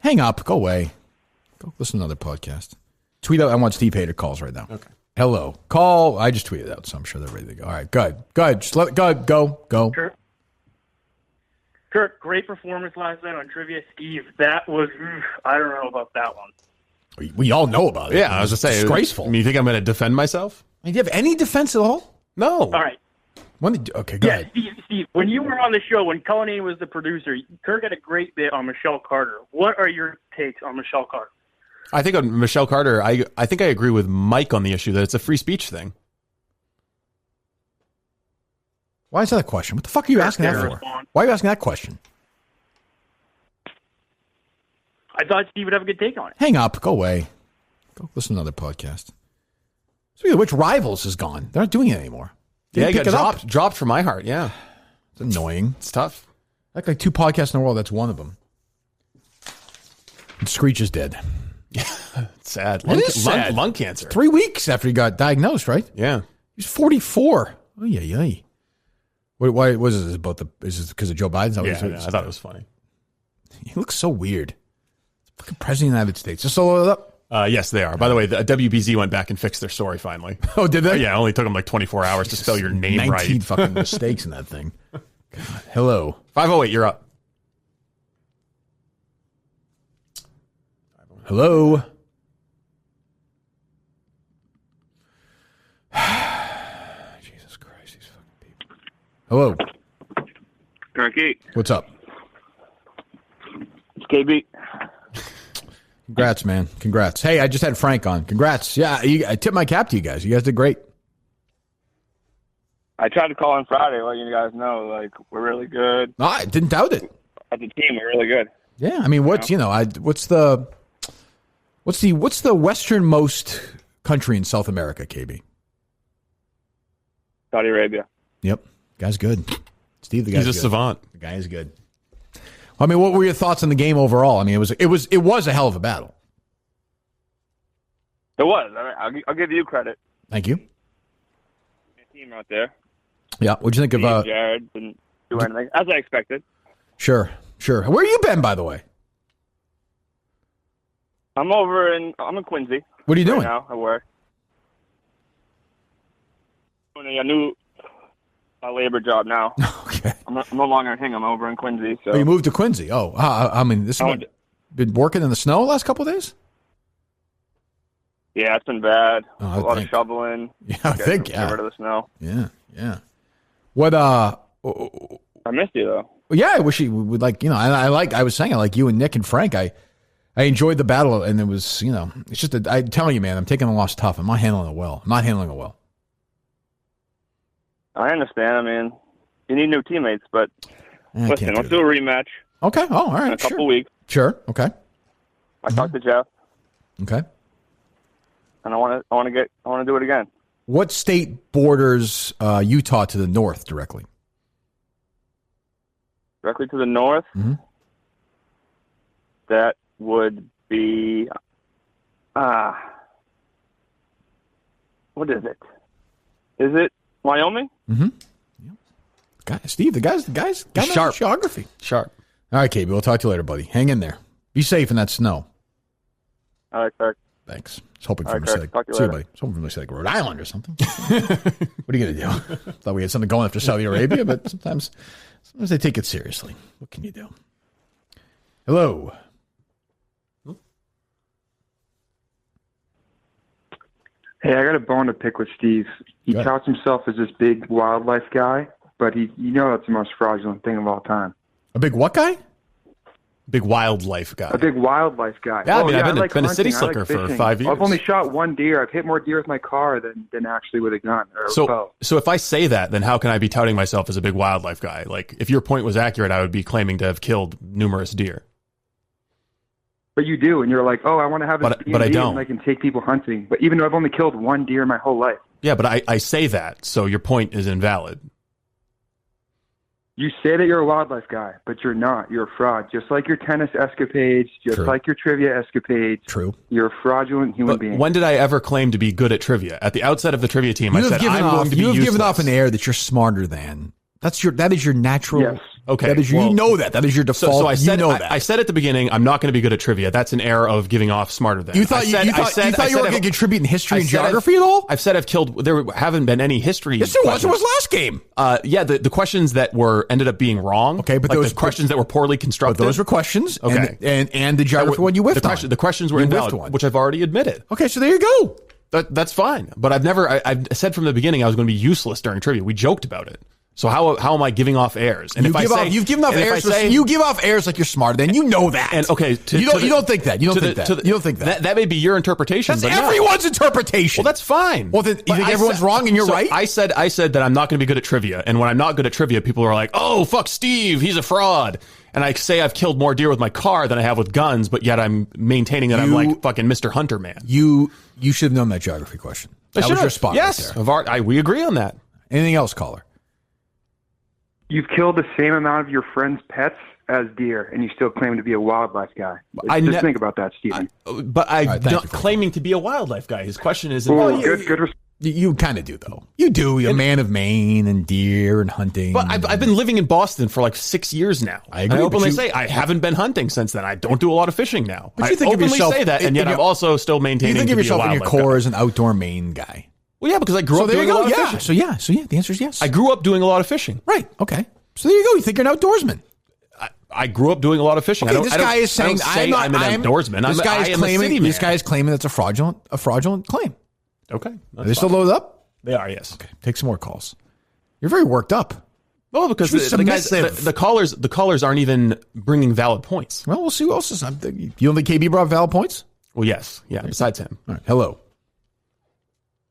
Hang up. Go away. Go listen to another podcast. Tweet out. I want Steve Hader calls right now. Okay. Hello. Call. I just tweeted out, so I'm sure they're ready to go. All right. Good. Just let it go. Go. Kirk, great performance last night on Trivia. Steve, that was, I don't know about that one. We all know about it. Yeah, I was just saying. Disgraceful. I mean, you think I'm going to defend myself? Do you have any defense at all? No. All right. Okay, go ahead. Steve, when you were on the show, when Cullinane was the producer, Kirk had a great bit on Michelle Carter. What are your takes on Michelle Carter? I think on Michelle Carter, I think I agree with Mike on the issue that it's a free speech thing. Why is that a question? What the fuck are you asking that for? Why are you asking that question? I thought Steve would have a good take on it. Hang up. Go away. Go listen to another podcast. Speaking of which, Rivals is gone. They're not doing it anymore. Yeah, you got dropped from my heart. Yeah. It's annoying. It's tough. Like 2 podcasts in the world, that's one of them. And Screech is dead. Yeah, it's sad. It is sad. Lung cancer. 3 weeks after he got diagnosed, right? Yeah. He's 44. Oh, yeah. Why was it about is it because of Joe Biden? Yeah, I thought it was funny. He looks so weird. Fucking President of the United States. Just load it up. Yes, they are. By the way, the WBZ went back and fixed their story finally. Oh, did they? Yeah, it only took them like 24 hours to spell your name 19 right. 19 fucking mistakes in that thing. God. Hello. 508, you're up. Hello. Jesus Christ, these fucking people. Hello. Kirky. What's up? It's KB. Congrats, man. Congrats. Hey, I just had Frank on. Congrats. Yeah, I tip my cap to you guys. You guys did great. I tried to call on Friday, letting you guys know, like, we're really good. No, I didn't doubt it. As a team, we're really good. Yeah, I mean, what's the westernmost country in South America, KB? Saudi Arabia. Yep, guy's good. Steve, the guy's He's a good. savant. The guy is good. I mean, what were your thoughts on the game overall? I mean, it was a hell of a battle. It was. I mean, I'll give you credit. Thank you. Your team out there. Yeah, what'd you think of Jared didn't do anything, as I expected. Sure. Where you been, by the way? I'm in Quincy. What are you doing? Right now, at work. Doing a new labor job now. Okay. I'm no longer in Hingham. I'm over in Quincy. So. Oh, you moved to Quincy. Oh, I mean, this has been working in the snow the last couple of days? Yeah, it's been bad. Oh, a lot of shoveling. Yeah, I think, Get rid of the snow. Yeah. What, I missed you, though. Yeah, I wish you would I was saying, I like you and Nick and Frank. I enjoyed the battle, and it was, it's just I'm telling you, man, I'm taking the loss tough. I'm not handling it well. I understand. I mean, you need new teammates, but listen, let's do a rematch. Okay. Oh, all right. In a couple weeks. Sure. Okay. I talked to Jeff. Okay. And I want to do it again. What state borders Utah to the north directly? Directly to the north? Mm-hmm. That would be, what is it? Is it Wyoming? Mm-hmm. Yeah. Steve, the guy's sharp. Geography. Sharp. All right, KB, we'll talk to you later, buddy. Hang in there. Be safe in that snow. All right, Kirk. Thanks. I was hoping for Kirk. like, Talk to you see you, later. buddy. I was hoping for like Rhode Island or something. What are you going to do? Thought we had something going after Saudi Arabia, but sometimes they take it seriously. What can you do? Hello. Hey, I got a bone to pick with Steve. He touts himself as this big wildlife guy, but that's the most fraudulent thing of all time. A big what guy? Big wildlife guy. A big wildlife guy. Yeah, I've been a city hunting. slicker for fishing. 5 years. I've only shot one deer. I've hit more deer with my car than actually with a gun or a bow. So if I say that, then how can I be touting myself as a big wildlife guy? Like, if your point was accurate, I would be claiming to have killed numerous deer. But you do, and you're like, oh, I want to have a but I don't. and I can take people hunting. But even though I've only killed one deer my whole life. Yeah, but I say that, so your point is invalid. You say that you're a wildlife guy, but you're not. You're a fraud. Just like your tennis escapades, just like your trivia escapades. True. You're a fraudulent human being. When did I ever claim to be good at trivia? At the outset of the trivia team, I said I'm going to be You have useless. given off an air that you're smarter than. That is your natural Okay, That is you know that. That is your default. So I said, you know that. I said at the beginning, I'm not going to be good at trivia. That's an error of giving off smarter than. You thought you were going to contribute in history and geography at all? I've said I've killed. There haven't been any history. Yes, there was. It was last game. Yeah, the questions that ended up being wrong. Okay, but like those the questions that were poorly constructed. But those were questions. Okay, and the geography one you whiffed on. The questions were invalid, which I've already admitted. Okay, so there you go. That's fine. But I've said from the beginning I was going to be useless during trivia. We joked about it. So how am I giving off airs? And you've given off airs. You give off airs like you're smarter than you know that. And okay, you don't think that. You don't think that. That may be your interpretation. That's everyone's interpretation. Well, that's fine. Well, then you think everyone's wrong and you're right. I said that I'm not going to be good at trivia, and when I'm not good at trivia, people are like, "Oh, fuck Steve, he's a fraud." And I say I've killed more deer with my car than I have with guns, but yet I'm maintaining that I'm like fucking Mr. Hunter Man. You should have known that geography question. That was your spot. Yes, right there. we agree on that. Anything else, caller? You've killed the same amount of your friends' pets as deer, and you still claim to be a wildlife guy. Just think about that, Stephen. But I'm not claiming to be a wildlife guy. His question is... good. You kind of do, though. You do. You're a man of Maine and deer and hunting. But I've been living in Boston for like 6 years now. I agree. I openly say I haven't been hunting since then. I don't do a lot of fishing now. But you think I openly say that, and yet I'm also still maintaining to be a wildlife guy. You think of yourself in your core as an outdoor Maine guy. Well, yeah, because I grew up doing a lot of fishing. So yeah, the answer is yes. I grew up doing a lot of fishing. Right, okay. So there you go. You think you're an outdoorsman. I grew up doing a lot of fishing. Okay, this guy is saying I'm an outdoorsman. This guy is claiming that's a fraudulent claim. Okay. Are they still loaded up? They are, yes. Okay, take some more calls. You're very worked up. Well, because the callers aren't even bringing valid points. Well, we'll see who else is. You don't think KB brought valid points? Well, yes. Yeah, besides him. All right, hello.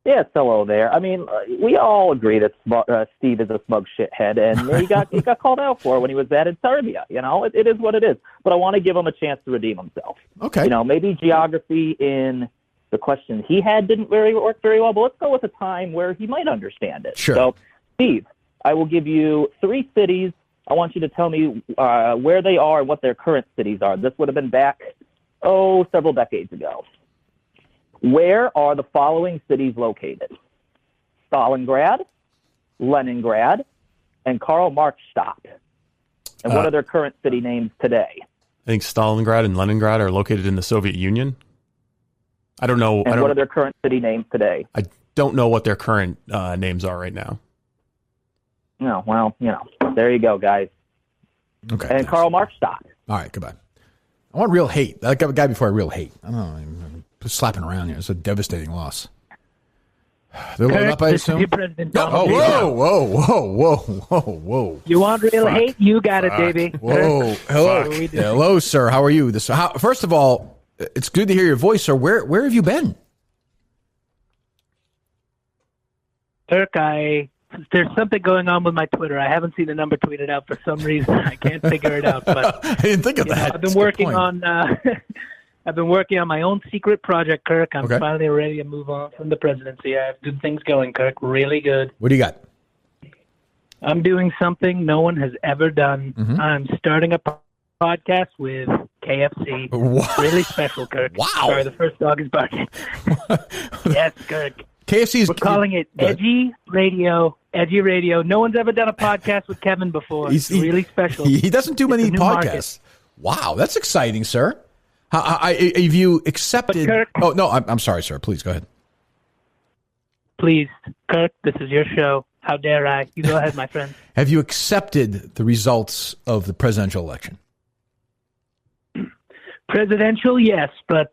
Yes, hello there. I mean, we all agree that Steve is a smug shithead, and he got called out for it when he was in Serbia. You know, it is what it is. But I want to give him a chance to redeem himself. Okay. You know, maybe geography in the question he had didn't work very well, but let's go with a time where he might understand it. Sure. So, Steve, I will give you 3 cities. I want you to tell me where they are and what their current cities are. This would have been back, several decades ago. Where are the following cities located? Stalingrad, Leningrad, and Karl-Marx-Stadt. And what are their current city names today? I think Stalingrad and Leningrad are located in the Soviet Union. I don't know. And what are their current city names today? I don't know what their current names are right now. No, well, there you go, guys. Okay. And Karl-Marx-Stadt. All right, goodbye. I want real hate. That guy before I real hate. I don't know. I'm slapping around here. It's a devastating loss. They're loading up, I assume. Whoa. You want real hate? You got it, baby. Whoa. Hello. Hello, sir. How are you? First of all, it's good to hear your voice, sir. Where have you been? Kirk, there's something going on with my Twitter. I haven't seen the number tweeted out for some reason. I can't figure it out. But I didn't think of that. I've been working on I've been working on my own secret project, Kirk. I'm finally ready to move on from the presidency. I have good things going, Kirk. Really good. What do you got? I'm doing something no one has ever done. Mm-hmm. I'm starting a podcast with KFC. What? Really special, Kirk. Wow. Sorry, the first dog is barking. Yes, Kirk. KFC's. We're calling it Edgy Radio. Edgy Radio. No one's ever done a podcast with Kevin before. It's really special. He doesn't do many podcasts. Wow, that's exciting, sir. Have you accepted? Kirk, I'm sorry, sir. Please go ahead. Please, Kirk, this is your show. How dare I? You go ahead, my friend. Have you accepted the results of the presidential election? Presidential, yes, but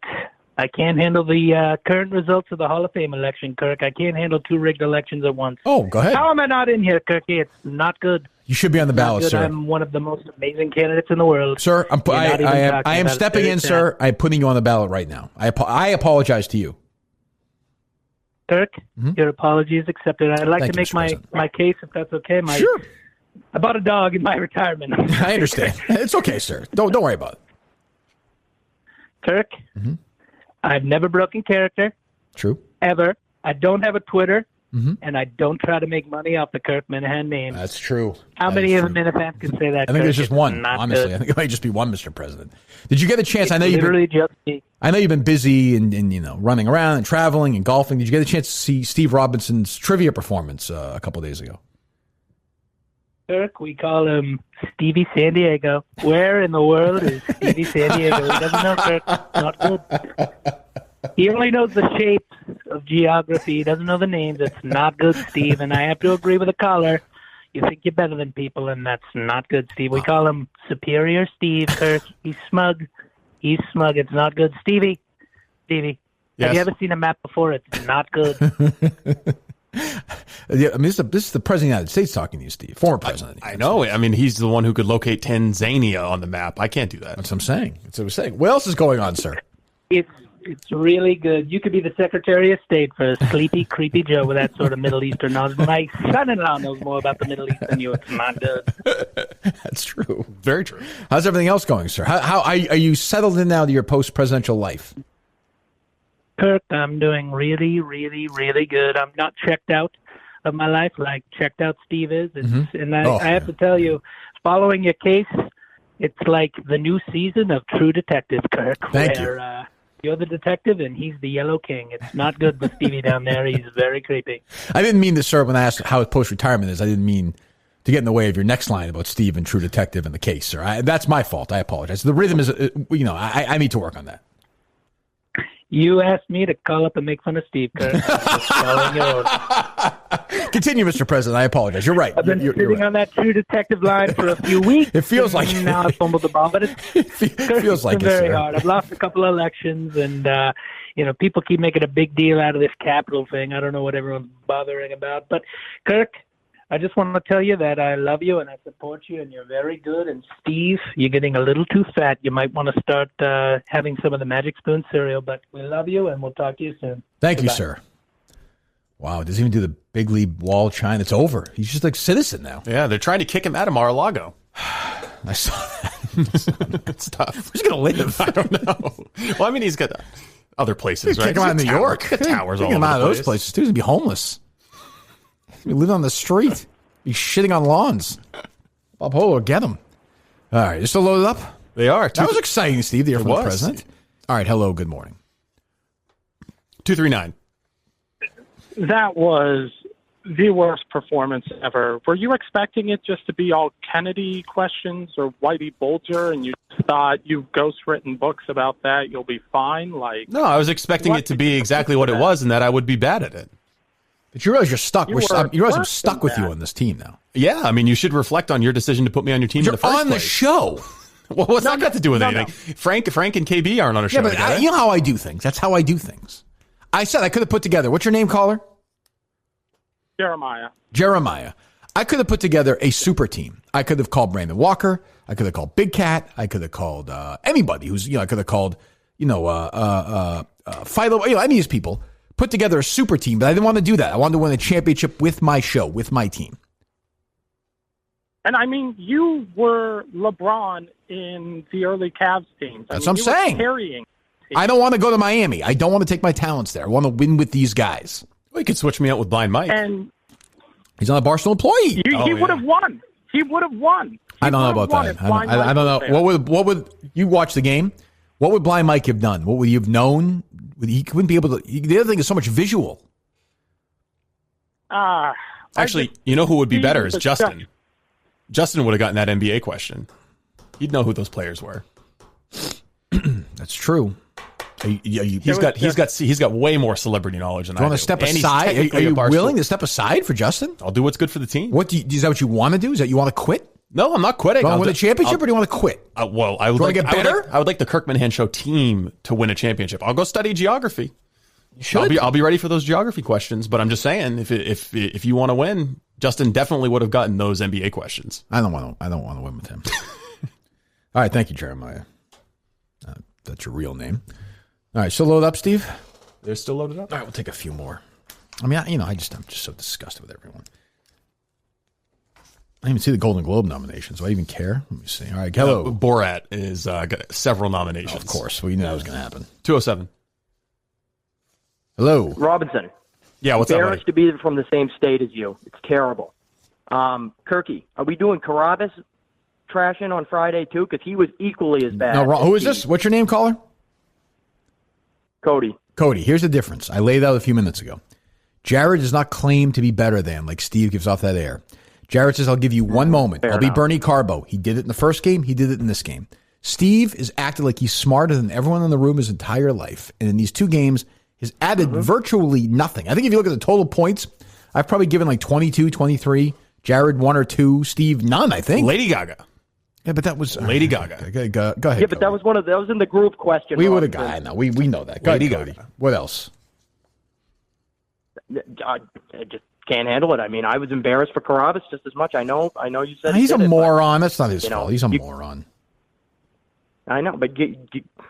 I can't handle the current results of the Hall of Fame election, Kirk. I can't handle 2 rigged elections at once. Oh, go ahead. How am I not in here, Kirky? It's not good. You should be on the ballot, sir. I'm one of the most amazing candidates in the world. Sir, I am stepping in, sir. I'm putting you on the ballot right now. I apologize to you. Kirk, your apology is accepted. I'd like to make my case, if that's okay. Sure. I bought a dog in my retirement. I understand. It's okay, sir. Don't worry about it. Kirk, I've never broken character. True. Ever. I don't have a Twitter. And I don't try to make money off the Kirk Minihane name. That's true. How many of the Minifans can say that? I think there's just one, honestly. Good. I think it might just be one, Mr. President. Did you get a chance? I know you've been busy and running around and traveling and golfing. Did you get a chance to see Steve Robinson's trivia performance a couple of days ago? Kirk, we call him Stevie San Diego. Where in the world is Stevie San Diego? He doesn't know, Kirk. Not good. He only knows the shapes of geography. He doesn't know the names. It's not good, Steve. And I have to agree with the caller. You think you're better than people, and that's not good, Steve. We call him Superior Steve, Kirk. He's smug. He's smug. It's not good. Stevie. Yes. Have you ever seen a map before? It's not good. Yeah, I mean, this is the President of the United States talking to you, Steve. Former President. I know. I mean, he's the one who could locate Tanzania on the map. I can't do that. That's what I'm saying. What else is going on, sir? It's really good. You could be the Secretary of State for Sleepy, Creepy Joe with that sort of Middle Eastern knowledge. My son-in-law knows more about the Middle East than you. It's not good. That's true. Very true. How's everything else going, sir? How are you settled in now to your post-presidential life? Kirk, I'm doing really, really, really good. I'm not checked out of my life like checked out Steve is. And I have to tell you, following your case, it's like the new season of True Detective, Kirk. Thank you. You're the detective, and he's the Yellow King. It's not good with Stevie down there. He's very creepy. I didn't mean to, sir, when I asked how his post-retirement is. I didn't mean to get in the way of your next line about Steve and True Detective and the case, sir. That's my fault. I apologize. The rhythm is, I need to work on that. You asked me to call up and make fun of Steve, Kirk. Continue, Mr. President. I apologize. You're right. I've been sitting on that True Detective line for a few weeks. It feels like now I fumbled the ball, but it feels like it's very hard. I've lost a couple of elections, and people keep making a big deal out of this Capitol thing. I don't know what everyone's bothering about, but Kirk, I just want to tell you that I love you and I support you, and you're very good. And Steve, you're getting a little too fat. You might want to start having some of the Magic Spoon cereal, but we love you, and we'll talk to you soon. Thank you, sir. Wow, doesn't even do the big league wall chime. It's over. He's just like citizen now. Yeah, they're trying to kick him out of Mar-a-Lago. I saw that. It's tough. Where's he going to live? I don't know. Well, I mean, he's got other places, right? Kick him out of New York. He's got towers all over him out the of those places, too. He's going to be homeless. He live on the street. He's shitting on lawns. Bob Hole will get him. All right, you're still loaded up? They are. That was exciting, Steve, to hear from the president. All right, hello, good morning. 239. That was the worst performance ever. Were you expecting it just to be all Kennedy questions or Whitey Bulger, and you thought you've ghostwritten books about that, you'll be fine? No, I was expecting it to be exactly what it was, and that I would be bad at it. But you realize you're stuck. You realize I'm stuck with you on this team now. Yeah, I mean, you should reflect on your decision to put me on your team in the first place. You're on the show. Well, what's that got to do with anything? No. Frank and KB aren't on a show. Yeah, but you know how I do things. That's how I do things. I said I could have put together. What's your name, caller? Jeremiah. I could have put together a super team. I could have called Brandon Walker. I could have called Big Cat. I could have called anybody who's, I could have called, Philo, any of these people. Put together a super team, but I didn't want to do that. I wanted to win a championship with my show, with my team. And I mean, you were LeBron in the early Cavs teams. That's what I'm saying. Carrying. I don't want to go to Miami. I don't want to take my talents there. I want to win with these guys. Well, you could switch me out with Blind Mike. And he's not a Barstool employee. He would have won. He would have won. I don't know about that. I don't know. What would you watch the game? What would Blind Mike have done? What would you have known? He wouldn't be able to. The other thing is so much visual. Actually, you know who would be better is Justin. Justin would have gotten that NBA question. He'd know who those players were. That's true. He's got way more celebrity knowledge than I do. Want to step aside? Are you willing to step aside for Justin? I'll do what's good for the team. Is that what you want to do? Is that you want to quit? No, I'm not quitting. Do you want to win a championship or do you want to quit? I would like to get better. I would like the Kirk Minihane Show team to win a championship. I'll go study geography. You should. I'll be ready for those geography questions. But I'm just saying, if you want to win, Justin definitely would have gotten those NBA questions. I don't want to win with him. All right, thank you, Jeremiah. That's your real name. All right, still loaded up, Steve? They're still loaded up. All right, we'll take a few more. I mean, I'm just so disgusted with everyone. I didn't even see the Golden Globe nominations. Do I even care? Let me see. All right, hello. Borat is got several nominations. Of course. We knew that was going to happen. 207. Hello. Robinson. Yeah, what's up, buddy? Embarrassed to be from the same state as you. It's terrible. Kirky, are we doing Carabas trashing on Friday, too? Because he was equally as bad. No, who is this? What's your name, caller? Cody. Here's the difference. I laid out a few minutes ago. Jared does not claim to be better than, like Steve gives off that air. Jared says, I'll give you one moment. Fair I'll be enough. Bernie Carbo. He did it in the first game. He did it in this game. Steve is acting like he's smarter than everyone in the room his entire life. And in these 2 games, has added virtually nothing. I think if you look at the total points, I've probably given like 22, 23. Jared, 1 or 2. Steve, none, I think. Lady Gaga. Yeah, but that was Lady Gaga. Go ahead. Yeah, but that was that was in the group question. We would have Robinson. got. I know. We know that. Go Lady ahead, Cody. Gaga. What else? I just can't handle it. I mean, I was embarrassed for Carabas just as much. I know you said He's a did it, but, moron. That's not his you know, fault. He's a moron. I know, but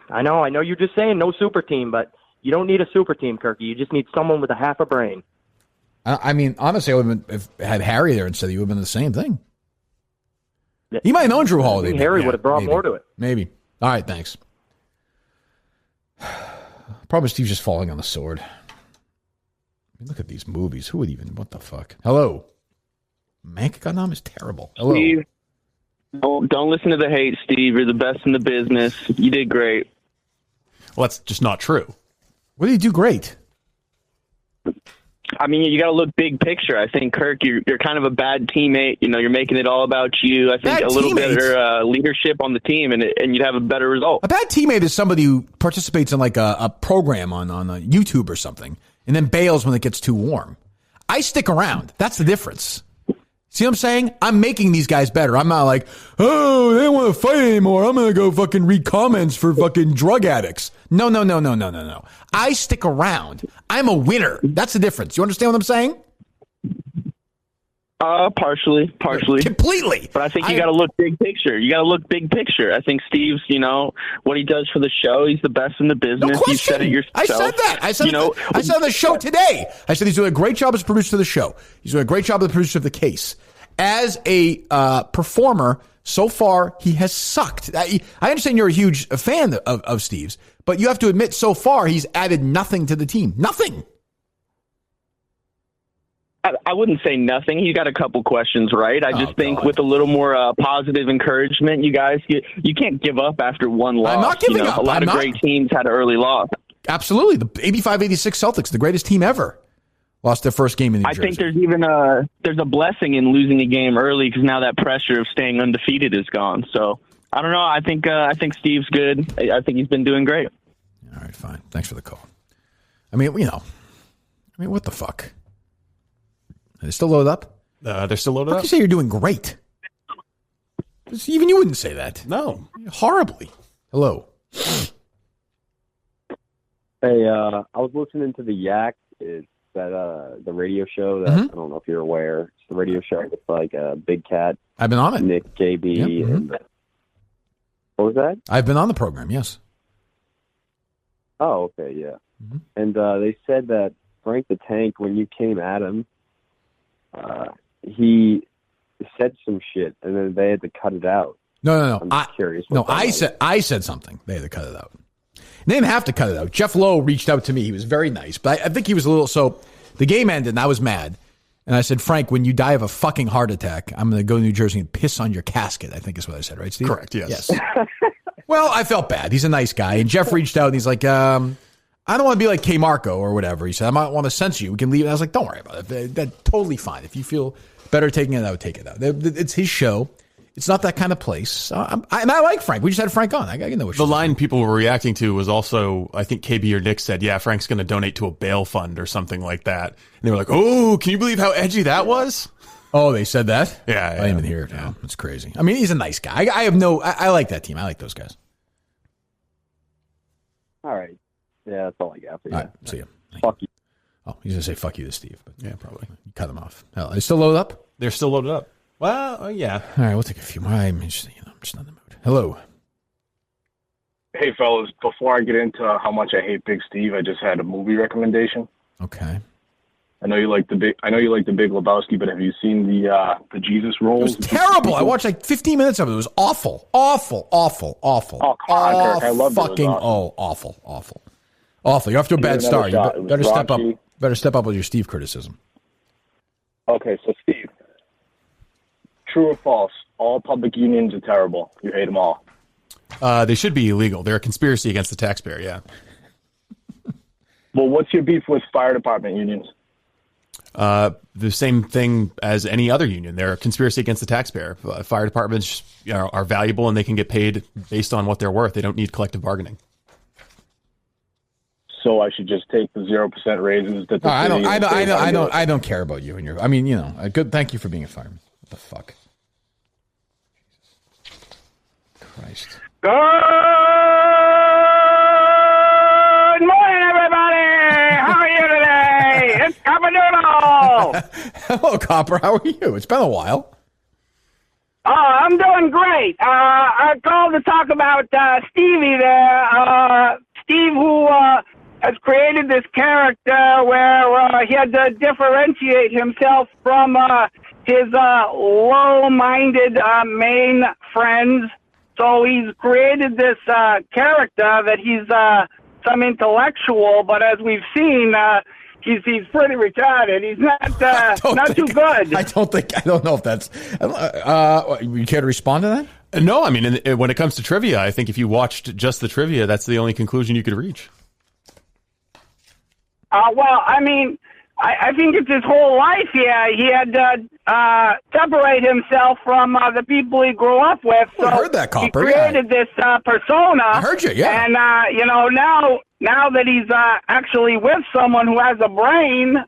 I know you're just saying no super team, but you don't need a super team, Kirky. You just need someone with a half a brain. I mean, honestly, I would have been, if had Harry there instead, he would have been the same thing. He might have known Drew Holiday. Harry would have brought maybe. more to it. Maybe. All right, thanks. Probably Steve's just falling on the sword. I mean, look at these movies. Who would even? What the fuck? Hello. Mankaganam is terrible. Hello. Steve, don't listen to the hate, Steve. You're the best in the business. You did great. Well, that's just not true. What did he do great? I mean, you got to look big picture. I think, Kirk, you're kind of a bad teammate. You know, you're making it all about you. I think Bad a little teammate? better leadership on the team, and you'd have a better result. A bad teammate is somebody who participates in like a program on YouTube or something and then bails when it gets too warm. I stick around. That's the difference. See what I'm saying? I'm making these guys better. I'm not like, oh, they don't want to fight anymore. I'm going to go fucking read comments for fucking drug addicts. No. I stick around. I'm a winner. That's the difference. You understand what I'm saying? Partially. Completely. But I think you got to look big picture. I think Steve's, what he does for the show, he's the best in the business. No question. You said it yourself. I said that. I said on the show today. I said he's doing a great job as a producer of the show. He's doing a great job as a producer of the case. As a performer, so far, he has sucked. I understand you're a huge fan of Steve's, but you have to admit, so far, he's added nothing to the team. Nothing. I wouldn't say nothing. He got a couple questions right. I just think with a little more positive encouragement, you guys, you can't give up after one loss. I'm not giving up. A lot of great teams had an early loss. Absolutely. The 85-86 Celtics, the greatest team ever, lost their first game in New Jersey. I think there's even there's a blessing in losing a game early because now that pressure of staying undefeated is gone. So I don't know. I think Steve's good. I think he's been doing great. All right, fine. Thanks for the call. I mean, what the fuck? Are they still loaded up? They're still loaded up. You say you're doing great. Even you wouldn't say that. No. Horribly. Hello. Hey, I was listening to the Yak. It's the radio show that I don't know if you're aware. It's the radio show with like Big Cat. I've been on it. Nick, JB, and what was that? I've been on the program. Yes. Oh, okay, yeah. And they said that Frank the Tank, when you came at him, he said some shit, and then they had to cut it out. No. I'm just curious. I said something. They had to cut it out. They didn't have to cut it out. Jeff Lowe reached out to me. He was very nice, but I think he was a little. So the game ended, and I was mad. And I said, Frank, when you die of a fucking heart attack, I'm going to go to New Jersey and piss on your casket. I think is what I said, right, Steve? Correct. Yes. Well, I felt bad. He's a nice guy, and Jeff reached out and he's like, I don't want to be like K Marco or whatever. He said, I might want to censor you. We can leave it. I was like, don't worry about it. That's totally fine. If you feel better taking it out, take it out. It's his show. It's not that kind of place. And I like Frank. We just had Frank on. I know the line people were reacting to was also, I think KB or Nick said, yeah, Frank's going to donate to a bail fund or something like that. And they were like, oh, can you believe how edgy that was? Oh, they said that? Yeah. I didn't even hear it. Yeah. It's crazy. I mean, he's a nice guy. I like that team. I like those guys. All right. Yeah, that's all I got for you. All right. See you. Fuck you. Oh, he's going to say fuck you to Steve. But yeah, probably. You cut them off. Hell, are they still loaded up? They're still loaded up. Well, yeah. All right, we'll take a few more. I'm just not in the mood. Hello. Hey, fellas. Before I get into how much I hate Big Steve, I just had a movie recommendation. Okay. I know you like the Big Lebowski, but have you seen the Jesus Roll? It was terrible. I watched like 15 minutes of it. It was awful. Awful. Oh, come on, Kirk. I loved it. Fucking awful. Awful. You're off to a bad start. You better step up. Better step up with your Steve criticism. Okay, so Steve, true or false? All public unions are terrible. You hate them all. They should be illegal. They're a conspiracy against the taxpayer. Yeah. Well, what's your beef with fire department unions? The same thing as any other union. They're a conspiracy against the taxpayer. Fire departments are valuable and they can get paid based on what they're worth. They don't need collective bargaining. So I should just take the 0% raises that the I don't care about you and your. I mean, good. Thank you for being a fireman. What the fuck? Christ. Good morning, everybody. How are you today? It's Copper-Doodle. Hello, Copper. How are you? It's been a while. Oh, I'm doing great. I called to talk about Stevie there. Steve, who has created this character where he had to differentiate himself from his low-minded main friends. So he's created this character that he's some intellectual, but as we've seen, he's pretty retarded. He's not too good. I don't know if that's. You care to respond to that? No, I mean, when it comes to trivia, I think if you watched just the trivia, that's the only conclusion you could reach. Well, I mean, I think it's his whole life. Yeah, he had to separate himself from the people he grew up with. So I heard that, Copper. He created this persona. I heard you, yeah. And now that he's actually with someone who has a brain,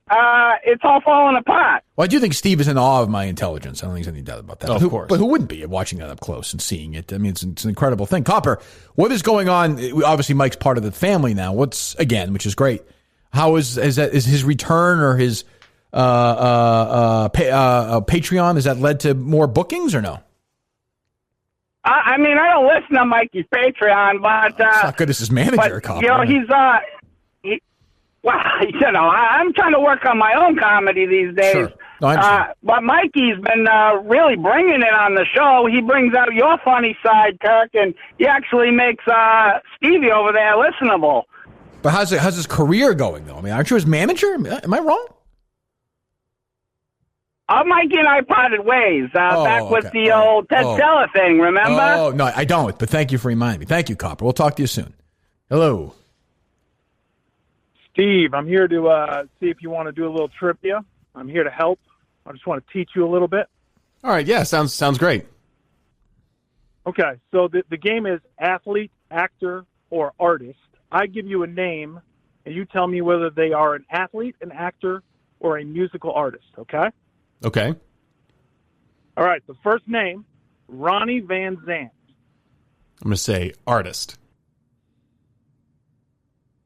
it's all falling apart. Well, I do think Steve is in awe of my intelligence. I don't think there's any doubt about that. Of course. But who wouldn't be watching that up close and seeing it? I mean, it's an incredible thing. Copper, what is going on? Obviously, Mike's part of the family now. Which is great. How is his return or his Patreon? Has that led to more bookings or no? I mean, I don't listen to Mikey's Patreon, but it's not good as his manager, Copper. He's I'm trying to work on my own comedy these days. Sure. No, I understand. But Mikey's been really bringing it on the show. He brings out your funny side, Kirk, and he actually makes Stevie over there listenable. But how's his career going, though? I mean, aren't you his manager? Am I wrong? Mikey and I parted ways back with the old Ted Teller thing, remember? Oh, no, I don't. But thank you for reminding me. Thank you, Copper. We'll talk to you soon. Hello. Steve, I'm here to see if you want to do a little trivia. I'm here to help. I just want to teach you a little bit. All right, yeah, sounds great. Okay, so the game is athlete, actor, or artist. I give you a name, and you tell me whether they are an athlete, an actor, or a musical artist, okay? Okay. All right, the first name, Ronnie Van Zant. I'm going to say artist.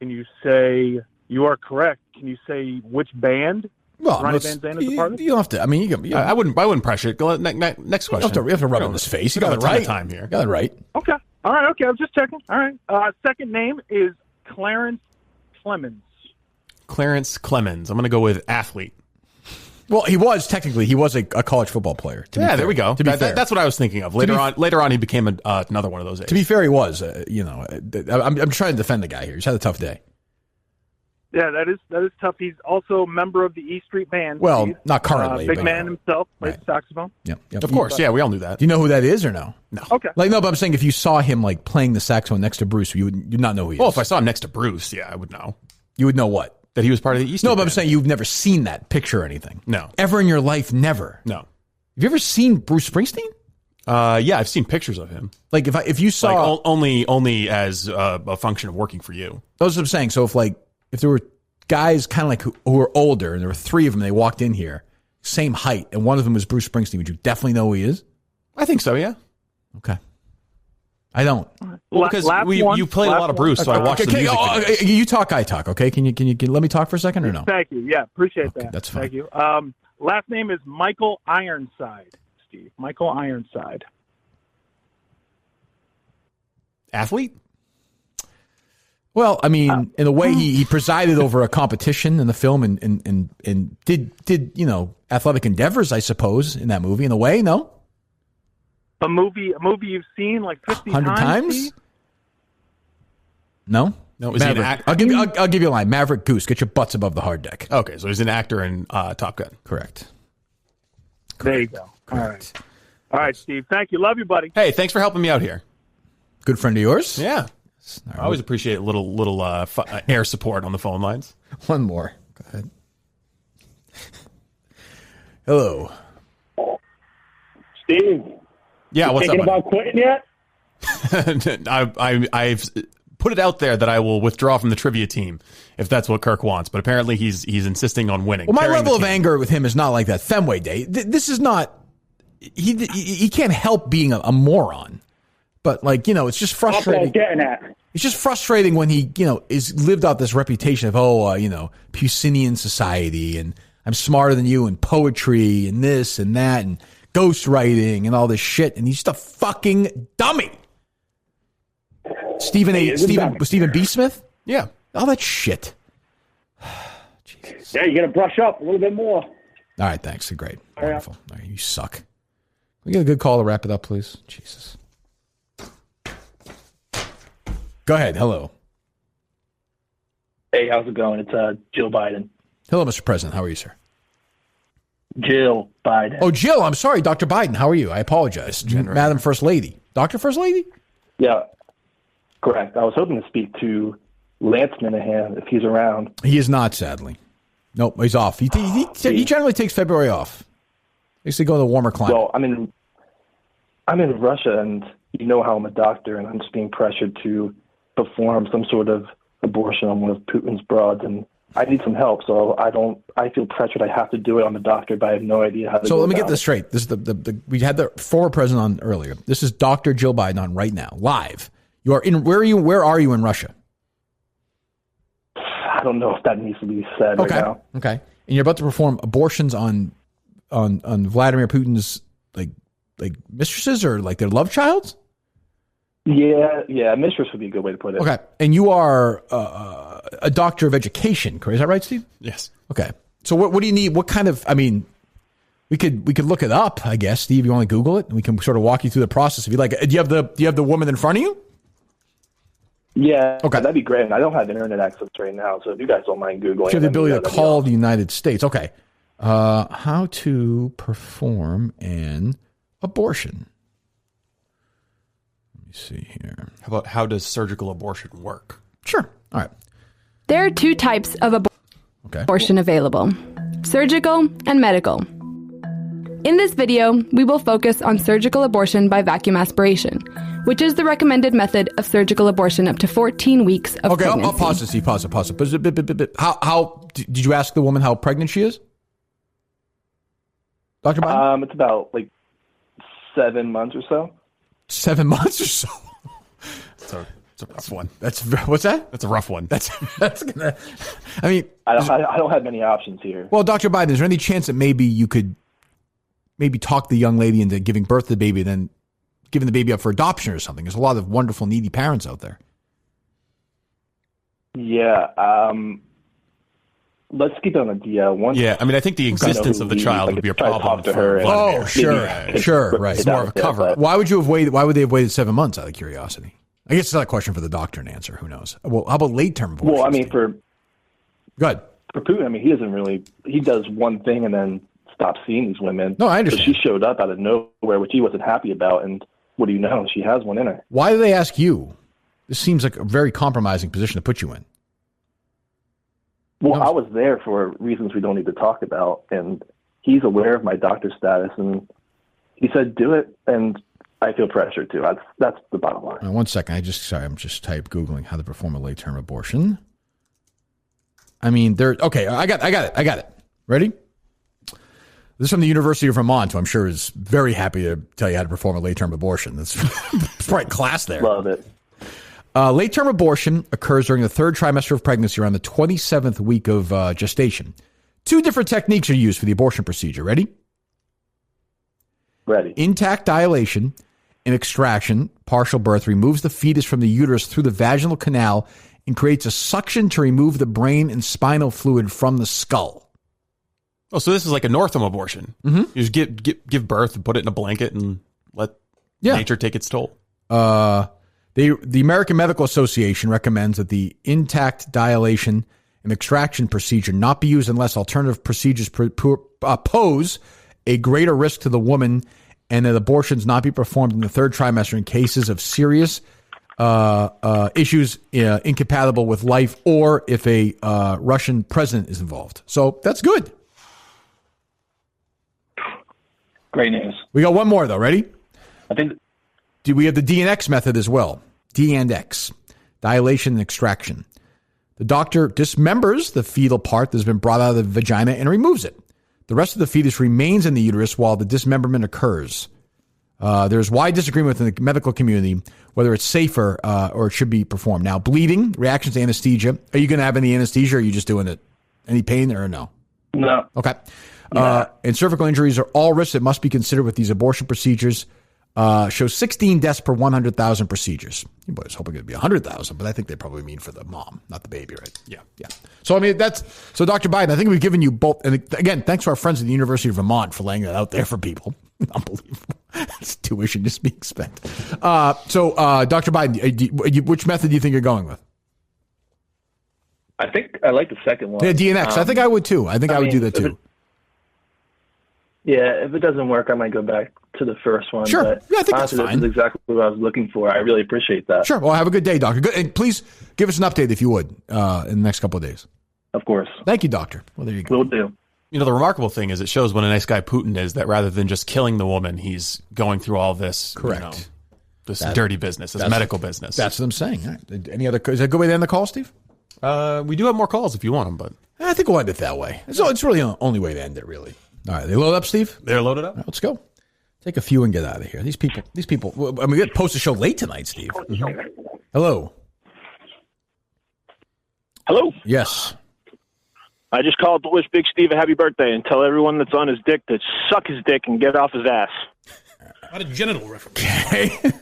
Can you say you are correct? Can you say which band Ronnie Van Zant is a part of? You don't have to. I mean, I wouldn't pressure it. Go next question. You have to rub it in his face. You got it right. Time here. Got it right. Okay. All right. Okay. I'm just checking. All right. Second name is Clarence Clemens. Clarence Clemens. I'm going to go with athlete. Well, he was a college football player. There we go. That's what I was thinking of. Later on, he became another one of those. To be fair, he was. I'm trying to defend the guy here. He's had a tough day. Yeah, that is tough. He's also a member of the E Street Band. Well, not currently. Big man himself, plays saxophone. Yep. Of course, yeah, we all knew that. Do you know who that is or no? No. Okay. But I'm saying if you saw him playing the saxophone next to Bruce, you'd not know who he is. Well, if I saw him next to Bruce, yeah, I would know. You would know what? That he was part of the E Street Band. Band. I'm saying you've never seen that picture or anything. No. Ever in your life, never. No. Have you ever seen Bruce Springsteen? Yeah, I've seen pictures of him. Like if you saw only as a function of working for you. That's what I'm saying. So if there were guys kind of who were older and there were three of them, they walked in here, same height, and one of them was Bruce Springsteen, would you definitely know who he is? I think so. Yeah. Okay. I don't. Well, because you played a lot of Bruce, so I watched the music. You talk, I talk. Okay, can you let me talk for a second or no? Thank you. Yeah, appreciate that. That's fine. Thank you. Last name is Michael Ironside. Steve, Michael Ironside. Athlete? Well, I mean, in a way, he presided over a competition in the film and did athletic endeavors, I suppose, in that movie. In a way, no. A movie you've seen like 50 times? No. Is he an actor? I'll give you a line. Maverick Goose, get your butts above the hard deck. Okay, so he's an actor in Top Gun. Correct. There you go. Correct. All right, Steve. Thank you. Love you, buddy. Hey, thanks for helping me out here. Good friend of yours? Yeah. I always appreciate a little air support on the phone lines. One more. Go ahead. Hello. Steve. Yeah, what's up, thinking about quitting yet? I've put it out there that I will withdraw from the trivia team if that's what Kirk wants, but apparently he's insisting on winning. Well, my level of anger with him is not like that Fenway Day. This is not. He can't help being a moron, but like, you know, it's just frustrating. That's what I'm getting at. It's just frustrating when he, you know, is lived out this reputation of you know, Puccinian society and I'm smarter than you and poetry and this and that and ghostwriting and all this shit, and he's just a fucking dummy. Stephen B. Smith? Yeah. All that shit. Jesus. Yeah, you got to brush up a little bit more. All right, thanks. Great. Wonderful. All right, you suck. Can we get a good call to wrap it up, please? Jesus. Go ahead. Hello. Hey, how's it going? It's Jill Biden. Hello, Mr. President. How are you, sir? Jill Biden. Oh, Jill. I'm sorry, Dr. Biden. How are you? I apologize. Madam First Lady. Dr. First Lady? Yeah, correct. I was hoping to speak to Lance Minihane if he's around. He is not, sadly. Nope, he's off. He generally takes February off. He used to go to the warmer climate. Well, I'm in Russia, and you know how I'm a doctor, and I'm just being pressured to perform some sort of abortion on one of Putin's broads, and I need some help. So I feel pressured. I have to do it. I'm a doctor, but I have no idea how to. So let me get this straight. This is we had the former president on earlier. This is Dr. Jill Biden on right now, live. You are in. Where are you in Russia? I don't know if that needs to be said right now. Okay. And you're about to perform abortions on Vladimir Putin's like mistresses or like their love childs? Yeah, mistress would be a good way to put it. Okay. And you are a doctor of education, correct? Is that right, Steve? Yes. Okay. So what do you need? What kind of, I mean, we could look it up, I guess. Steve, you want to Google it? And we can sort of walk you through the process if you like. Do you have the woman in front of you? Yeah, okay, that'd be great. I don't have internet access right now, so if you guys don't mind Googling. You have the ability to call the United States. Okay. How to perform an abortion. Let me see here. How about how does surgical abortion work? Sure. All right. There are two types of abortion available, surgical and medical. In this video, we will focus on surgical abortion by vacuum aspiration, which is the recommended method of surgical abortion up to 14 weeks of pregnancy. Okay, I'll pause it, Steve. Pause it. How did you ask the woman how pregnant she is? Dr. Biden? It's about like 7 months or so. 7 months or so? It's a rough one. What's that? That's a rough one. That's gonna. I mean, I don't have many options here. Well, Dr. Biden, is there any chance that maybe you could talk the young lady into giving birth to the baby, then giving the baby up for adoption or something? There's a lot of wonderful, needy parents out there. Yeah. Let's keep it on the DL. Yeah, I mean, I think the existence of the child would be a problem for her. Oh, sure. Right. It's more of a cover. Why would they have waited 7 months out of curiosity? I guess it's not a question for the doctor to answer. Who knows? Well, how about late-term abortion? Well, I mean, Go ahead. For Putin, I mean, he does one thing and then stops seeing these women. No, I understand. So she showed up out of nowhere, which he wasn't happy about, and what do you know? She has one in her. Why do they ask you? This seems like a very compromising position to put you in. Well, I was there for reasons we don't need to talk about, and he's aware of my doctor status, and he said, do it, and I feel pressure too. That's the bottom line. 1 second. I'm just Googling how to perform a late-term abortion. I mean, okay, I got it. Ready? This is from the University of Vermont, who I'm sure is very happy to tell you how to perform a late-term abortion. That's right class there. Love it. Late-term abortion occurs during the third trimester of pregnancy, around the 27th week of gestation. 2 different techniques are used for the abortion procedure. Ready? Ready. Intact dilation and extraction, partial birth, removes the fetus from the uterus through the vaginal canal and creates a suction to remove the brain and spinal fluid from the skull. Oh, so this is like a Northam abortion. Mm-hmm. You just give birth and put it in a blanket and let nature take its toll. The American Medical Association recommends that the intact dilation and extraction procedure not be used unless alternative procedures pose a greater risk to the woman, and that abortions not be performed in the third trimester in cases of serious issues incompatible with life, or if a Russian president is involved. So that's good. Great news. We got one more, though. Ready? I think. We have the D and X method as well. D and X. Dilation and extraction. The doctor dismembers the fetal part that has been brought out of the vagina and removes it. The rest of the fetus remains in the uterus while the dismemberment occurs. There's wide disagreement within the medical community whether it's safer or it should be performed. Now, bleeding, reactions to anesthesia. Are you going to have any anesthesia or are you just doing it? Any pain or no? No. Okay. And cervical injuries are all risks that must be considered with these abortion procedures. Shows 16 deaths per 100,000 procedures. You boys hoping it'd be 100,000, but I think they probably mean for the mom, not the baby, right? Yeah. So, I mean, so Dr. Biden, I think we've given you both. And again, thanks to our friends at the University of Vermont for laying that out there for people. Unbelievable. It's tuition just being spent. So, Dr. Biden, which method do you think you're going with? I think I like the second one. Yeah, DNX. I think I would too. I would do that too. If it doesn't work, I might go back to the first one. Sure. But Yeah, I think honestly, that's fine. this is exactly what I was looking for. I really appreciate that. Sure. Well, have a good day, Doctor. Good. And please give us an update if you would in the next couple of days. Of course. Thank you, Doctor. Well, there you go. Will do. You know, the remarkable thing is it shows what a nice guy Putin is, that rather than just killing the woman, he's going through all this, Correct. This dirty business, this medical business. That's what I'm saying. All right. Any other? Is that a good way to end the call, Steve? We do have more calls if you want them, but I think we'll end it that way. It's really the only way to end it, really. All right. They load up, Steve? They're loaded up. All right, let's go. Take a few and get out of here. These people. I mean, we got to post the show late tonight, Steve. Hello. Hello. Yes. I just called to wish Big Steve a happy birthday and tell everyone that's on his dick to suck his dick and get off his ass. What a genital reference. Okay.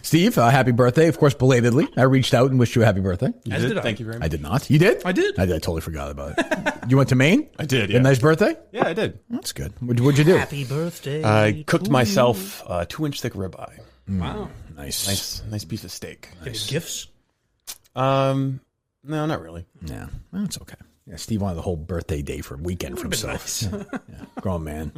Steve, happy birthday. Of course, belatedly. I reached out and wished you a happy birthday. As did I. Thank you very much. I did not. You did? I did. I totally forgot about it. You went to Maine? I did, You had a nice birthday? Yeah, I did. That's good. What'd you do? Happy birthday. I cooked to myself a 2-inch thick ribeye. Wow. Nice. Nice piece of steak. Any gifts? No, not really. Yeah, that's okay. Yeah, Steve wanted the whole birthday day for a weekend for himself. Nice. Yeah. Grown man.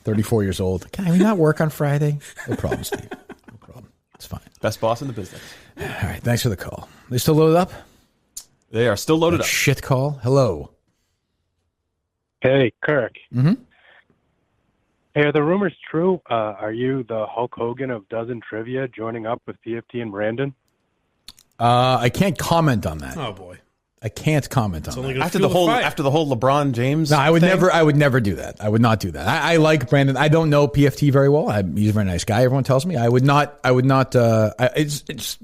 34 years old. Can we not work on Friday? No problem, Steve. No problem. It's fine. Best boss in the business. All right. Thanks for the call. They still loaded up? They are still loaded That up. Shit call. Hello. Hey, Kirk. Mm-hmm. Hey, are the rumors true? Are you the Hulk Hogan of Dozen Trivia joining up with PFT and Brandon? I can't comment on that. Oh, boy. I can't comment on that. After the whole LeBron James. No, I would thing? never do that. I would not do that. I like Brandon. I don't know PFT very well. He's a very nice guy. Everyone tells me. I would not. It's.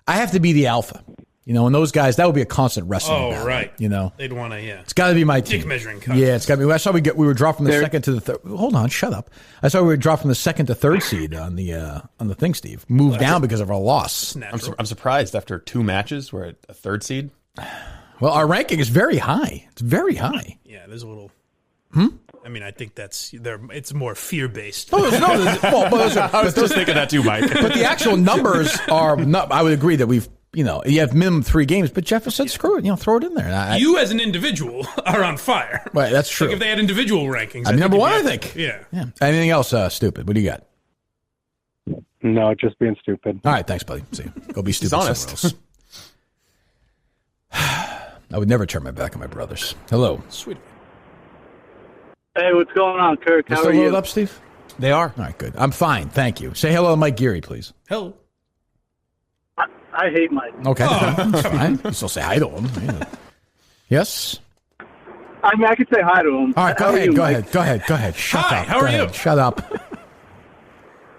I have to be the alpha. You know, and those guys, that would be a constant wrestling battle. Right. You know, they'd want to, it's got to be my team. Dick measuring contest. Yeah, it's got to be. I saw we were dropped from the second to the third. Hold on, shut up. I saw we were dropped from the second to third seed on the thing. Steve moved down because of our loss. I'm surprised after 2 matches we're at a 3rd seed. Well, our ranking is very high. It's very high. Yeah, there's a little. I mean, I think it's more fear-based. I was just thinking that too, Mike. But the actual numbers are not. I would agree that you have minimum 3 games. But Jeff has said, screw it. Throw it in there. You as an individual are on fire. Right, that's true. Like if they had individual rankings, I'm number 1, I think. Yeah. Anything else stupid? What do you got? No, just being stupid. All right, thanks, buddy. See you. Go be stupid. He's honest. Somewhere else. I would never turn my back on my brothers. Hello. Sweet. Hey, what's going on, Kirk? How How are are you? you? Up, Steve? They are. All right, good. I'm fine. Thank you. Say hello to Mike Geary, please. Hello. I hate Mike. Okay. That's fine. You still say hi to him. Yeah. Yes? I mean, I could say hi to him. All right, How are you, go Mike? ahead. Shut Hi, up. how Go are ahead. you? Shut up.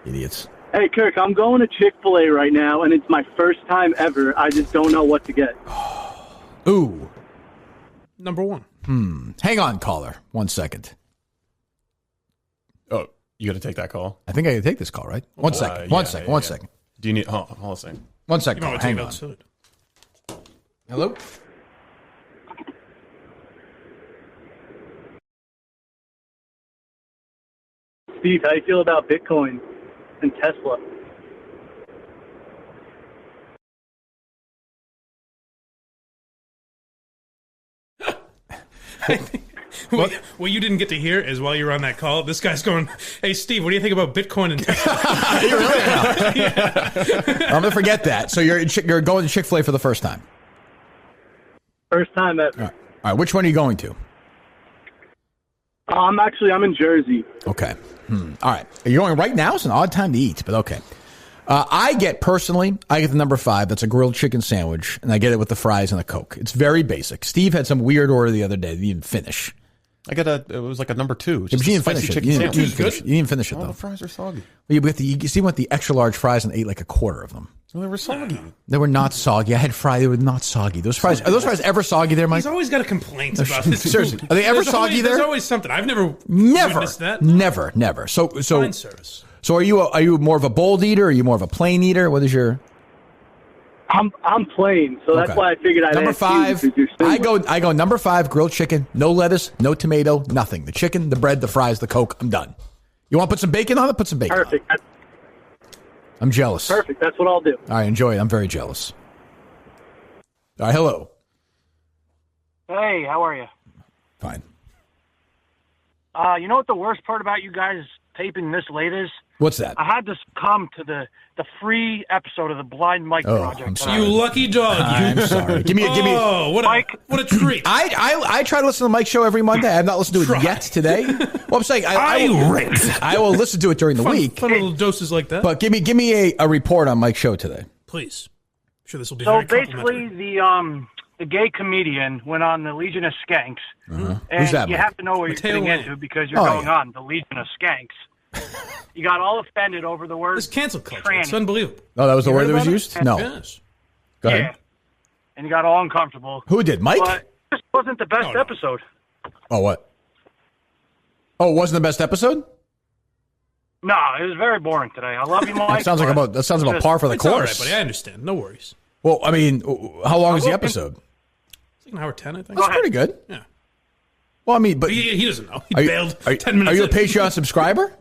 Idiots. Hey, Kirk, I'm going to Chick-fil-A right now, and it's my first time ever. I just don't know what to get. Ooh. Number 1. Hang on, caller. 1 second. Oh, you got to take that call? I think I can take this call, right? One second. One second. Do you need... Hold on a second. 1 second. You might Hang take it on. outside. Hello? Steve, how do you feel about Bitcoin and Tesla? What you didn't get to hear is while you were on that call, this guy's going, "Hey, Steve, what do you think about Bitcoin and Tesla?" I'll never forget that. So you're going to Chick-fil-A for the first time? First time ever. All right. Which one are you going to? I'm in Jersey. Okay. All right. You're going right now? It's an odd time to eat, but okay. I get the number 5. That's a grilled chicken sandwich, and I get it with the fries and the Coke. It's very basic. Steve had some weird order the other day that he didn't finish. It was like a number 2. But you didn't finish it. You didn't finish it, though. The fries are soggy. Well, you went the extra large fries and ate like a quarter of them. Well, they were soggy. They were not soggy. I had fries. They were not soggy. Are those fries ever soggy there, Mike? He's always got a complaint about this. Seriously, are they ever soggy there? There's always something. I've never witnessed that. Never. So fine service. So are you more of a bold eater? Or are you more of a plain eater? What is your? I'm plain, so that's why I figured I'd number ask 5. you I go number 5, grilled chicken, no lettuce, no tomato, nothing. The chicken, the bread, the fries, the Coke. I'm done. You want to put some bacon on it? Put some bacon. Perfect. On it. I'm jealous. Perfect. That's what I'll do. All right, enjoy it. I'm very jealous. All right, hello. Hey, how are you? Fine. You know what the worst part about you guys taping this late is? What's that? I had to come to the free episode of the Blind Mike Project. I'm sorry. You lucky dog. I'm sorry. Give me. Oh, what a treat. I try to listen to Mike's show every Monday. I have not listened to it yet today. Well, I'm saying I will listen to it during the week. Fun little doses like that. But give me a report on Mike's show today. Please. I'm sure this will be So very basically, the gay comedian went on the Legion of Skanks. Uh-huh. And Who's that, you Mike? have to know what you're getting into because you're going on the Legion of Skanks. You got all offended over the word. It's cancel culture. Tranny. It's unbelievable. Oh, that was the You word heard that was about used? it? No. Yes. Go ahead. Yeah. And you got all uncomfortable. Who did, Mike? But this wasn't the best episode. Oh, what? Oh, it wasn't the best episode? No, it was very boring today. I love you, Mike. That sounds about par for the It's all course. right, buddy. I understand. No worries. Well, I mean, how long is the episode? It's like an hour 10, I think. That's pretty good. Yeah. Well, I mean, but He doesn't know. He Are you- bailed are you- 10 minutes Are you a in. Patreon subscriber?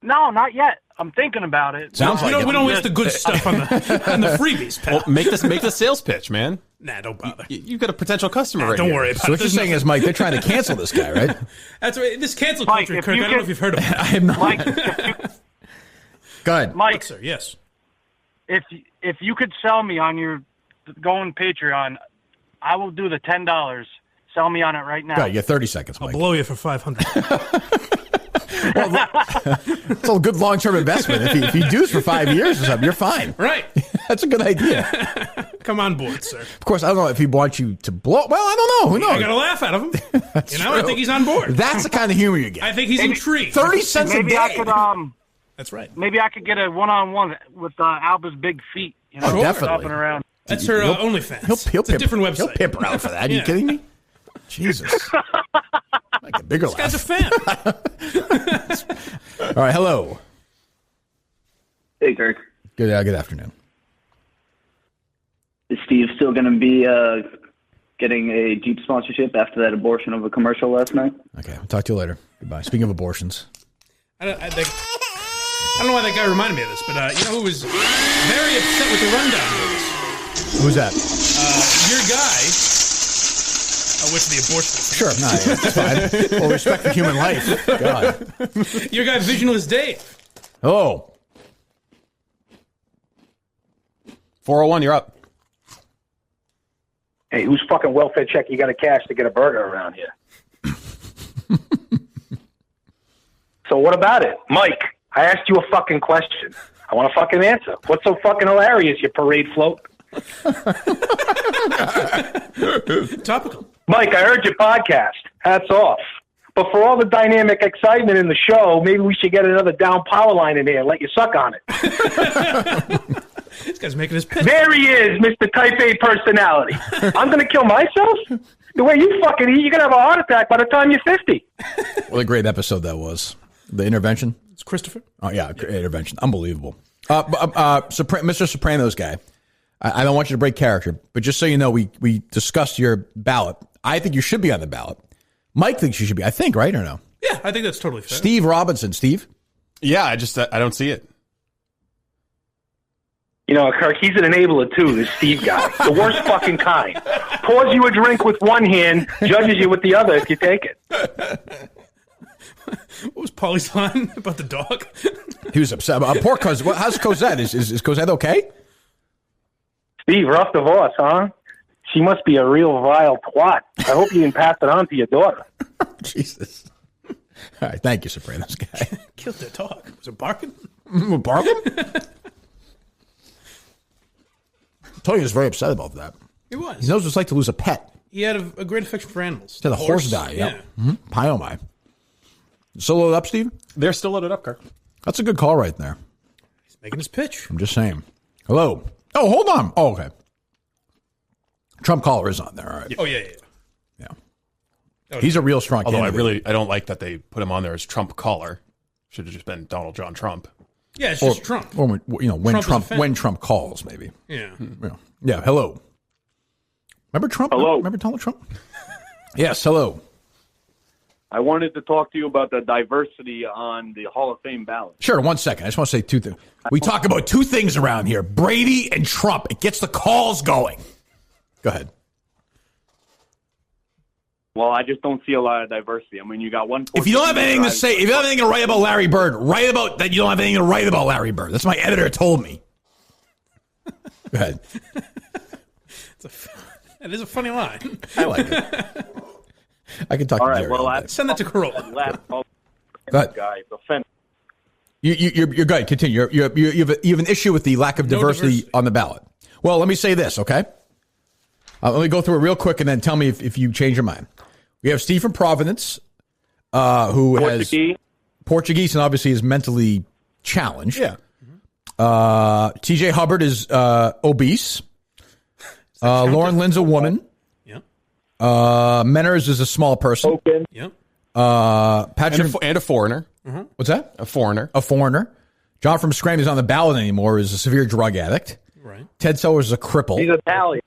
No, not yet. I'm thinking about it. Sounds we like don't, it. we don't waste the good stuff on the freebies, pal. Well, make the sales pitch, man. Nah, don't bother. You've got a potential customer right don't here. worry about So what you're saying is, Mike, they're trying to cancel this guy, right? That's right. This cancel Mike, culture, if Kirk, I you don't know could- if you've heard of it. I have not. Mike, Go ahead. Mike, Sir, yes. if you could sell me on your going Patreon, I will do the $10. Sell me on it right now. Go ahead, you get 30 seconds, I'll Mike. blow you for 500. It's a good long-term investment. If you do this for 5 years or something, you're fine. Right. That's a good idea. Come on board, sir. Of course, I don't know if he wants you to blow. Well, I don't know. Who knows? I got a laugh out of him. I true. think he's on board. That's the kind of humor you get. I think he's intrigued. 30 cents a Maybe day. I could That's right. maybe I could get a one-on-one with Alba's big feet. You know, Oh, definitely. hopping around. That's her He'll- OnlyFans. He'll It's a pimp- different website. He'll pimp her out for that. Are you Yeah. kidding me? Jesus. Like a bigger This laugh. guy's a fan. All right, hello. Hey, Kirk. Good afternoon. Is Steve still going to be getting a Jeep sponsorship after that abortion of a commercial last night? Okay, I'll talk to you later. Goodbye. Speaking of abortions. I don't know why that guy reminded me of this, but you know who was very upset with the rundown news? Who's that? Your guy. Which the abortion. Sure, no, it's fine. Well, respect for human life. God. Your guy, Visionless Dave. Oh. 401, you're up. Hey, whose fucking welfare check you got to cash to get a burger around here? So what about it? Mike, I asked you a fucking question. I want a fucking answer. What's so fucking hilarious, you parade float? Topical. Mike, I heard your podcast. Hats off. But for all the dynamic excitement in the show, maybe we should get another down power line in here and let you suck on it. This guy's making his pitch. There he is, Mr. Type A personality. I'm going to kill myself? The way you fucking eat, you're going to have a heart attack by the time you're 50. What a great episode that was. The intervention. It's Christopher. Oh, yeah, intervention. Unbelievable. Mr. Sopranos guy, I don't want you to break character, but just so you know, we discussed your ballot. I think you should be on the ballot. Mike thinks you should be, I think, right or no? Yeah, I think that's totally fair. Steve Robinson. Steve? Yeah, I don't see it. You know, Kirk, he's an enabler, too, this Steve guy. The worst fucking kind. Pours you a drink with one hand, judges you with the other if you take it. What was Paulie's line about the dog? He was upset. Poor Cosette. How's Cosette? Is Cosette okay? Steve, rough divorce, huh? She must be a real vile twat. I hope you didn't pass it on to your daughter. Jesus. All right, thank you, Sopranos guy. Killed that dog. Was it barking? Barking? Tony was very upset about that. He was. He knows what it's like to lose a pet. He had a great affection for animals. Had a horse die, yeah. Pie oh my. Still loaded up, Steve? They're still loaded up, Kirk. That's a good call right there. He's making his pitch. I'm just saying. Hello. Oh, hold on. Oh, okay. Trump caller is on there. All right. Oh, yeah. He's a real strong Although candidate. I don't like that they put him on there as Trump caller. Should have just been Donald John Trump. Yeah, it's just Trump. Or when Trump calls, maybe. Yeah. Yeah. Hello. Remember Trump? Hello. Remember Donald Trump? Yes. Hello. I wanted to talk to you about the diversity on the Hall of Fame ballot. Sure. 1 second. I just want to say two things. We talk about two things around here: Brady and Trump. It gets the calls going. Go ahead. Well, I just don't see a lot of diversity. I mean, you got one. If you don't have anything to say, if you don't have anything to write about Larry Bird, write about that. You don't have anything to write about Larry Bird. That's my editor told me. Go ahead. That is a funny line. I like it. I can talk All to right. Jerry. Well, send that to Corolla. Go ahead. Guy, offended. You're good. Continue. You have an issue with the lack of diversity on the ballot. Well, let me say this, okay? Let me go through it real quick and then tell me if you change your mind. We have Steve from Providence, who has Portuguese and obviously is mentally challenged. Yeah. TJ Hubbard is obese. Lauren Lynn's a woman. Yeah. Menners is a small person. Yep. Patrick and a foreigner. What's that? A foreigner. A foreigner. John from Scranton is on the ballot anymore. Is a severe drug addict. Right. Ted Sellers is a cripple. He's Italian.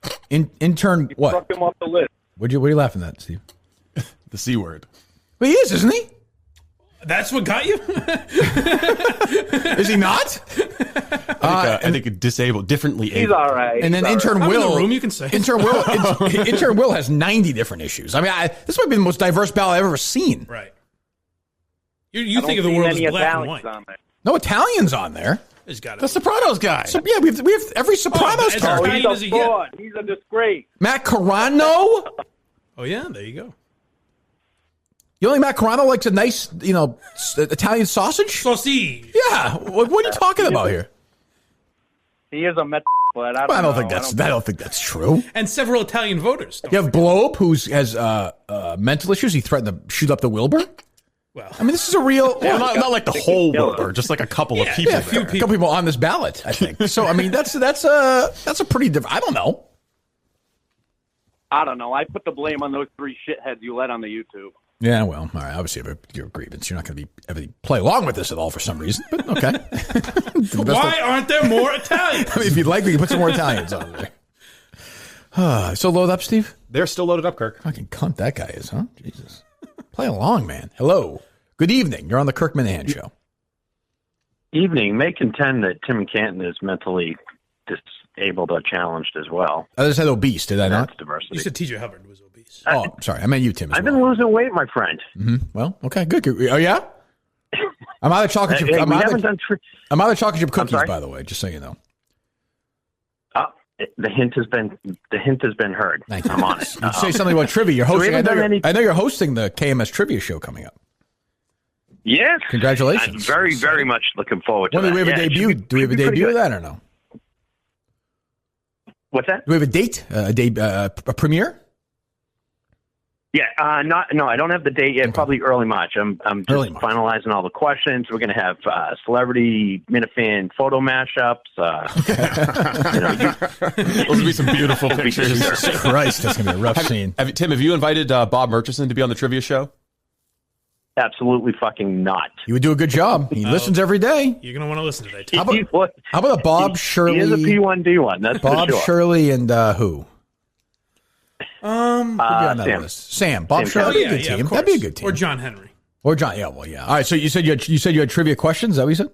Intern. What? Struck him off the list. What are you laughing at, Steve? The C word. Well, he is, isn't he? That's what got you? Is he not? I think disabled, differently able. He's all right. And then He's intern all right. Will. I'm in the room, you can say. Intern Will has 90 different issues. I mean, this might be the most diverse ballot I've ever seen. Right. You think of the world as black and white. No Italians on there. There's got to The Sopranos guy. So, yeah, we have every Sopranos card. He's a fraud. He's a disgrace. Matt Carano. Oh, yeah, there you go. You only Matt Carano likes a nice, Italian sausage? Sausage. Yeah. What are you talking about here? He is a Met, but I don't think that's true. And several Italian voters. You have Blope, who has mental issues. He threatened to shoot up the Wilbur. Well, I mean, this is a real... Well, not like the whole Wilbur, just like a couple of people. Yeah, a couple people on this ballot, I think. So, I mean, that's a pretty... I don't know. I don't know. I put the blame on those three shitheads you let on the YouTube. Yeah, well, all right. Obviously, you have your grievance. You're not going to play along with this at all for some reason, but okay. Why aren't there more Italians? I mean, if you'd like, we can put some more Italians on there. So load up, Steve? They're still loaded up, Kirk. Fucking cunt that guy is, huh? Jesus. Play along, man. Hello. Good evening. You're on the Kirk Minihane Show. Evening. May contend that Tim Canton is mentally disabled or challenged as well. I just said obese, did I not? That's diversity. You said TJ Hubbard was obese. Oh, sorry. I meant you, Tim, as I've been losing weight, my friend. Mm-hmm. Well, okay, good. Oh, yeah? I'm out of chocolate chip. I'm out of chocolate chip cookies, by the way, just so you know. The hint has been heard. Thank you. I'm on it. You say something about trivia. You're hosting. I know you're hosting the KMS trivia show coming up. Yes. Congratulations. I'm very, very much looking forward to when that. do we have a debut? Do we have a debut of that or no? What's that? Do we have a date? A premiere? Yeah, no, I don't have the date yet. Okay. Probably early March. I'm just finalizing all the questions. We're going to have celebrity Minihane photo mashups. Those will be some beautiful pictures. Jesus Christ, that's going to be a rough scene. Tim, have you invited Bob Murchison to be on the trivia show? Absolutely fucking not. He would do a good job. He listens every day. You're going to want to listen today, too. How about a Bob Shirley? He is a P1D1, that's Bob for sure. Shirley and who? Sam. Sam. Bob Shirley. That'd be a good team. That'd be a good team. Or John Henry. Or John. Yeah. Well, yeah. All right. So you said you had trivia questions. Is that what you said?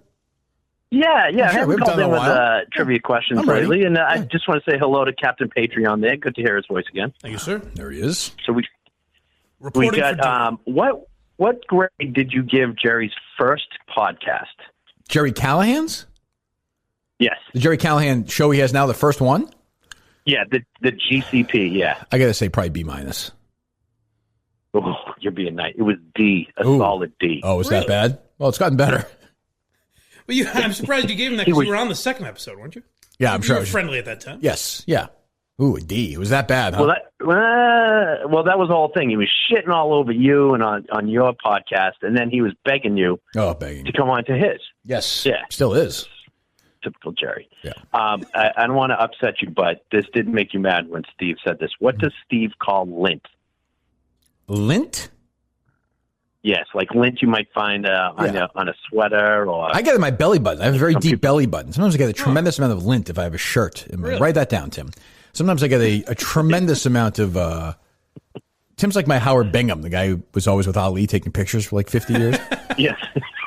Yeah. Sure, I haven't called in with trivia questions lately, and I just want to say hello to Captain Patreon there. Good to hear his voice again. Thank you, sir. There he is. So we got what grade did you give Jerry's first podcast? Jerry Callahan's? Yes. The Jerry Callahan show he has now, the first one? Yeah, the GCP, yeah. I got to say probably B-. Oh, you're being nice. It was D, a solid D. Oh, is that bad? Well, it's gotten better. Well, I'm surprised you gave him that because you were on the second episode, weren't you? Yeah, I'm sure. You were friendly at that time. Yes, yeah. Ooh, a D. It was that bad, huh? Well, that was the whole thing. He was shitting all over you and on your podcast, and then he was begging you to come on to his. Yes, yeah, still is. Typical Jerry. Yeah. I don't want to upset you, but this did make you mad when Steve said this. What does Steve call lint? Lint? Yes, like lint you might find on a sweater or... I get it in my belly button. I have a very deep belly button. Sometimes I get a tremendous amount of lint if I have a shirt. Really? Write that down, Tim. Sometimes I get a tremendous amount of... Tim's like my Howard Bingham, the guy who was always with Ali taking pictures for like 50 years. Yes.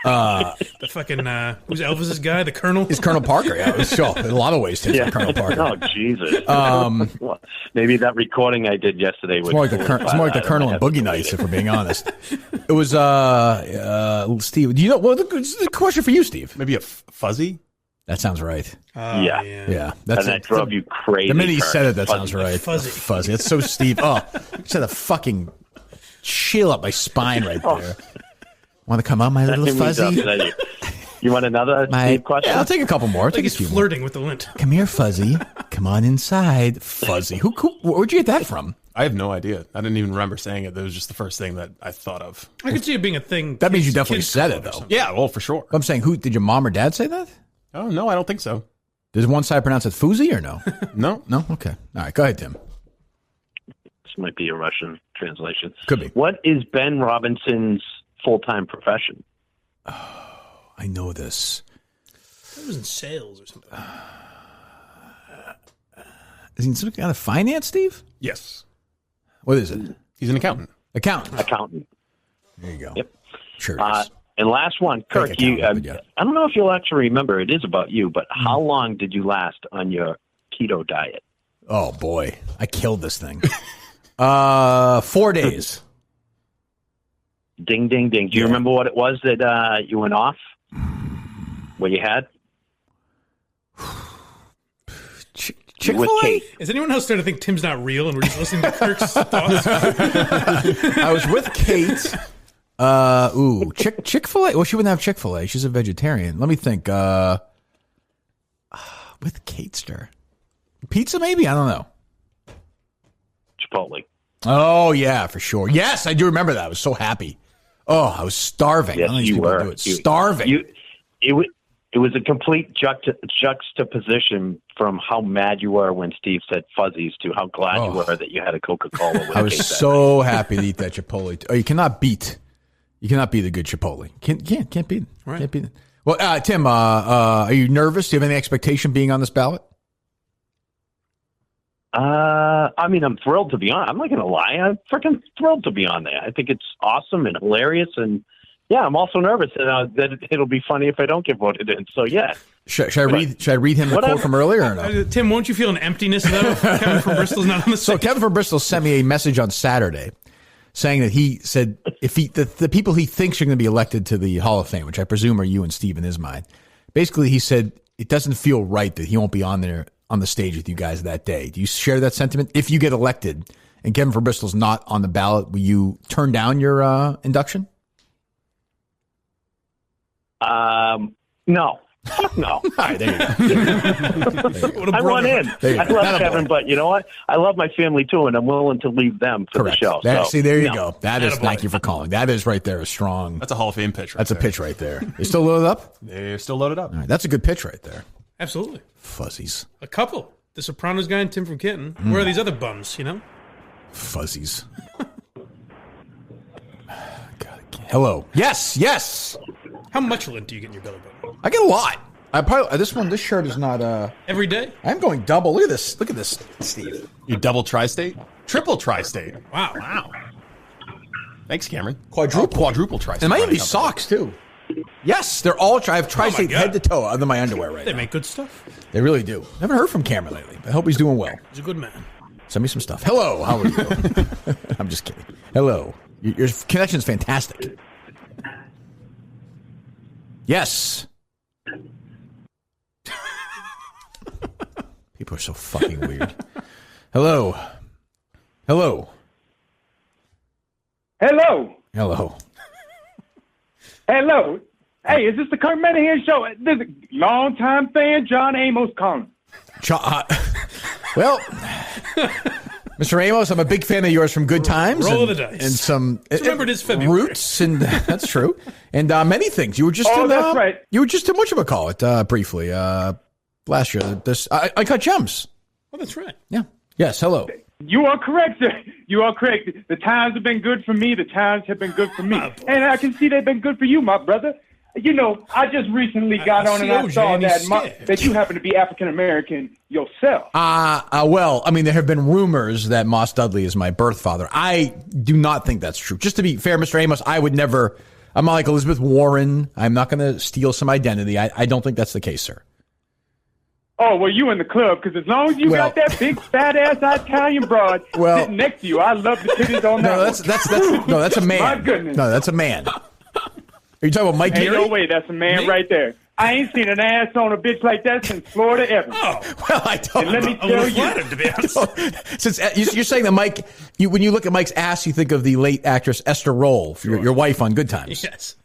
The fucking, who's Elvis's guy? The Colonel? He's Colonel Parker, yeah. Sure. In a lot of ways, Tim's like Colonel Parker. Oh, Jesus. Well, maybe that recording I did yesterday was... It's more like the Colonel and Boogie Nights, if we're being honest. It was, Steve, do you know, well, the question for you, Steve. Maybe a fuzzy? That sounds right. Yeah. That's and that drove you crazy. The minute he Kirk. said it, that Fuzzy. sounds right. Fuzzy. That's so Steve. Oh, you said a fucking chill up my spine right there. Want to come on, my little That made me fuzzy? upset you. You want another Steve question? Yeah, I'll take a couple more. Like he's flirting with the lint. Come here, Fuzzy. Come on inside, Fuzzy. Where'd you get that from? I have no idea. I didn't even remember saying it. That was just the first thing that I thought of. I could see it being a thing. That means you definitely said it, though. Yeah, well, for sure. I'm saying, did your mom or dad say that? Oh, no, I don't think so. Does one side pronounce it Fuzzy or no? No. No? Okay. All right, go ahead, Tim. This might be a Russian translation. Could be. What is Ben Robinson's full-time profession? I know this. It was in sales or something. Is he some kind of finance, Steve? Yes. What is it? He's an accountant. Accountant. There you go. Yep. Sure. And last one, Kirk, I don't know if you'll actually remember, it is about you, but how long did you last on your keto diet? Oh, boy. I killed this thing. 4 days. Ding, ding, ding. Do you remember what it was that you went off? What you had? Chick-fil-A? Is anyone else starting to think Tim's not real and we're just listening to Kirk's thoughts? I was with Kate. Chick-fil-A? Well, she wouldn't have Chick-fil-A. She's a vegetarian. Let me think. With Katester. Pizza, maybe? I don't know. Chipotle. Oh, yeah, for sure. Yes, I do remember that. I was so happy. Oh, I was starving. Yes, I don't think you people were. do it. Starving. It was a complete juxtaposition from how mad you were when Steve said fuzzies to how glad you were that you had a Coca-Cola. With I was so happy to eat that Chipotle. Oh, you cannot beat a good Chipotle. Can't beat it. Right. Can't beat it. Well, Tim, are you nervous? Do you have any expectation being on this ballot? I mean, I'm thrilled to be on. I'm not going to lie. I'm freaking thrilled to be on there. I think it's awesome and hilarious. And yeah, I'm also nervous that it'll be funny if I don't get voted in. So yeah. Should I read him the quote from earlier or no? Tim, won't you feel an emptiness though if Kevin from Bristol's not on the stage? So Kevin from Bristol sent me a message on Saturday saying that he said if the people he thinks are going to be elected to the Hall of Fame, which I presume are you and Steve in his mind, basically he said it doesn't feel right that he won't be on there on the stage with you guys that day. Do you share that sentiment? If you get elected and Kevin from Bristol's not on the ballot, will you turn down your induction? No. Fuck no. All right, there you go. I want in. I love Kevin, but you know what? I love my family too, and I'm willing to leave them for the show. See, there you go. That is, thank you for calling. That is right there a strong. That's a Hall of Fame pitch. That's a pitch right there. They still loaded up? They're still loaded up. All right, that's a good pitch right there. Absolutely. Fuzzies. A couple. The Sopranos guy and Tim from Canton. Where are these other bums, you know? Fuzzies. God, hello. Yes. How much lint do you get in your belly button? I get a lot. I probably this shirt is not every day. I'm going double. Look at this, Steve. You double tri-state? Triple tri-state. Wow. Thanks, Cameron. Quadruple tri-state. And might even be socks too. Yes, they're all. I have tri-state head to toe under my underwear right now. They make good stuff. They really do. Haven't heard from Cameron lately. I hope he's doing well. He's a good man. Send me some stuff. Hello, how are you? I'm just kidding. Hello. Your connection's fantastic. Yes. People are so fucking weird. Hello. Hello. Hello. Hello. Hey, is this the Kirk Minihane show? This is a longtime fan, John Amos calling. Well, Mr. Amos, I'm a big fan of yours from Good Times. Roll and, of the dice. And some Remember, it is February. Roots, and that's true. And many things. You were just that's right. You were just in whatchamacallit, briefly, last year. I cut gems. Oh, that's right. Yeah. Yes, hello. You are correct, sir. You are correct. The times have been good for me. The times have been good for me. And I can see they've been good for you, my brother. You know, I just recently got on and I saw that you happen to be African-American yourself. Well, I mean, there have been rumors that Moss Dudley is my birth father. I do not think that's true. Just to be fair, Mr. Amos, I would never, I'm not like Elizabeth Warren. I'm not going to steal some identity. I don't think that's the case, sir. Oh, well, you in the club, because as long as you got that big, fat-ass Italian broad sitting next to you, I love the titties on that. No, that's a man. My goodness. No, that's a man. Are you talking about Mike Ain't Geary? no way, that's a man right there. I ain't seen an ass on a bitch like that since Florida ever. Oh, well, I don't. And let me tell you, to be honest. Since you're saying that Mike, when you look at Mike's ass, you think of the late actress Esther Roll, your wife on Good Times. Yes.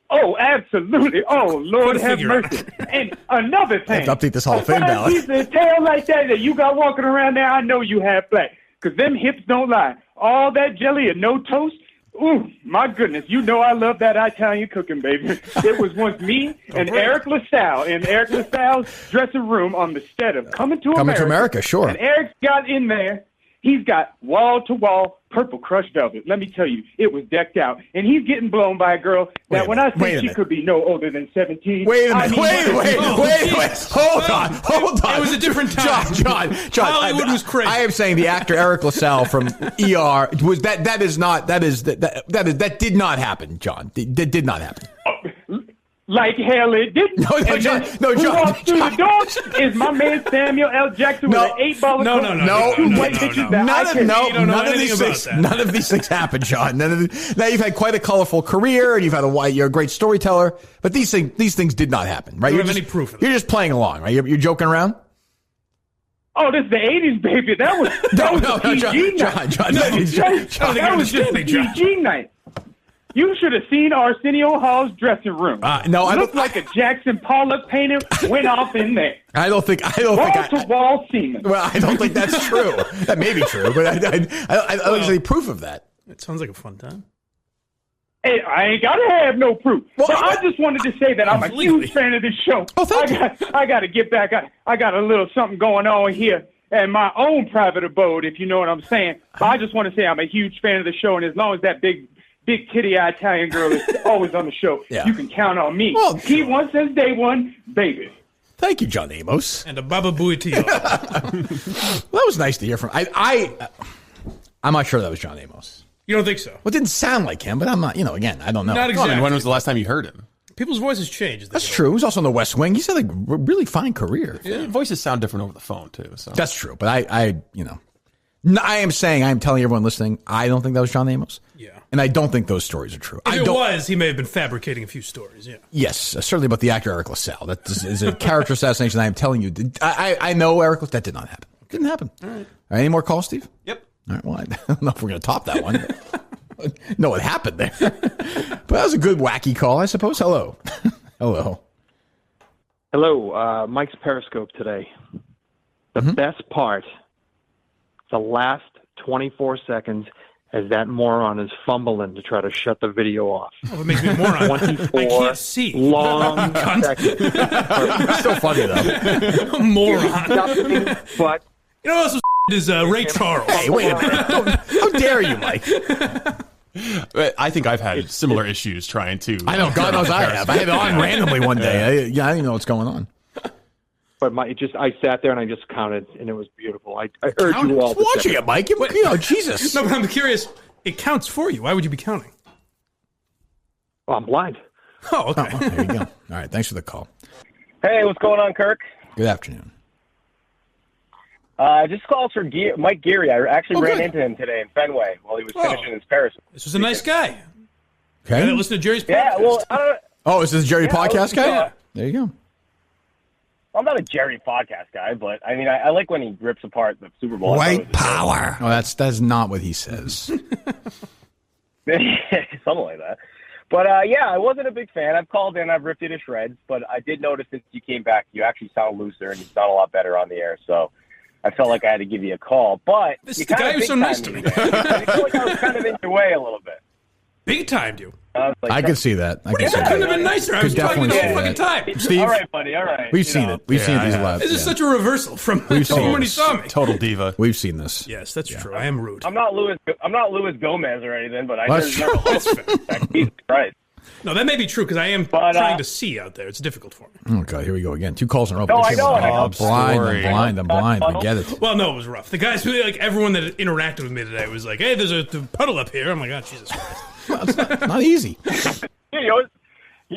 Oh, absolutely. Oh, Lord have mercy. And another thing. I have to update this Hall of Fame a ballot. piece of tail like that you got walking around there, I know you have flat. Because them hips don't lie. All that jelly and no toast. Ooh, my goodness. You know I love that Italian cooking, baby. It was once me and Eric LaSalle in Eric LaSalle's dressing room on the set of Coming to America. Sure. And Eric got in there. He's got wall-to-wall purple crushed velvet. Let me tell you, it was decked out. And he's getting blown by a girl that when I say she could be no older than 17. Wait a minute. Wait. Hold on. It was a different time. John. Hollywood was crazy. I am saying the actor Eric LaSalle from ER was that did not happen, John. That did not happen. Like hell it didn't. No, John. Who walks through the door is my man Samuel L. Jackson with an 8-ball of None of these things happened, John. Now you've had quite a colorful career and you're a great storyteller, but these things did not happen, right? You don't have any proof of it. You're just playing along, right? You're joking around. Oh, this is the 80s, baby. That was a PG night. John. That was just a PG night. You should have seen Arsenio Hall's dressing room. No, I looked like a Jackson Pollock painting went off in there. I don't think wall semen. Well, I don't think that's true. That may be true, but I don't see any proof of that. It sounds like a fun time. Hey, I ain't gotta have no proof. Well, but I just wanted to say that I'm a huge fan of this show. Oh, thank you. I got to get back. I got a little something going on here in my own private abode, if you know what I'm saying. But I just want to say I'm a huge fan of the show, and as long as that big titty Italian girl is always on the show, you can count on me. Well, he one since day one, baby. Thank you, John Amos. And a Baba Booey to you. That was nice to hear from. I'm not sure that was John Amos. You don't think so? Well, it didn't sound like him, but I'm not. Again, I don't know. Not exactly. When was the last time you heard him? People's voices change. That's true. He was also on the West Wing. He's had a really fine career. Yeah, voices sound different over the phone too. So that's true. But I am telling everyone listening, I don't think that was John Amos. Yeah. And I don't think those stories are true. If it was, he may have been fabricating a few stories, yeah. Yes, certainly about the actor Eric LaSalle. That is a character assassination. I am telling you. I know Eric LaSalle. That did not happen. Didn't happen. All right. Any more calls, Steve? Yep. All right. Well, I don't know if we're going to top that one. No, what happened there. But that was a good wacky call, I suppose. Hello. Hello. Hello. Mike's Periscope today. The best part, the last 24 seconds, as that moron is fumbling to try to shut the video off. Oh, it makes me a moron. 24 I can't see. long seconds. It's still funny, though. Moron. But you know what else is Ray Charles? Hey, wait a minute. How dare you, Mike? I think I've had similar issues trying to. I know. God knows I have. I had it on randomly one day. I didn't even know what's going on. But I sat there and I just counted, and it was beautiful. I urge you all to watching it, Mike. Jesus. No, but I'm curious. It counts for you. Why would you be counting? Well, I'm blind. Oh, okay. Oh, there you go. All right. Thanks for the call. Hey, what's going on, Kirk? Good afternoon. Just calls for Mike Geary. I actually ran into him today in Fenway while he was finishing his Paris. This was a nice guy. Okay. Listen to Jerry's podcast. Yeah, well, is this Jerry podcast guy? There you go. I'm not a Jerry podcast guy, but I mean, I like when he rips apart the Super Bowl. White power. Oh, that's not what he says. Something like that. But yeah, I wasn't a big fan. I've called in, I've ripped you to shreds, but I did notice since you came back, you actually sound looser and you sound a lot better on the air. So I felt like I had to give you a call. But This is the guy who's so nice to me. I feel like I was kind of in your way a little bit. Big timed you. I can see that. I can see Couldn't that. have been nicer. I was talking the whole fucking time. Steve, all right, buddy. All right. We've seen it. We've seen these live. This is such a reversal from when he saw me. Total diva. We've seen this. Yes, that's true. I am rude. I'm not Louis Gomez or anything, but I That's just never Jesus Christ. No, that may be true because I am trying to see out there. It's difficult for me. Okay, here we go again. 2 calls in a row. No, I know. I'm blind. I get it. Well, no, it was rough. The guys, like everyone that interacted with me today was like, "Hey, there's a puddle up here." I'm like, "Oh, Jesus Christ." Well, it's not easy. You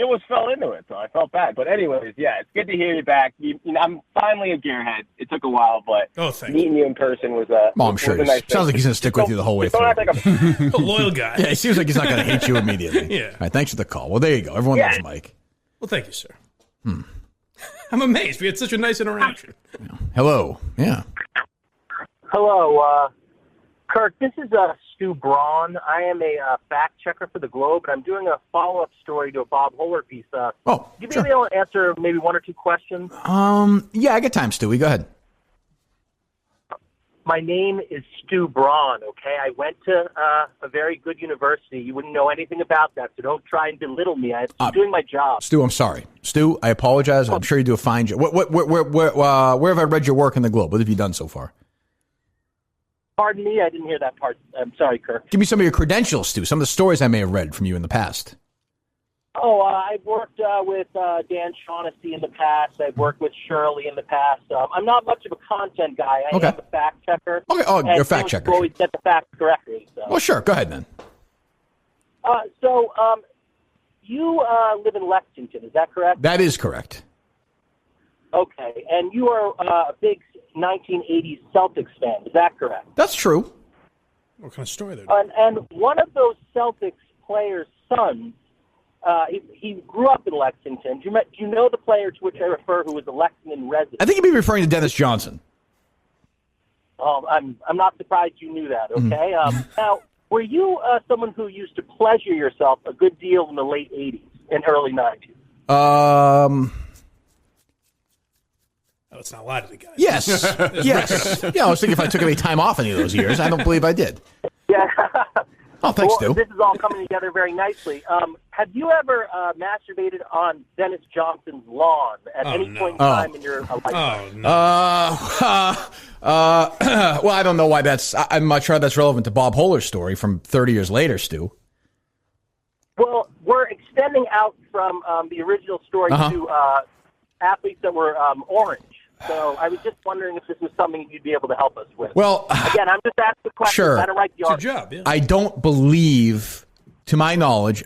almost fell into it, so I felt bad. But anyways, yeah, it's good to hear you back. I'm finally a gearhead. It took a while, but meeting you in person was a I'm sure. was a nice thing. Sounds like he's going to stick with you the whole way Don't through. act like a loyal guy. Yeah, it seems like he's not going to hate you immediately. Yeah. All right, thanks for the call. Well, there you go. Everyone loves Mike. Well, thank you, sir. I'm amazed. We had such a nice interaction. Hello. Yeah. Hello, Kirk. This is Stu Braun. I am a fact checker for the Globe, and I'm doing a follow-up story to a Bob Holler piece. You may be able to answer maybe 1 or 2 questions. Yeah, I got time, Stewie. Go ahead. My name is Stu Braun, okay? I went to a very good university. You wouldn't know anything about that, so don't try and belittle me. I'm doing my job. Stu, I'm sorry. Stu, I apologize. I'm sure you do a fine job. Where have I read your work in the Globe? What have you done so far? Pardon me, I didn't hear that part. I'm sorry, Kirk. Give me some of your credentials, Stu. Some of the stories I may have read from you in the past. I've worked with Dan Shaughnessy in the past. I've worked with Shirley in the past. I'm not much of a content guy. I am a fact checker. Okay. Oh, you're a fact checker. Always get the facts correctly. So. Well, sure. Go ahead, then. You live in Lexington, is that correct? That is correct. Okay, and you are a big 1980s Celtics fan, is that correct? That's true. What kind of story there? And one of those Celtics players' sons, he grew up in Lexington. Do you know the player to which I refer who was a Lexington resident? I think you'd be referring to Dennis Johnson. I'm not surprised you knew that, okay? Now, were you someone who used to pleasure yourself a good deal in the late 80s and early 90s? Let's not lie to the guy. Yes. Yes. Yeah, I was thinking if I took any time off any of those years. I don't believe I did. Yeah. Oh, thanks, well, Stu. This is all coming together very nicely. Have you ever masturbated on Dennis Johnson's lawn at any point in time in your lifetime? Well, I don't know why I'm not sure that's relevant to Bob Holler's story from 30 years later, Stu. Well, we're extending out from the original story to athletes that were orange. So I was just wondering if this was something you'd be able to help us with. Well, again, I'm just asking the question. Sure. I don't write the article. It's your job, yeah. I don't believe, to my knowledge.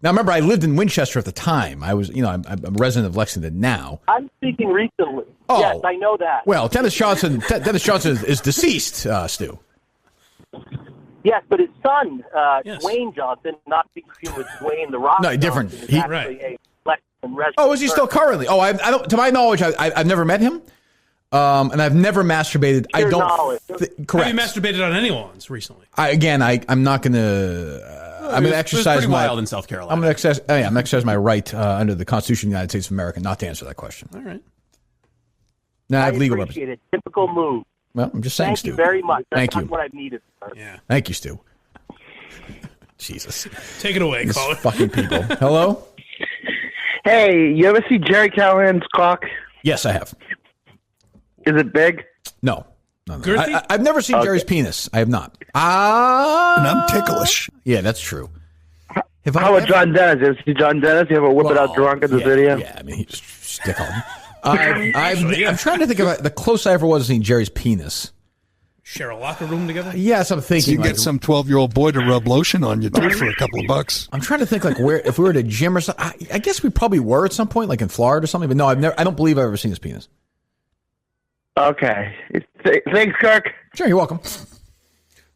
Now, remember, I lived in Winchester at the time. I was, I'm a resident of Lexington now. I'm speaking recently. Oh. Yes, I know that. Well, Dennis Johnson is deceased, Stu. Yes, but his son, Dwayne Johnson, not because he was Dwayne the Rock. No, different. Johnson, is actually a Lexington resident. Oh, is he still currently? Oh, I don't. To my knowledge, I've never met him, and I've never masturbated. Your knowledge. Correct. Have you masturbated on anyone's recently? I'm not going to. I'm going to exercise pretty my wild in South Carolina. I'm going to exercise my right under the Constitution of the United States of America not to answer that question. All right. No, I I have legal appreciate it. Typical move. Well, I'm just saying, Thank Stu. you very much. That's Thank you. what I've needed. Sir. Yeah. Thank you, Stu. Jesus. Take it away, These caller. fucking people. Hello? Hey, you ever see Jerry Callahan's cock? Yes, I have. Is it big? No. I've never seen Jerry's penis. I have not. And I'm ticklish. Yeah, that's true. How about John Dennis? You ever see John Dennis? You ever whip it out drunk in the video? Yeah, I mean, he's stick on. I'm trying to think about the closest I ever was to seeing Jerry's penis. Share a locker room together? Yes, I'm thinking. So you get some 12-year-old boy to rub lotion on you, too, for a couple of bucks. I'm trying to think, where, if we were at a gym or something. I guess we probably were at some point, like in Florida or something. But no, I don't believe I've ever seen his penis. Okay. Thanks, Kirk. Sure, you're welcome.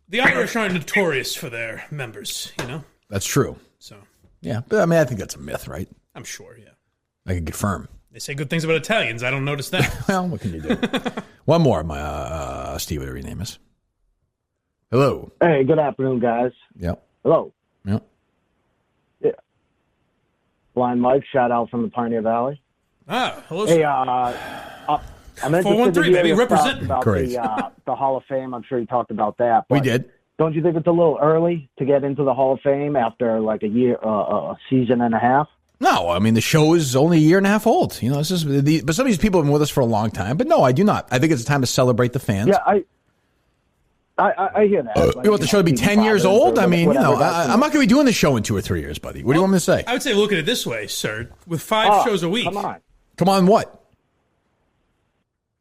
The Irish aren't notorious for their members, That's true. So. Yeah, but I mean, I think that's a myth, right? I'm sure, yeah. I can confirm. They say good things about Italians. I don't notice that. Well, what can you do? One more, Steve, whatever your name is. Hello. Hey, good afternoon, guys. Yep. Hello. Yep. Yeah. Blind Mike, shout out from the Pioneer Valley. Ah, hello. Hey, I'm interested to hear baby, your represent. thoughts about the Hall of Fame. I'm sure you talked about that. We but did. Don't you think it's a little early to get into the Hall of Fame after like a year, a season and a half? No, I mean, the show is only a year and a half old. You know, this is but some of these people have been with us for a long time. But no, I do not. I think it's time to celebrate the fans. Yeah, I hear that. You want the show to be 10 years old? I mean, I'm not going to be doing the show in 2 or 3 years, buddy. What do you want me to say? I would say look at it this way, sir. With 5 shows a week. Come on, what?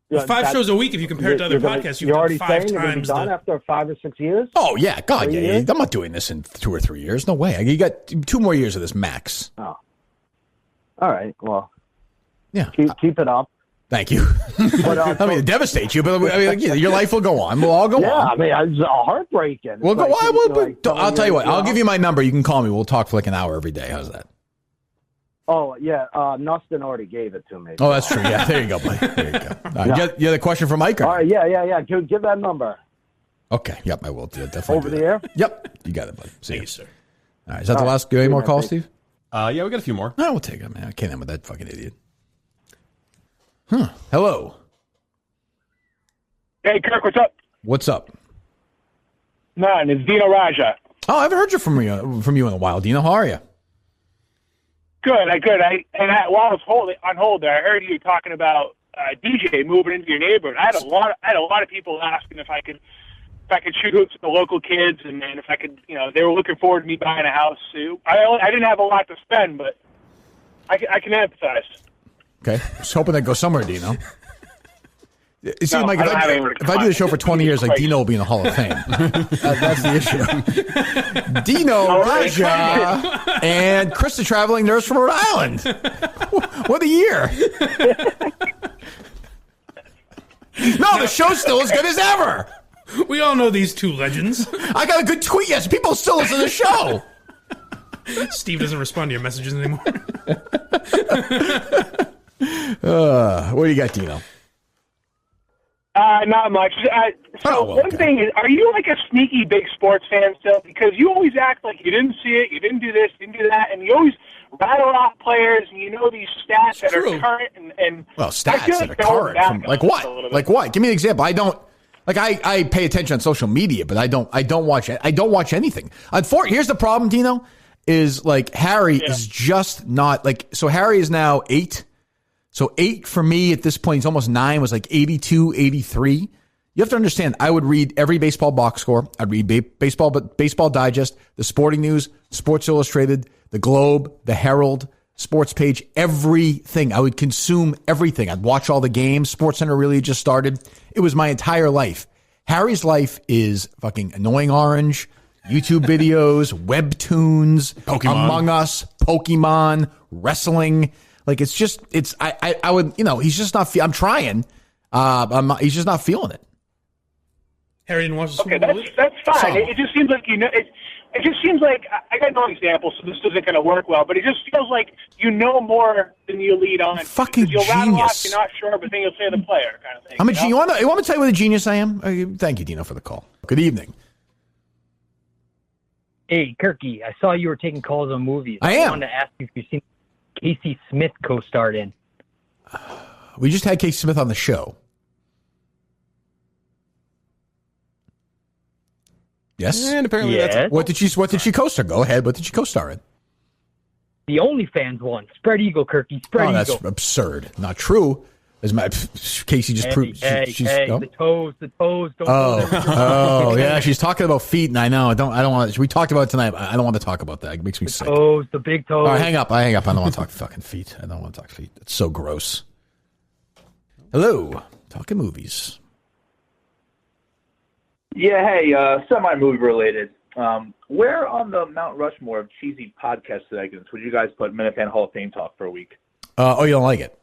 With 5 shows a week, if you compare it to other podcasts, you've done 5 times done after 5 or 6 years. Oh yeah, God, yeah. I'm not doing this in 2 or 3 years. No way. You got 2 more years of this max. Oh, all right. Well, yeah. Keep it up. Thank you. But, I mean, it devastates you, but I mean, your life will go on. We'll all go on. Yeah, I mean, it's heartbreaking. We'll go on. I'll tell you what. I'll give you my number. You can call me. We'll talk for like an hour every day. How's that? Oh, yeah. Nustin already gave it to me. Oh, that's true. Yeah, there you go, buddy. There you go. All right, you had a question for Mike? Or? All right, yeah. Give that number. Okay, yep, I will. Definitely Over the air? Yep, you got it, buddy. See Thank you, you, sir. All right, is that the last? Do you have any more calls, Steve? Yeah, we got a few more. No, we'll take it, man. I can't end with that fucking idiot. Hello. Hey, Kirk, what's up? What's up? None. It's Dino Raja. Oh, I haven't heard from you in a while, Dino. How are you? Good. While I was on hold there, I heard you talking about DJ moving into your neighborhood. I had a lot of people asking if I could shoot hoops with the local kids, and if I could, they were looking forward to me buying a house too. I didn't have a lot to spend, but I can empathize. Okay, I was hoping that goes somewhere, Dino. You see, No, Mike, I don't have anywhere to if I do the show for 20 years, like Dino will be in the Hall of Fame. That's the issue. Dino Raja and Chris, the traveling nurse from Rhode Island. What a year! No, the show's still as good as ever. We all know these 2 legends. I got a good tweet. Yes, people still listen to the show. Steve doesn't respond to your messages anymore. What do you got, Dino? Not much. One thing is, are you like a sneaky big sports fan still? Because you always act like you didn't see it, you didn't do this, didn't do that, and you always rattle off players, and you know these stats that are current. And well, stats that are current. Like what? Like what? Give me an example. I don't. Like I pay attention on social media, but I don't watch anything. Here's the problem, Dino, is like Harry is just not like. So Harry is now 8. So 8 for me at this point, he's almost 9, was like 82, 83. You have to understand, I would read every baseball box score. I'd read Baseball Digest, the Sporting News, Sports Illustrated, the Globe, the Herald, Sports Page, everything. I would consume everything. I'd watch all the games. SportsCenter really just started. It was my entire life. Harry's life is fucking Annoying Orange, YouTube videos, webtoons, Pokemon. Among Us, Pokemon, wrestling. Like I would, he's just not, I'm trying. He's just not feeling it. Harry didn't watch the Super Okay, Bowl. that's fine. It just seems like it just seems like I got no example, so this isn't going to work well. But it just feels like you know more than you lead on. Fucking you'll rattle off, genius. you're not sure, but then you'll say the player kind of thing. I'm a genius. You want me to tell you what a genius I am? Thank you, Dino, for the call. Good evening. Hey, Kirky, I saw you were taking calls on movies. I am. I wanted to ask you if you've seen Casey Smith co-starred in. We just had Casey Smith on the show. Yes, and apparently that's what did she co-star? Go ahead. What did she co-star in? The OnlyFans one. Spread Eagle, Kirky. Spread Eagle. That's absurd. Not true. As my Casey just proved. She's the toes. Don't oh, yeah. She's talking about feet, and I know. I don't want. We talked about it tonight. I don't want to talk about that. It makes me sick. Toes, the big toes. All right, hang up. I don't want to talk fucking feet. I don't want to talk feet. It's so gross. Hello, talking movies. Yeah, hey, semi-movie related. Where on the Mount Rushmore of cheesy podcast segments would you guys put Minihane Hall of Fame talk for a week? You don't like it?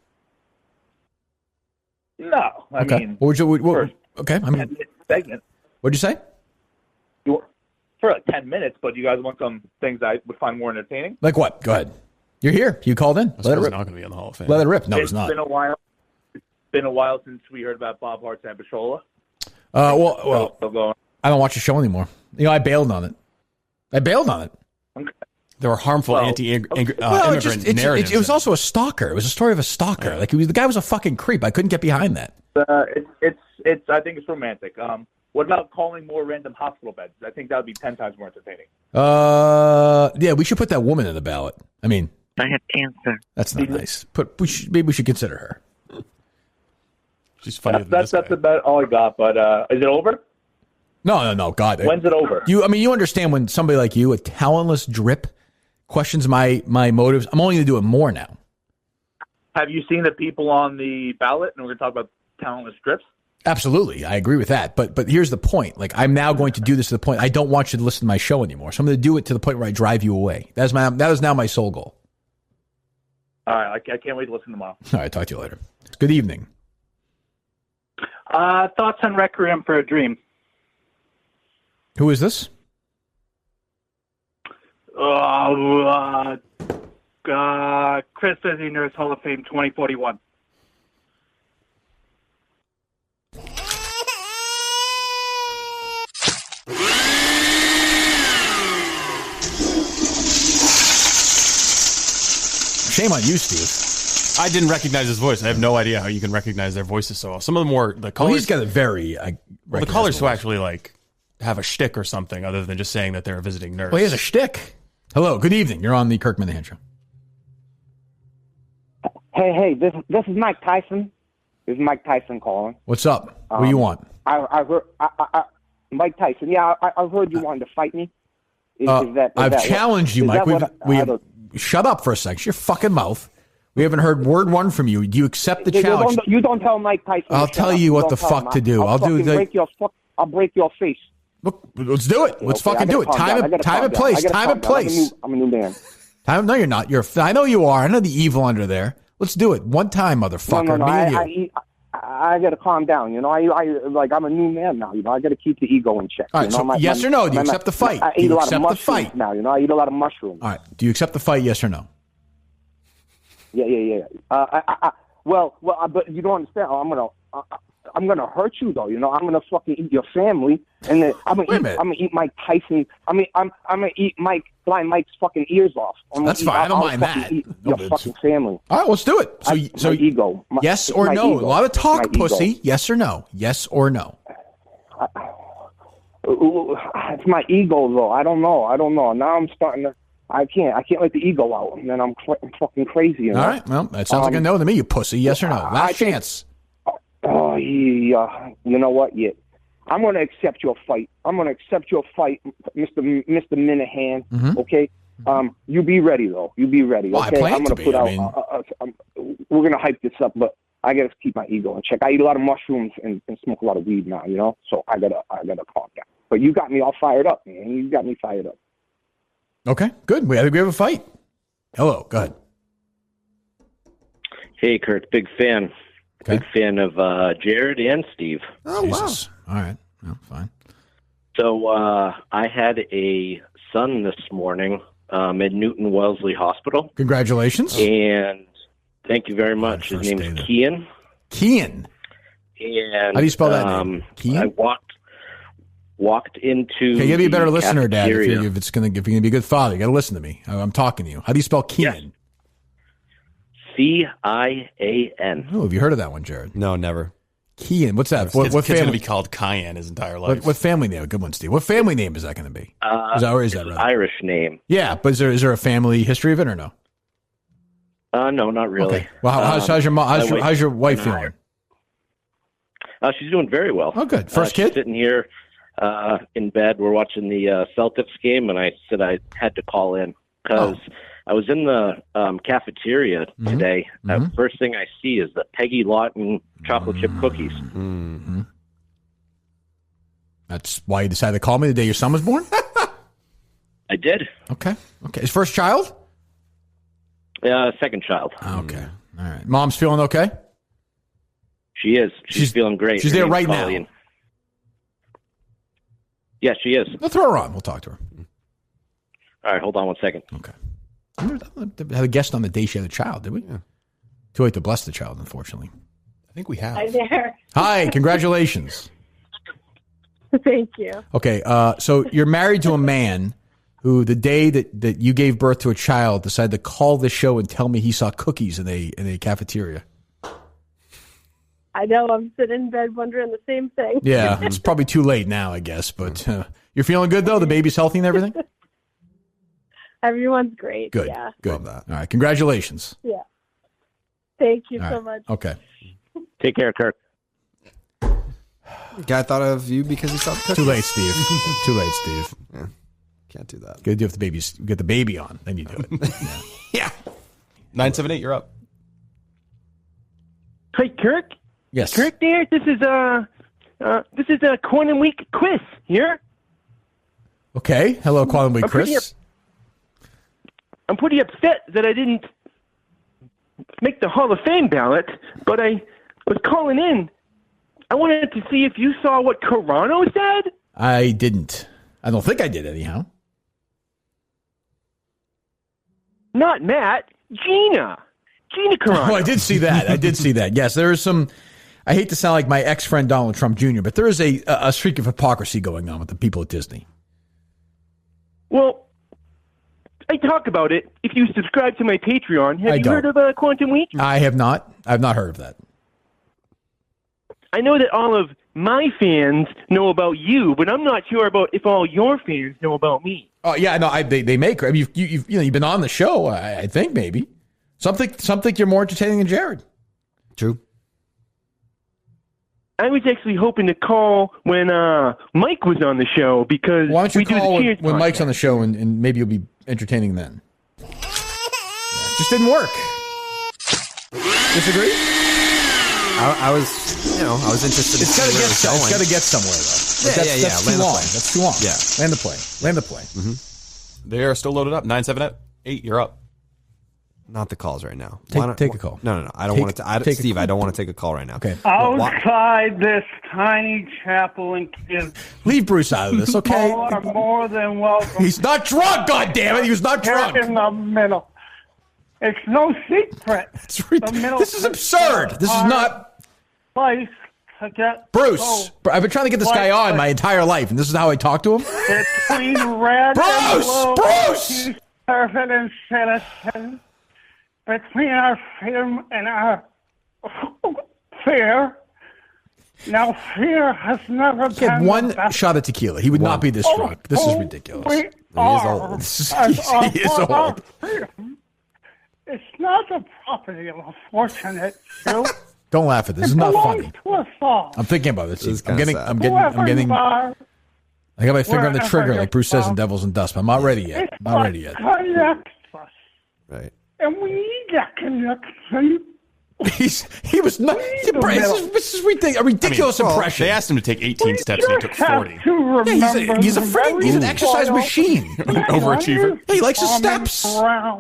No, I mean, okay, I mean, segment. What'd you say? For like 10 minutes, but you guys want some things I would find more entertaining? Like what? Go ahead. You're here. You called in. Let it rip. Not going to be in the Hall of Fame. Let it rip. No, it's not. Been a while. It's been a while since we heard about Bob Hart's and Bishola. Well, I don't watch the show anymore. I bailed on it. There were harmful anti-immigrant narratives. It was also a stalker. It was a story of a stalker. Like the guy was a fucking creep. I couldn't get behind that. It's. I think it's romantic. What about calling more random hospital beds? I think that would be 10 times more entertaining. Yeah, we should put that woman in the ballot. I mean, I have cancer. That's not nice. Maybe we should consider her. She's funny. That's about all I got. But is it over? No. God, when's it over? You understand when somebody like you, a talentless drip, questions my motives. I'm only going to do it more now. Have you seen the people on the ballot? And we're going to talk about talentless drips. Absolutely, I agree with that. But here's the point. Like, I'm now going to do this to the point I don't want you to listen to my show anymore. So I'm going to do it to the point where I drive you away. That is now my sole goal. All right, I can't wait to listen tomorrow. All right, talk to you later. Good evening. Thoughts on Requiem for a Dream? Who is this? Chris Nurse Hall of Fame 2041. Shame on you, Steve. I didn't recognize his voice. I have no idea how you can recognize their voices so well. Some of them were the callers. Well, he's got a very the callers who actually like have a shtick or something other than just saying that they're a visiting nurse. Well, he has a shtick. Hello, good evening. You're on the Kirk Minihane Show. Hey, this is Mike Tyson. This is Mike Tyson calling. What's up? What do you want? I've heard Mike Tyson. Yeah, I've heard you wanted to fight me. I've challenged you, Mike. Shut up for a second. Shut your fucking mouth. We haven't heard word one from you. Do you accept the challenge? You don't tell Mike Tyson. I'll tell you what the fuck to do. I'll break your face. Look, let's do it. Let's fucking do it. Time and place. Time and place. I'm a new man. No, you're not. I know you are. I know the evil under there. Let's do it one time, motherfucker. No. I got to calm down. You know, I'm a new man now. You know, I got to keep the ego in check. All right. So yes or no? Do you accept the fight? I eat a lot of mushrooms now. You know, I eat a lot of mushrooms. All right. Do you accept the fight? Yes or no? Yeah. But you don't understand. I'm gonna hurt you though. You know, I'm gonna fucking eat your family, and then I'm gonna eat Mike Tyson. I'm gonna eat blind Mike's fucking ears off. That's fine. I don't mind that. Eat your fucking family. All right, let's do it. So ego. Yes or no? A lot of talk, pussy. Ego. Yes or no? Yes or no? It's my ego though. I don't know. Now I'm starting to. I can't let the ego out, and then I'm fucking crazy. You know? All right. Well, that sounds like a no to me, you pussy. Yes or no? Last chance. Oh, yeah. You know what? Yeah. I'm going to accept your fight. Mr. Minihane. Mm-hmm. Okay? You be ready, though. You be ready. Well, okay? I'm going to put out. We're going to hype this up, but I got to keep my ego in check. I eat a lot of mushrooms and smoke a lot of weed now, you know? So I got to calm down. But you got me all fired up, man. You got me fired up. Okay, good. We have a fight. Hello, go ahead. Hey, Kirk, big fan. Okay. Big fan of Jared and Steve. Oh, Jesus. Wow. All right. Well, fine. So I had a son this morning at Newton Wellesley Hospital. Congratulations. And thank you very much. His name is Kian. Kian? And how do you spell that name? Kian? I walked into okay, you gotta be a better listener, cafeteria. Dad. If you're gonna be a good father, you gotta listen to me. I'm talking to you. How do you spell Kian? Cian. Oh, have you heard of that one, Jared? No, never. Kian. What's that? What kid's going to be called Cayenne his entire life? What family name? Good one, Steve. What family name is that going to be? Is that Irish name? Yeah, but is there a family history of it or no? No, not really. Okay. Well, how's your mom? How's your wife feeling? She's doing very well. Oh, good. First kid? Sitting here in bed. We're watching the Celtics game, and I said I had to call in because I was in the cafeteria today. Mm-hmm. First thing I see is the Peggy Lawton chocolate chip cookies. Mm-hmm. That's why you decided to call me the day your son was born? I did. Okay. His first child? Second child. Okay. All right. Mom's feeling okay? She is. She's feeling great. She's there right now. Yes, she is. We'll throw her on. We'll talk to her. All right. Hold on 1 second. Okay. We had a guest on the day she had a child, did we? Yeah. Too late to bless the child, unfortunately. I think we have. Hi there. Hi. Congratulations. Thank you. Okay. So you're married to a man who the day that you gave birth to a child decided to call the show and tell me he saw cookies in a cafeteria. I know. I'm sitting in bed wondering the same thing. Yeah, it's probably too late now, I guess. But you're feeling good, though? The baby's healthy and everything? Everyone's great. Good. Yeah. Good. All right. Congratulations. Yeah. Thank you All so right. much. Okay. Take care, Kirk. Guy thought of you because he saw the cookies. Too late, Steve. Too late, Steve. Yeah. Can't do that. Gotta do if the baby's get the baby on, then you do it. Yeah. 978, you're up. Hey, Kirk. Yes. Kirk there. This is a Quantum Week quiz here. Okay. Hello, Quantum Week Chris. I'm pretty upset that I didn't make the Hall of Fame ballot, but I was calling in. I wanted to see if you saw what Carano said. I didn't. I don't think I did, anyhow. Not Matt. Gina Carano. Oh, I did see that. I did see that. Yes, there is some. I hate to sound like my ex-friend Donald Trump Jr., but there is a streak of hypocrisy going on with the people at Disney. Well, I talk about it if you subscribe to my Patreon. Have you heard of Quantum Week? I have not. I've not heard of that. I know that all of my fans know about you, but I'm not sure about if all your fans know about me. Oh yeah, no, they make. I mean, you've been on the show. I think maybe some think you're more entertaining than Jared. True. I was actually hoping to call when Mike was on the show because why don't you call when Mike's podcast. on the show and maybe you'll be entertaining then. Yeah, just didn't work. Disagree? I was interested. It's got to get somewhere though. That's too long. That's too long. Yeah. Land the plane. Mm-hmm. They are still loaded up. 978, you're up. Not the calls right now. Take a call. No. I don't want to. Steve, I don't want to take a call right now. Okay. Outside this tiny chapel in Canton. Leave Bruce out of this, okay? You are more than welcome. He's not drunk, goddammit. He was not drunk. In the middle. It's no secret. This is absurd. This is not. Place to get Bruce, I've been trying to get this guy on my entire life, and this is how I talk to him? Between red and blue. Bruce! Servant and citizen. Between our freedom and our fear. Now, fear has never He had been one the best. shot of tequila. He would not be this drunk. This is ridiculous. We He is are, old. as He is for our old. freedom, it's not the property of a fortunate few. Don't laugh at this. This is not funny. To us all. I'm thinking about this. is I'm kinda getting. sad. I'm getting. I got my finger on the Wherever trigger, you're like Bruce says in from. Devils and Dust. But I'm not ready yet. It's Not ready yet. connects us. Right. And we need that connection. He was not. This is ridiculous. A ridiculous impression. They asked him to take 18 steps and he took 40. He's a friend. He's an exercise machine. Overachiever. He likes his steps.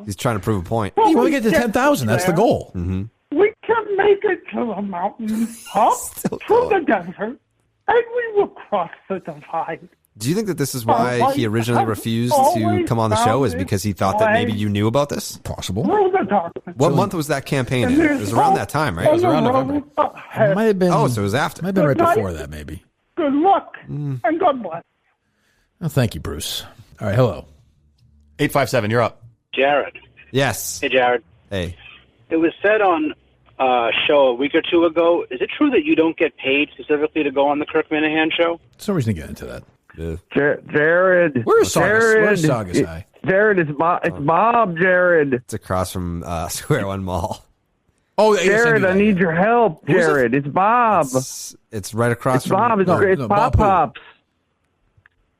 He's trying to prove a point. You want to get to 10,000. That's the goal. Mm-hmm. We can make it to the mountain, up through the desert, and we will cross the divide. Do you think that this is why he originally refused to come on the show? Is because he thought that maybe you knew about this? Possible. Through the darkness. What month was that campaign in? It was around that time, right? It was around November. It might have been. Oh, so it was after. Might have been right before that, maybe. Good luck, and God bless. Oh, thank you, Bruce. All right, hello. 857, you're up. Jared. Yes. Hey, Jared. Hey. It was said on a show a week or two ago. Is it true that you don't get paid specifically to go on the Kirk Minihane show? There's no reason to get into that. Jared. Where's Saugus? Jared. Where's Saugus High? Jared, it's Bob, Jared. It's across from Square One Mall. Oh, yes, Jared, I need your help, Jared. It's Bob. It's right across It's from... Bob. It's Pop Pops.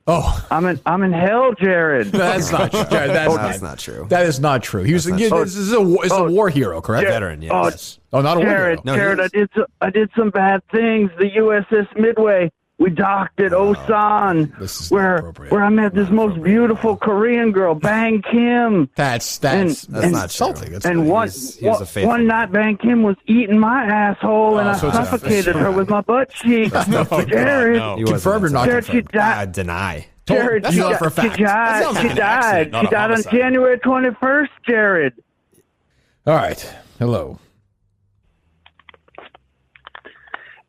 Oh, I'm in hell, Jared. That's not true. Jared, that's not true. That is not true. He was this is a war hero, correct? Veteran, yes. Oh, not a war Jared, hero. Jared, I did some bad things. The USS Midway. We docked at Osan, where I met this most beautiful Korean girl, Bang Kim. That's not insulting. And one night, Bang Kim was eating my asshole, and I suffocated her with my butt cheek. Jared, Confirmed or not Jared, she confirmed? died. Deny. Jared, That's not for a fact. She died. She died on January 21st, Jared. All right. Hello.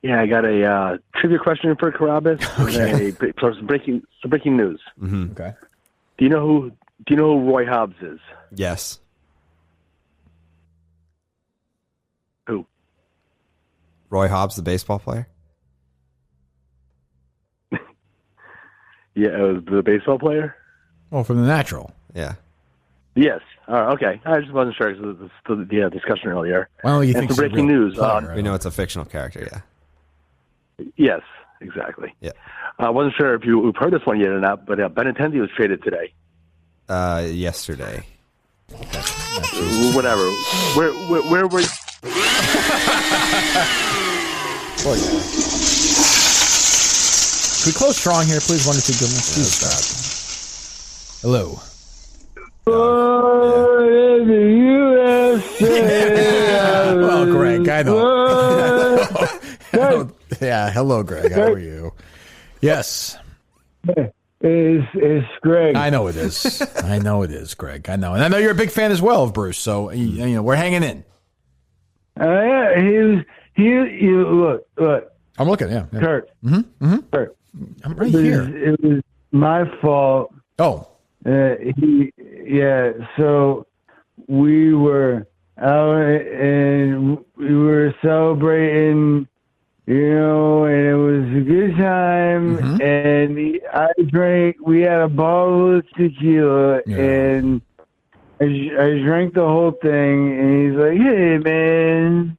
Yeah, I got a trivia question for Carabas. Some breaking news. Mm-hmm. Okay. Do you know who Roy Hobbs is? Yes. Who? Roy Hobbs, the baseball player? Yeah, it was the baseball player? Oh, from The Natural. Yeah. Yes. Okay. I just wasn't sure because of the discussion earlier. Well, you and think some breaking news. We know it's a fictional character, yeah. Yes, exactly. Yeah. I wasn't sure if you've heard this one yet or not, but Benintendi was traded today. Yesterday. Whatever. Where were you? Can we close strong here, please? 1 or 2 good ones. Hello. Well, Greg, I know. Yeah, hello, Greg. How are you? Yes. It's Greg. I know it is. I know it is, Greg. I know. And I know you're a big fan as well of Bruce, so you know, we're hanging in. Yeah, he look. I'm looking, yeah. Kirk. Kirk. I'm right here. It was my fault. Oh. So we were out and we were celebrating, you know, and it was a good time. And I drank, we had a bottle of tequila, and I drank the whole thing. And he's like, hey, man,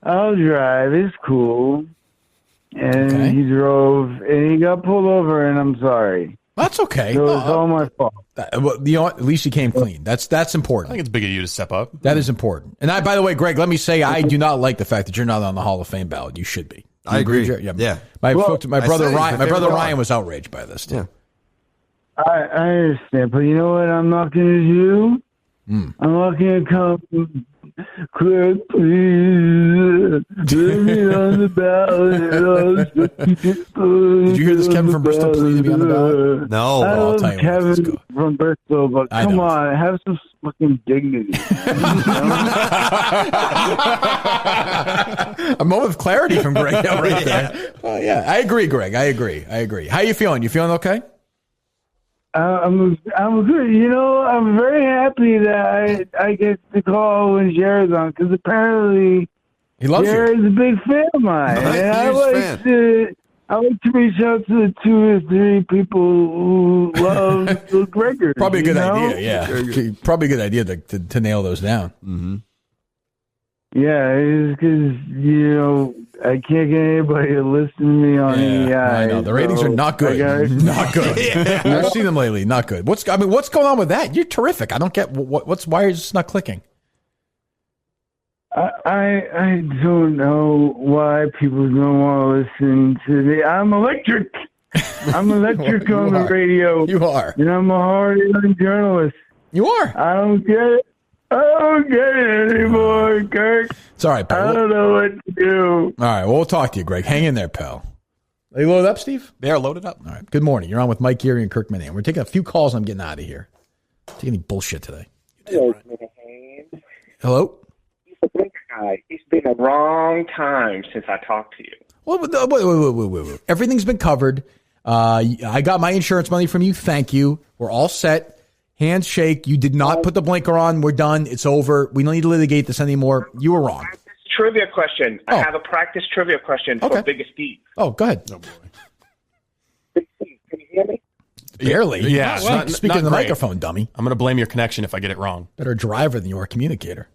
I'll drive. It's cool. And he drove, and he got pulled over, and I'm sorry. That's okay. So it's all my fault. Well, you know what? At least you came clean. That's important. I think it's big of you to step up. That is important. And by the way, Greg, let me say, I do not like the fact that you're not on the Hall of Fame ballot. You should be. I agree. Yeah. My brother Ryan was outraged by this too. Yeah. I understand, but you know what I'm not going to do? I'm not going to come. Kirk, please, let me on the ballot. Did you hear this Kevin from Bristol pleading to be on the ballot? No. I I'll love tell you Kevin from Bristol, but I come know. on, have some fucking dignity. A moment of clarity from Greg right there. Oh, yeah. I agree, Greg. I agree. How you feeling? You feeling okay? I'm good. You know, I'm very happy that I get to call when Jared's on, because apparently he loves Jared's a big fan of mine. And I like to reach out to the 2 or 3 people who love the Gregor. Probably a good idea, yeah. Probably a good idea to nail those down. Mm-hmm. Yeah, it's because, you know, I can't get anybody to listen to me on EI. I know. The ratings are not good. Not good. I've seen them lately. Not good. What's going on with that? You're terrific. I don't get why is this not clicking? I don't know why people don't want to listen to me. I'm electric. I'm electric on the radio. You are. And I'm a hard-hitting journalist. You are. I don't get it. I don't get it anymore, Kirk. It's all right, pal. I don't know what to do. All right, well, we'll talk to you, Greg. Hang in there, pal. Are you loaded up, Steve? They are loaded up. All right. Good morning. You're on with Mike Geary and Kirk Minihane. We're taking a few calls. I'm getting out of here. Taking any bullshit today. Hello, Minihane. Hello? Guy. It's been a long time since I talked to you. Well, wait. Everything's been covered. I got my insurance money from you. Thank you. We're all set. Handshake. You did not put the blinker on. We're done. It's over. We don't need to litigate this anymore. You were wrong. Trivia question. I have a practice trivia question for Biggest Steve. Oh, go ahead. Oh, boy. Big Steve, can you hear me? Barely. Yeah. Speak in the microphone, dummy. I'm going to blame your connection if I get it wrong. Better driver than you are communicator.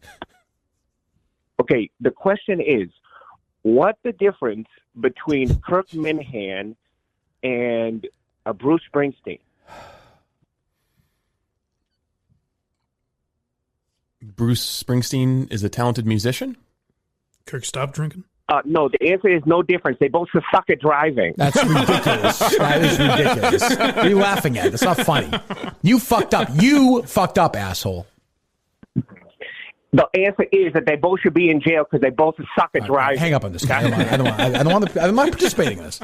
Okay, the question is, what's the difference between Kirk Minihane and Bruce Springsteen? Bruce Springsteen is a talented musician? Kirk, stop drinking. No, the answer is no difference. They both suck at driving. That's ridiculous. That is ridiculous. What are you laughing at? That's not funny. You fucked up. You fucked up, asshole. The answer is that they both should be in jail because they both suck at driving. Hang up on this guy. I'm not participating in this.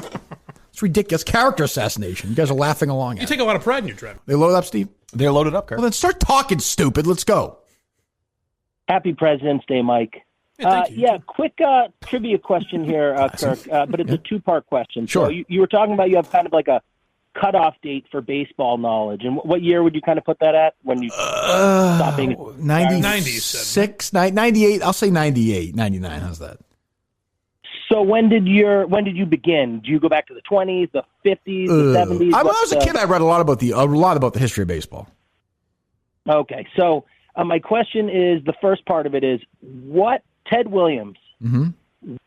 It's ridiculous. Character assassination. You guys are laughing along at You take a lot of pride in your driving. They load up, Steve? They're loaded up, Kirk. Well, then start talking, stupid. Let's go. Happy President's Day, Mike. Quick trivia question here, Kirk, but it's a two-part question. Sure. So you were talking about you have kind of like a cutoff date for baseball knowledge? And what year would you kind of put that at when you stopped being 96, 98? I'll say 98, 99. How's that? So when did you begin? Do you go back to the 20s, the 50s, the 70s? When I was a kid, I read a lot about the history of baseball. Okay, so my question is, the first part of it is, what Ted Williams,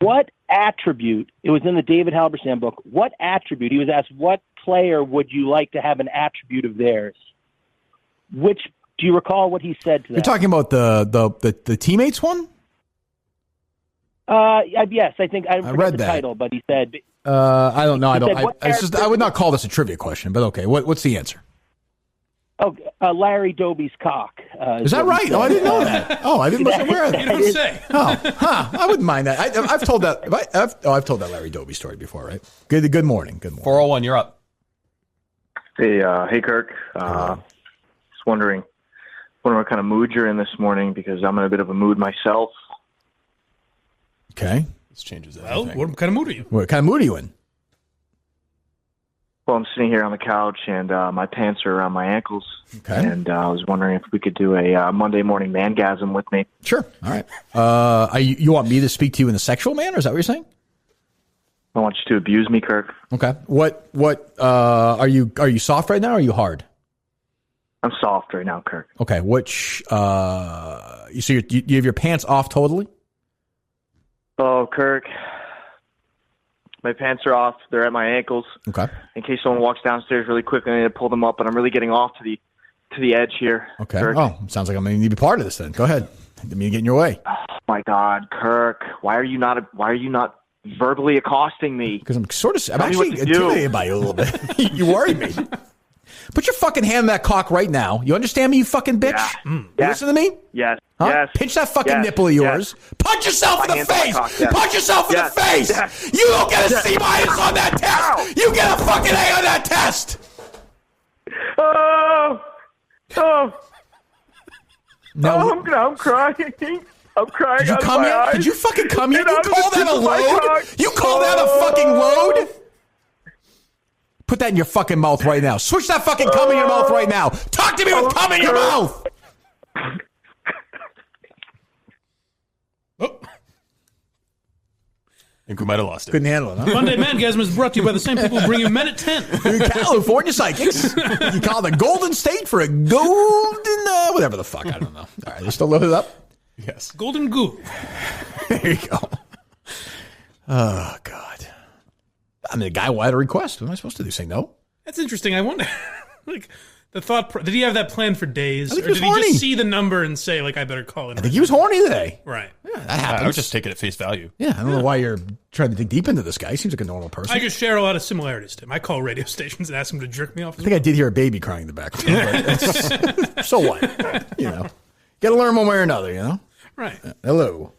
what attribute, it was in the David Halberstam book, what attribute, he was asked, what player would you like to have an attribute of theirs? Do you recall what he said to that? You're talking about the teammates one? Yes, I think I read the title, but he said. I don't know. I would not call this a trivia question, but okay. What's the answer? Oh, Larry Doby's cock. Is that right? I didn't know that. I wasn't aware of that. You don't say. I wouldn't mind that. I've told that. I've told that Larry Doby story before, right? Good morning. 401, you're up. Hey, Kirk. Just wondering what kind of mood you're in this morning, because I'm in a bit of a mood myself. Okay. This changes everything. Well, what kind of mood are you? What kind of mood are you in? Well, I'm sitting here on the couch, and my pants are around my ankles. Okay. And I was wondering if we could do a Monday morning mangasm with me. Sure. All right. You want me to speak to you in a sexual manner? Is that what you're saying? I want you to abuse me, Kirk. Okay. What are you soft right now, or are you hard? I'm soft right now, Kirk. Okay. Which so you have your pants off totally? Oh, Kirk, my pants are off. They're at my ankles. Okay. In case someone walks downstairs really quick, I need to pull them up, but I'm really getting off to the edge here. Okay. Kirk. Oh, sounds like I'm going to need to be part of this then. Go ahead. I didn't mean to get in your way. Oh my God, Kirk, why are you not verbally accosting me? Because I'm actually intimidated by you a little bit. You worry me. Put your fucking hand in that cock right now. You understand me, you fucking bitch? Yeah. You listen to me? Yes. Huh? Yes. Pinch that fucking nipple of yours. Yes. Punch yourself in the face. Cock, yes. Punch yourself in the face. Yes. You don't get a C- on that test. Ow. You get a fucking A on that test. No, I'm crying. I'm crying. Did you come yet? Did you fucking come yet? You call that a load? You call that a fucking load? Put that in your fucking mouth right now. Switch that fucking cum in your mouth right now. Talk to me with cum in your mouth. I think we might have lost it. Couldn't handle it, huh? Monday Mangasm is brought to you by the same people who bring you Men at 10. California Psychics. You call the Golden State for a golden, whatever the fuck. I don't know. All right, they still loaded up? Yes. Golden goo. There you go. Oh, God. I mean, the guy wanted a request. What am I supposed to do? Say no? That's interesting. I wonder, like, the thought. Did he have that plan for days, I think or he was did horny. he just see the number and say, like, I better call in? I think he was horny today. Right. Yeah, that happens. I would just take it at face value. Yeah, I don't know why you're trying to dig deep into this guy. He seems like a normal person. I just share a lot of similarities to him. I call radio stations and ask them to jerk me off. I think I did hear a baby crying in the background. So what? You know, got to learn one way or another. You know. Right. Hello.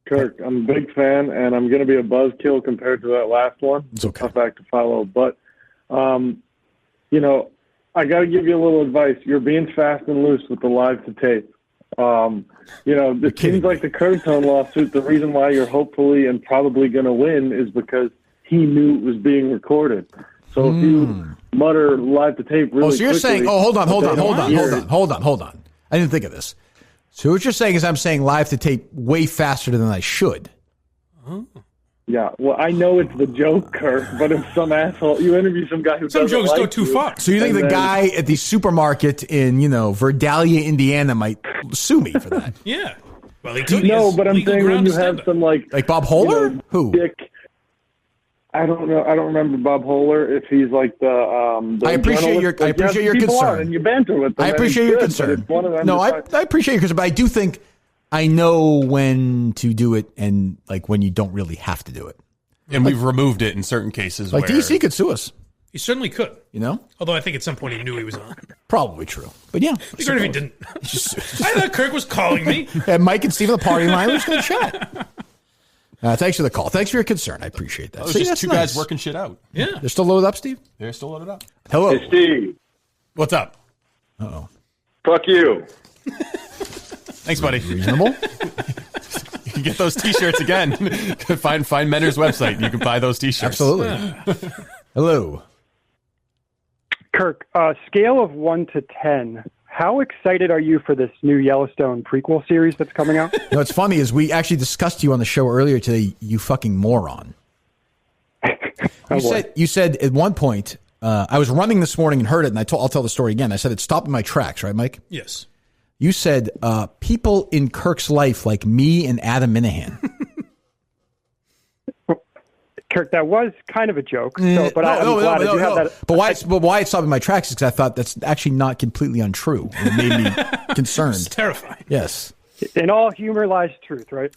Kirk, I'm a big fan, and I'm going to be a buzzkill compared to that last one. It's okay. Tough act to follow. But, you know, I got to give you a little advice. You're being fast and loose with the live to tape. You know, it seems like the Canton lawsuit, the reason why you're hopefully and probably going to win is because he knew it was being recorded. So if you mutter live to tape really so you're quickly, saying, hold on. I didn't think of this. So what you're saying is I'm saying live to tape way faster than I should. Oh. Yeah, well, I know it's the joke, Kirk, but if some asshole, you interview some guy who some doesn't jokes like go too far. So you think the guy at the supermarket in, Verdalia, Indiana might sue me for that? Yeah. Well, he could. No, but I'm saying when you have some like Bob Hohler? Who? Dick, I don't know. I don't remember Bob Hohler. If he's like the I appreciate your concern. And you banter with them. I appreciate your concern. No, I appreciate your concern, but I do think I know when to do it and like when you don't really have to do it. And we've removed it in certain cases. Like where DC could sue us. He certainly could. You know? Although I think at some point he knew he was on. Probably true. But yeah. Even if he didn't. I thought Kirk was calling me. And Mike and Steve on the party line. We're just going to chat. Thanks for the call. Thanks for your concern. I appreciate that. It was just two guys working shit out. Yeah. They're still loaded up, Steve? They're still loaded up. Hello. Hey, Steve. What's up? Uh-oh. Fuck you. Thanks, buddy. Reasonable. You can get those T-shirts again. Find Menner's website. You can buy those T-shirts. Absolutely. Hello. Kirk, scale of 1 to 10. How excited are you for this new Yellowstone prequel series that's coming out? What's funny is we actually discussed you on the show earlier today, you fucking moron. You said at one point, I was running this morning and heard it, and I'll tell the story again. I said it stopped in my tracks, right, Mike? Yes. You said people in Kirk's life like me and Adam Minihane. Kirk, that was kind of a joke. So, but I'm glad you have that. But why it stopped in my tracks is because I thought that's actually not completely untrue. It made me concerned. It's terrifying. Yes. In all humor lies truth, right?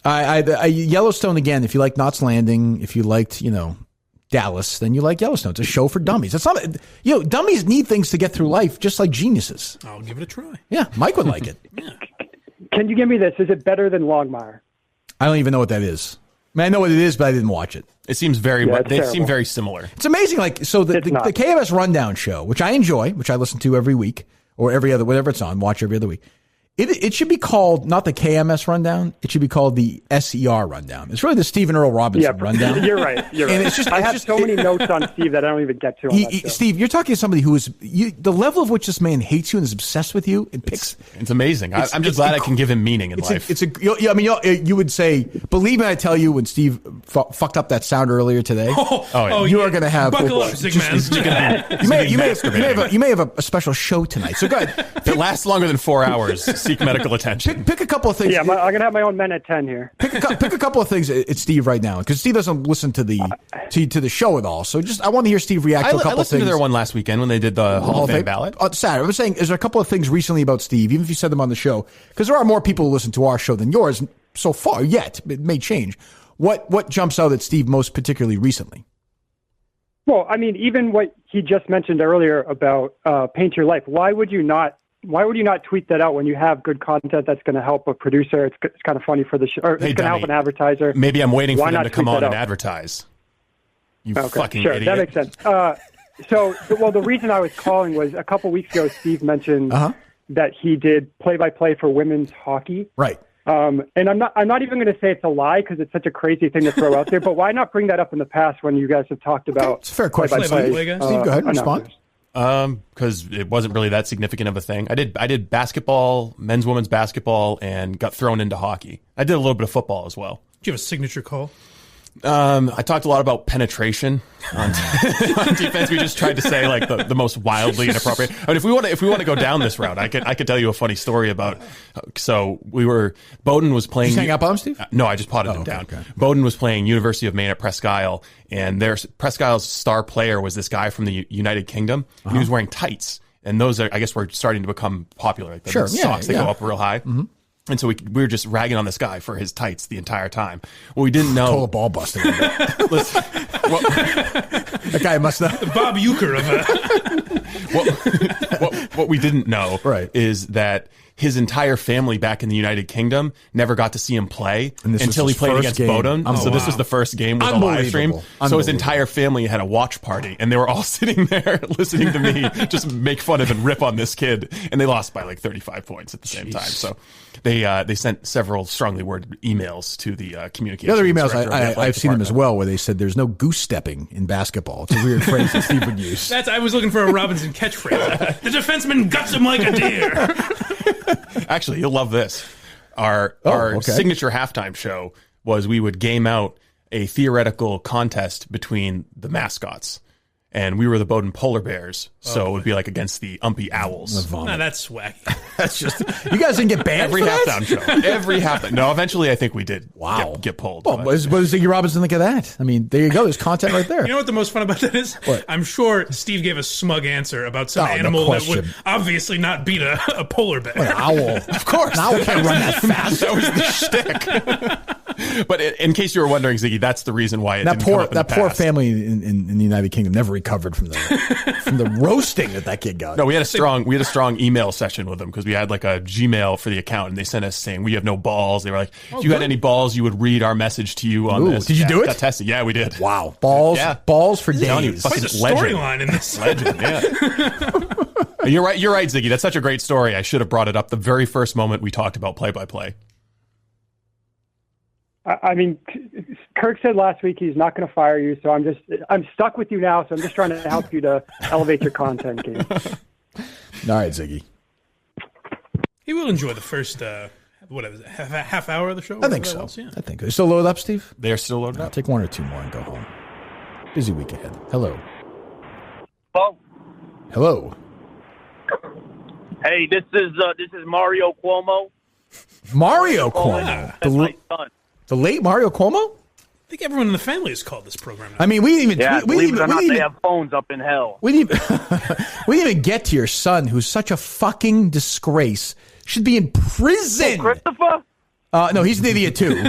Yellowstone, again, if you like Knots Landing, if you liked, Dallas, then you like Yellowstone. It's a show for dummies. It's not, dummies need things to get through life just like geniuses. I'll give it a try. Yeah, Mike would like it. Can you give me this? Is it better than Longmire? I don't even know what that is. I mean, I know what it is, but I didn't watch it. It seems they seem very similar. It's amazing. Like, so the KMS Rundown show, which I enjoy, which I listen to every week or every other, whatever it's on, watch every other week. It should be called not the KMS Rundown. It should be called the SER Rundown. It's really the Stephen Earl Robinson Rundown. You're right. And I have so many notes on Steve that I don't even get to. Steve, you're talking to somebody who is the level of which this man hates you and is obsessed with you. It's amazing. I'm just glad I can give him meaning in life. You would say, believe me, I tell you, when Steve fucked up that sound earlier today, you are going to have. Buckle up, sick man. You may have a special show tonight. So go ahead. It lasts longer than 4 hours. Seek medical attention. Pick a couple of things. Yeah, I'm going to have my own men at 10 here. Pick a couple of things at Steve right now, because Steve doesn't listen to the show at all. So I want to hear Steve react to a couple of things. I listened to their one last weekend when they did the Hall of Fame ballot. Saturday. I was saying, is there a couple of things recently about Steve, even if you said them on the show? Because there are more people who listen to our show than yours so far yet. It may change. What jumps out at Steve most particularly recently? Well, I mean, even what he just mentioned earlier about Paint Your Life, why would you not tweet that out when you have good content that's going to help a producer? It's kind of funny for the show, or it's going to help an advertiser. Maybe I'm waiting for them to come on and advertise. You fucking idiot. That makes sense. The reason I was calling was a couple weeks ago, Steve mentioned that he did play-by-play for women's hockey. Right. And I'm not even going to say it's a lie because it's such a crazy thing to throw out there. But why not bring that up in the past when you guys have talked about? It's a fair question. Steve, go ahead and respond. Because it wasn't really that significant of a thing. I did basketball, men's, women's basketball, and got thrown into hockey. I did a little bit of football as well. Do you have a signature call? I talked a lot about penetration on defense. We just tried to say like the most wildly inappropriate. I mean, if we want to go down this route, I could tell you a funny story about. So Bowdoin was playing. Did you hang up on him, Steve? No, I just potted him down. Okay. Bowdoin was playing University of Maine at Presque Isle, and Presque Isle's star player was this guy from the United Kingdom. And he was wearing tights, and those I guess were starting to become popular. Like the socks that go up real high. Mm-hmm. And so we were just ragging on this guy for his tights the entire time. Well, we didn't know. Total ball busting. Listen, that guy must have. Bob Euchre of what we didn't know is that his entire family back in the United Kingdom never got to see him play until he played against Bowdoin. So this was the first game with a live stream. So his entire family had a watch party, and they were all sitting there listening to me just make fun of and rip on this kid. And they lost by like 35 points at the same time. So they sent several strongly worded emails to the communication. The other emails I've seen them as well, where they said there's no goose stepping in basketball. It's a weird phrase that Steve would use. I was looking for a Robinson catchphrase. The defenseman guts him like a deer. Actually, you'll love this. Our signature halftime show was we would game out a theoretical contest between the mascots. And we were the Bowdoin Polar Bears, so it would be like against the Umpy Owls. No, that's wacky. That's just you guys didn't get banned every for that? halftime show. Every halftime. No, eventually I think we did. Wow, get pulled. Well, what does Ziggy Robinson think of that? I mean, there you go. There's content right there. You know what the most fun about that is? What? I'm sure Steve gave a smug answer about some animal that would obviously not beat a polar bear. What, an owl? Of course, an owl can't run that fast. That was the shtick. But in case you were wondering, Ziggy, that's the reason why that poor family in the United Kingdom never recovered from the roasting that kid got. No, we had a strong email session with them because we had like a Gmail for the account, and they sent us saying we have no balls. They were like, if you had any balls, you would read our message to you on this. Did you do it? Got tested. Yeah, we did. Wow, balls for days. Quite a storyline in this. Legend. Yeah. You're right, Ziggy. That's such a great story. I should have brought it up the very first moment we talked about play-by-play. I mean, Kirk said last week he's not going to fire you, so I'm stuck with you now. So I'm just trying to help you to elevate your content game. All right, Ziggy. He will enjoy the first half hour of the show. I think so. I think. Are they still loaded up, Steve? They're still loaded up. Take one or two more and go home. Busy week ahead. Hello. Hello. Hey, this is Mario Cuomo. Mario Cuomo. That's my son. The late Mario Cuomo? I think everyone in the family has called this program now. I mean, we didn't even. Yeah, we believe it or not, didn't they have phones up in hell. We didn't even get to your son, who's such a fucking disgrace. Should be in prison. Oh, Christopher? No, he's an idiot too.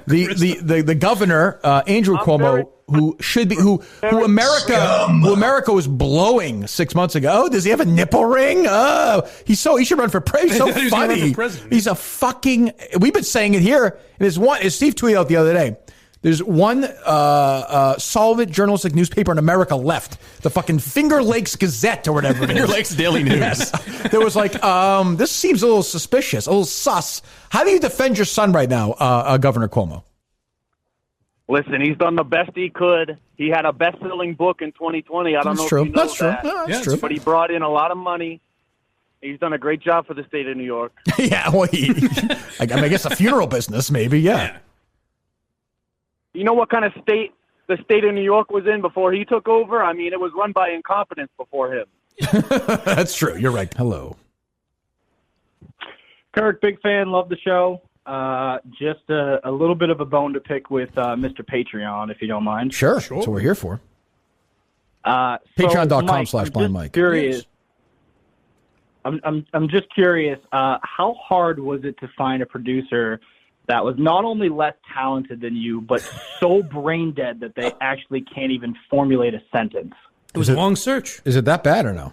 The governor, Andrew Cuomo, who should be who America was blowing 6 months ago. Oh, does he have a nipple ring? Oh, he should run for president. He's so funny. He's a fucking. We've been saying it here. And as Steve tweeted out the other day. There's one solid journalistic newspaper in America left. The fucking Finger Lakes Gazette or whatever it is. Finger Lakes Daily News. Yes. There was like, this seems a little suspicious, a little sus. How do you defend your son right now, Governor Cuomo? Listen, he's done the best he could. He had a best-selling book in 2020. I don't know if you know That's true. that. No, that's true. But he brought in a lot of money. He's done a great job for the state of New York. Yeah, well, I guess a funeral business, maybe, yeah. You know what kind of state the state of New York was in before he took over? I mean, it was run by incompetence before him. That's true. You're right. Hello. Kirk, big fan, love the show. Just a little bit of a bone to pick with Mr. Patreon, if you don't mind. Sure. That's what we're here for. Patreon.com/blindmike. Curious. I'm just curious. How hard was it to find a producer that was not only less talented than you, but so brain dead that they actually can't even formulate a sentence? It was a long search. Is it that bad or no?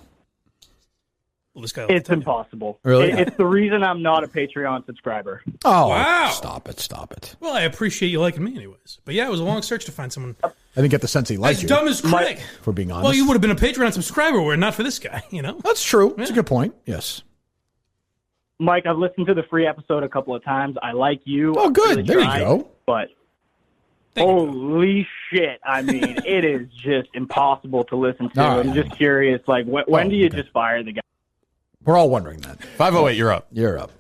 Well, this guy it's impossible. Really? It's the reason I'm not a Patreon subscriber. Oh, wow. Stop it. Well, I appreciate you liking me anyways. But yeah, it was a long search to find someone. I didn't get the sense he liked as you. dumb as Craig. If we're being honest. Well, you would have been a Patreon subscriber were it not for this guy, you know? That's true. That's a good point. Yes. Mike, I've listened to the free episode a couple of times. I like you. Oh, good. Really there you go. But holy shit. I mean, it is just impossible to listen to. I'm just curious, like, when do you just fire the guy? We're all wondering that. 508, you're up. You're up.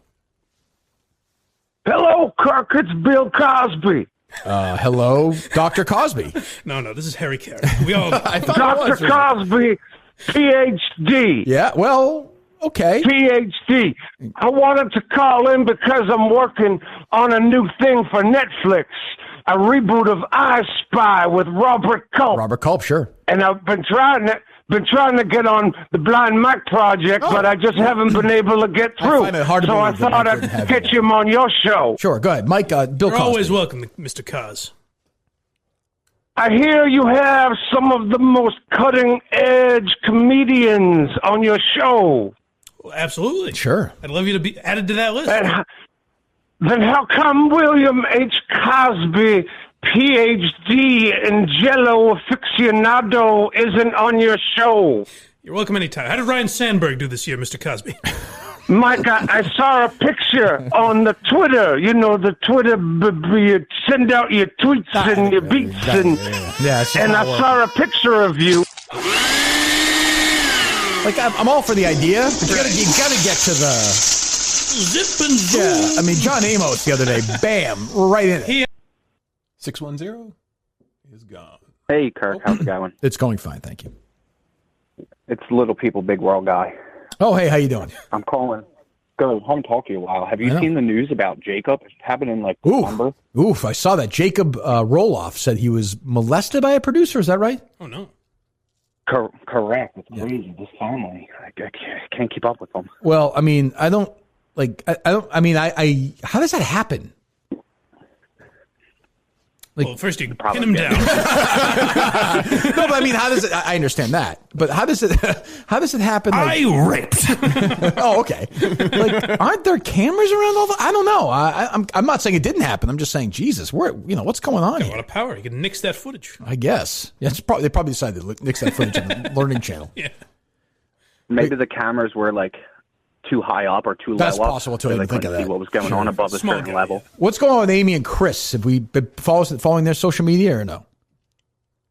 Hello, Kirk. It's Bill Cosby. Hello, Dr. Cosby. No, this is Harry Carey. We all. Dr. Cosby, PhD. Yeah, well, okay. PhD. I wanted to call in because I'm working on a new thing for Netflix, a reboot of I Spy with Robert Culp. Robert Culp, sure. And I've been trying to get on the Blind Mike project, but I just haven't been able to get through. I find it hard to so I believe that thought I I'd couldn't have get you. him on your show. Sure, go ahead. Mike, Bill You're Cosby. always welcome, Mr. Cos. I hear you have some of the most cutting-edge comedians on your show. Well, absolutely. Sure. I'd love you to be added to that list. Then how come William H. Cosby, Ph.D. in Jello aficionado, isn't on your show? You're welcome anytime. How did Ryan Sandberg do this year, Mr. Cosby? Mike, I saw a picture on the Twitter. You know, the Twitter, you send out your tweets and your beats. And I saw a picture of you. Like, I'm all for the idea, but you gotta get to the... Zip and zoom. Yeah, I mean, John Amos the other day, bam, right in it. 610 is gone. Hey, Kirk, how's it going? It's going fine, thank you. It's Little People, Big World guy. Oh, hey, how you doing? I'm calling. Go home, talk to you a while. Have you seen the news about Jacob? It's happening like December. Oof, I saw that. Jacob Roloff said he was molested by a producer. Is that right? Oh, no. Correct. It's crazy. This family. I can't keep up with them. Well, I mean, I don't, how does that happen? Like, well, first you pin him down. No, but I mean, how does it? I understand that, but how does it happen? Like, I raped. Oh, okay. Like, aren't there cameras around all the? I don't know. I'm not saying it didn't happen. I'm just saying, Jesus, what's going on here? A lot of power. You can nix that footage. I guess. Yeah, they probably decided to nix that footage on the Learning Channel. Yeah. Maybe the cameras were like too high up or too That's low up. possible, too. I So they didn't think couldn't of see that. what was going on above a certain level. What's going on with Amy and Chris? Have we been following their social media or no?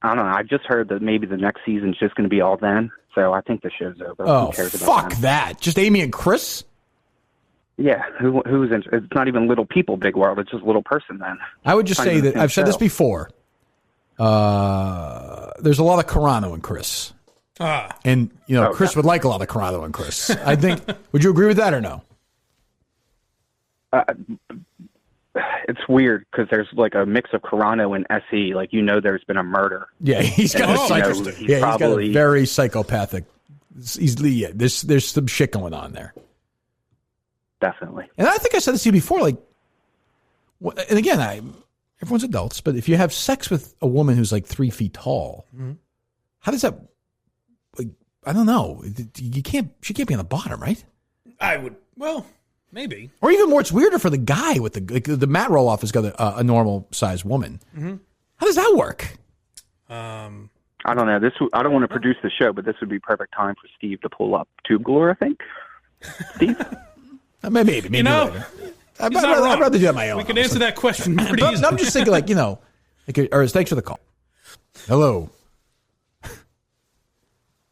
I don't know. I've just heard that maybe the next season's just going to be all them. So I think the show's over. Oh, Who cares about fuck them? that. Just Amy and Chris? Yeah, who's in? It's not even little people, big world. It's just little person. Then I would just Kind say of the that same I've said this show. before. There's a lot of Carano in Chris. And, Chris would like a lot of Carano in Chris. I think, would you agree with that or no? It's weird because there's like a mix of Carano and SE. Like, there's been a murder. Yeah, he's got he's got a very psychopathic. There's some shit going on there. Definitely. And I think I said this to you before. Like, and again, everyone's adults, but if you have sex with a woman who's like 3 feet tall, how does that? Like, I don't know. She can't be on the bottom, right? I would. Well, maybe. Or even more, it's weirder for the guy with the Matt Roloff has got a normal sized woman. Mm-hmm. How does that work? I don't know. I don't want to produce the show, but this would be perfect time for Steve to pull up Tube Galore, I think. Steve? Maybe You know, later. he's I'd not rather wrong. do it on my own. We can answer that question pretty But easily. I'm just thinking, thanks for the call. Hello.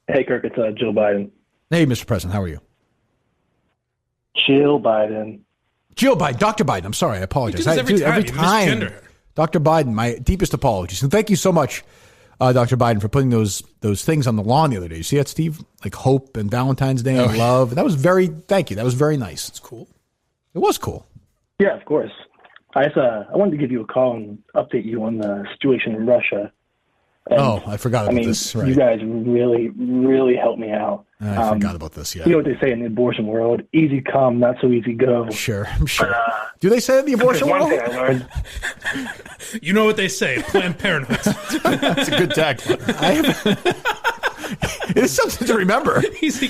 Hey, Kirk, it's Joe Biden. Hey, Mr. President, how are you? Jill Biden. Jill Biden, Dr. Biden. I'm sorry, I apologize. You do this every time. You misgender her. Dr. Biden, my deepest apologies. And thank you so much, Dr. Biden, for putting those things on the lawn the other day. You see that, Steve? Like hope and Valentine's Day and love. That was thank you. That was very nice. It's cool. It was cool. Yeah, of course. I wanted to give you a call and update you on the situation in Russia. And, I forgot about this. Right. You guys really, really helped me out. I forgot about this, yeah. You know what they say in the abortion world? Easy come, not so easy go. Sure, I'm sure. Do they say that in the abortion one world? thing I learned. You know what they say, Planned Parenthood. That's a good tagline. It's something to remember. Easy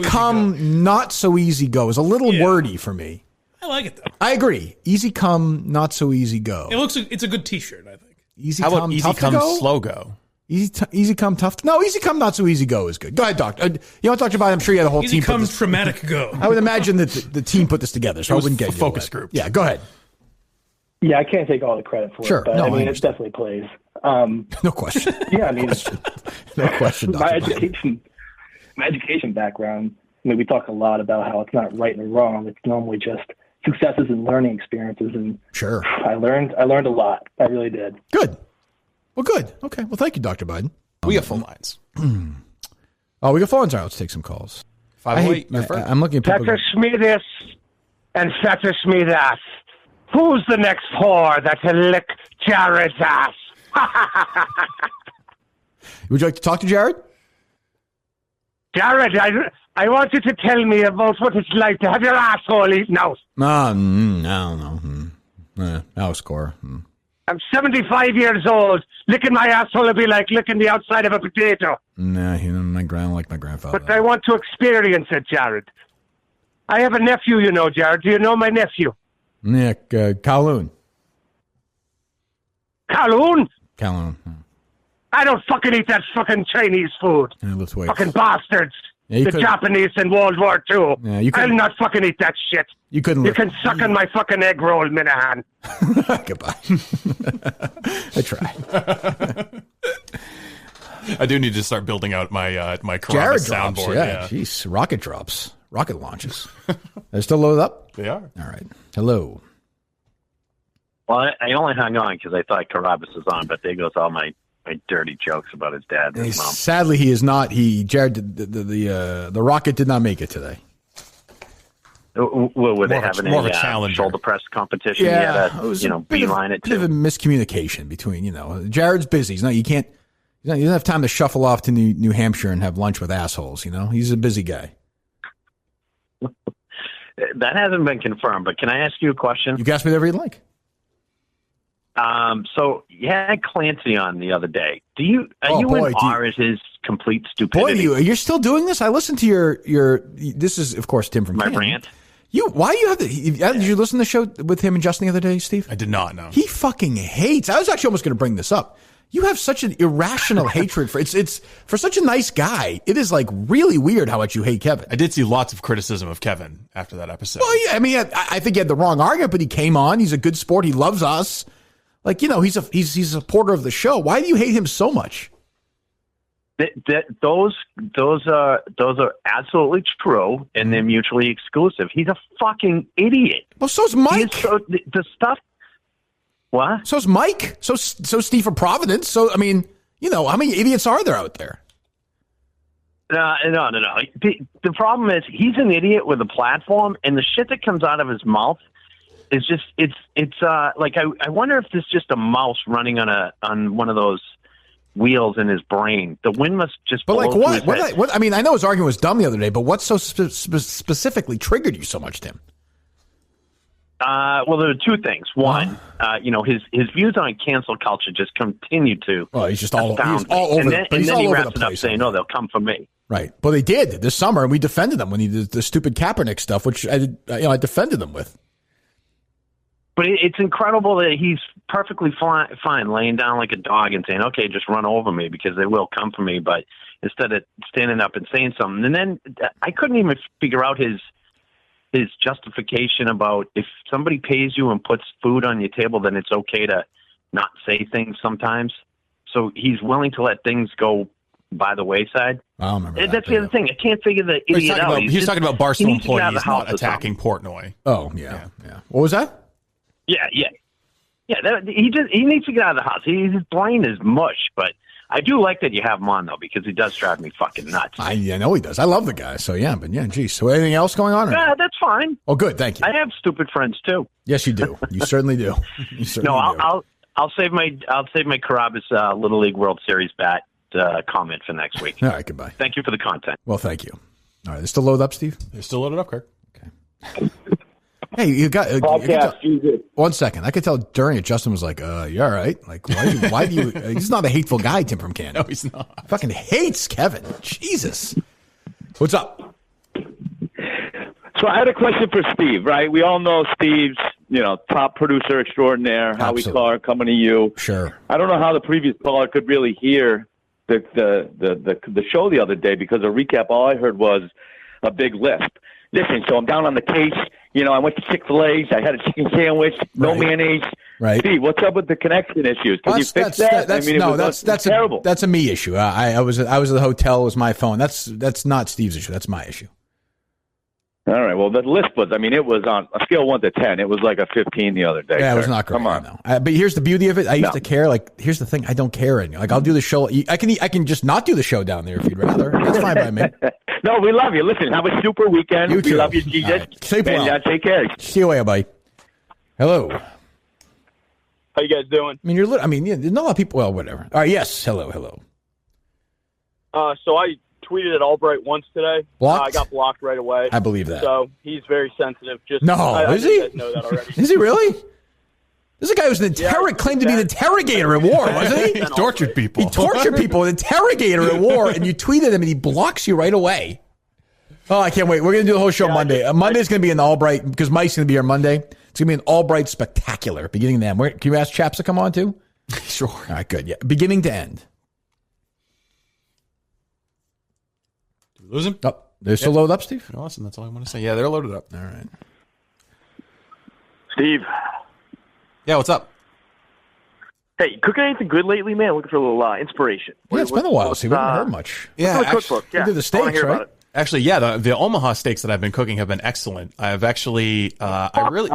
come, not so easy go is a little wordy for me. I like it, though. I agree. Easy come, not so easy go. It's a good T-shirt, I think. Easy How come, about easy tough come, to go? slow go? Easy come, tough. No, easy come, not so easy go is good. Go ahead, Doctor. You know what, Dr. Biden? I'm sure you had a whole Easy team. come, traumatic go. I would imagine that the team put this together, so I wouldn't get a focus group. Yeah, go ahead. Yeah, I can't take all the credit for Sure. it, but No, I mean, I it definitely plays. No question. Yeah, I mean, No question, Dr. my education background, we talk a lot about how it's not right and wrong. It's normally just successes and learning experiences. And sure, I learned a lot. I really did. Good. Well, good. Okay. Well, thank you, Dr. Biden. We got phone lines. Oh, we got phone lines. All right, let's take some calls. 508, your friend. I'm looking at people. Fetters me this and fetters me that. Who's the next whore that'll lick Jared's ass? Would you like to talk to Jared? Jared, I want you to tell me about what it's like to have your asshole eaten out. No. I'll score. I'm 75 years old. Licking my asshole would be like licking the outside of a potato. Nah, my grandfather. But I want to experience it, Jared. I have a nephew, Jared. Do you know my nephew? Nick, Kowloon. Kowloon? Kowloon. I don't fucking eat that fucking Chinese food. Yeah, let's wait. Fucking bastards. Yeah, the Japanese in World War II. Yeah, I'll not fucking eat that shit. You couldn't. You can suck on my fucking egg roll, Minihane. Goodbye. I try. I do need to start building out my my Jared soundboard. drops, yeah. Jeez, rocket drops, rocket launches. They're still loaded up? They are. All right. Hello. Well, I only hung on because I thought Carabas was on, but there goes all my dirty jokes about his dad and his mom. Sadly, he is not. Jared, the rocket did not make it today. Well, were they having a shoulder press competition? Yeah, he had it was beeline it bit of too. a miscommunication between, Jared's busy. He doesn't have time to shuffle off to New Hampshire and have lunch with assholes. He's a busy guy. That hasn't been confirmed, but can I ask you a question? You can ask me whatever you'd like. So you had Clancy on the other day. Are you in awe at his complete stupidity? Boy, you're still doing this? I listened to your. This is, of course, Tim from my Canton. rant. Why do you have did you listen to the show with him and Justin the other day, Steve? I did not know. He fucking hates. I was actually almost going to bring this up. You have such an irrational hatred for it's for such a nice guy. It is like really weird how much you hate Kevin. I did see lots of criticism of Kevin after that episode. Well, yeah, I mean, I think he had the wrong argument, but he came on. He's a good sport. He loves us. Like, you know, he's a supporter of the show. Why do you hate him so much? Those are absolutely true, and they're mutually exclusive. He's a fucking idiot. Well, so's Mike. The stuff. What? So's Mike. So Steve from Providence. So I mean, you know, how many idiots are there out there? No. The problem is he's an idiot with a platform, and the shit that comes out of his mouth is just it's like I wonder if there's just a mouse running on one of those wheels in his brain. The wind must just. But like what? What? I mean, I know his argument was dumb the other day, but what so specifically triggered you so much, Tim? Well, there are two things. One, you know, his views on cancel culture just continue to. Well, he's just all over. And then he wraps it up saying, "No, they'll come for me." Right. Well, they did this summer, and we defended them when he did the stupid Kaepernick stuff, which I defended them with. But it's incredible that he's perfectly fine laying down like a dog and saying, "Okay, just run over me because they will come for me." But instead of standing up and saying something, and then I couldn't even figure out his justification about if somebody pays you and puts food on your table, then it's okay to not say things sometimes. So he's willing to let things go by the wayside. I don't remember That's the other thing. I can't figure the idiot out. He's talking about Barstool employees not attacking Portnoy. Oh, yeah. What was that? Yeah. He needs to get out of the house. His brain is mush, but I do like that you have him on, though, because he does drive me fucking nuts. I know he does. I love the guy. So, geez. So anything else going on? Yeah, that's fine. Oh, good. Thank you. I have stupid friends, too. Yes, you do. You certainly do. I'll save my Carabas Little League World Series bat comment for next week. All right, goodbye. Thank you for the content. Well, thank you. All right, they're still loaded up, Steve? They're still loaded up, Kirk. Okay. Hey, you got one second. I could tell during it, Justin was like, "You all right? Like, why do you?" He's not a hateful guy, Tim from Canton. No, he's not. Fucking hates Kevin. Jesus. What's up? So I had a question for Steve. Right, we all know Steve's, top producer extraordinaire. Howie Clark coming to you. Sure. I don't know how the previous caller could really hear the show the other day because a recap. All I heard was a big lisp. Listen, so I'm down on the case. I went to Chick-fil-A's. I had a chicken sandwich, no mayonnaise. Right. Steve, what's up with the connection issues? Can you fix that? That's terrible. That's a me issue. I was at the hotel. It was my phone. That's not Steve's issue. That's my issue. All right. Well, the list was. It was on a scale of 1 to 10. It was like a 15 the other day. Yeah, it was not great. Come on. But here's the beauty of it. I used to care. Like, here's the thing. I don't care anymore. Like, I'll do the show. I can just not do the show down there if you'd rather. That's fine by me. No, we love you. Listen, have a super weekend. You too. We love you, Jesus. Right. Sleep well. Take care. See you later, buddy. Hello. How you guys doing? There's not a lot of people. Well, whatever. All right. Yes. Hello. So I tweeted at Albright once today. Blocked? I got blocked right away. I believe that. So he's very sensitive. Is he? You guys know that already. Is he really? This is a guy who's claimed to be an interrogator at war, wasn't he? He tortured people. He tortured people, an interrogator at war, and you tweeted him, and he blocks you right away. Oh, I can't wait. We're going to do the whole show Monday. Monday's going to be an Albright, because Mike's going to be here Monday. It's going to be an Albright spectacular, beginning to end. Can you ask Chaps to come on, too? Sure. All right, good. Yeah, beginning to end. Did we lose him? Oh, they're still loaded up, Steve? No, listen, that's all I want to say. Yeah, they're loaded up. All right. Steve. Yeah, what's up? Hey, cooking anything good lately, man? Looking for a little inspiration. Yeah, it's been a while, Steve. We haven't heard much. Yeah, what's in the cookbook? You did the steaks, right? Actually, yeah, the Omaha steaks that I've been cooking have been excellent. I've actually, I really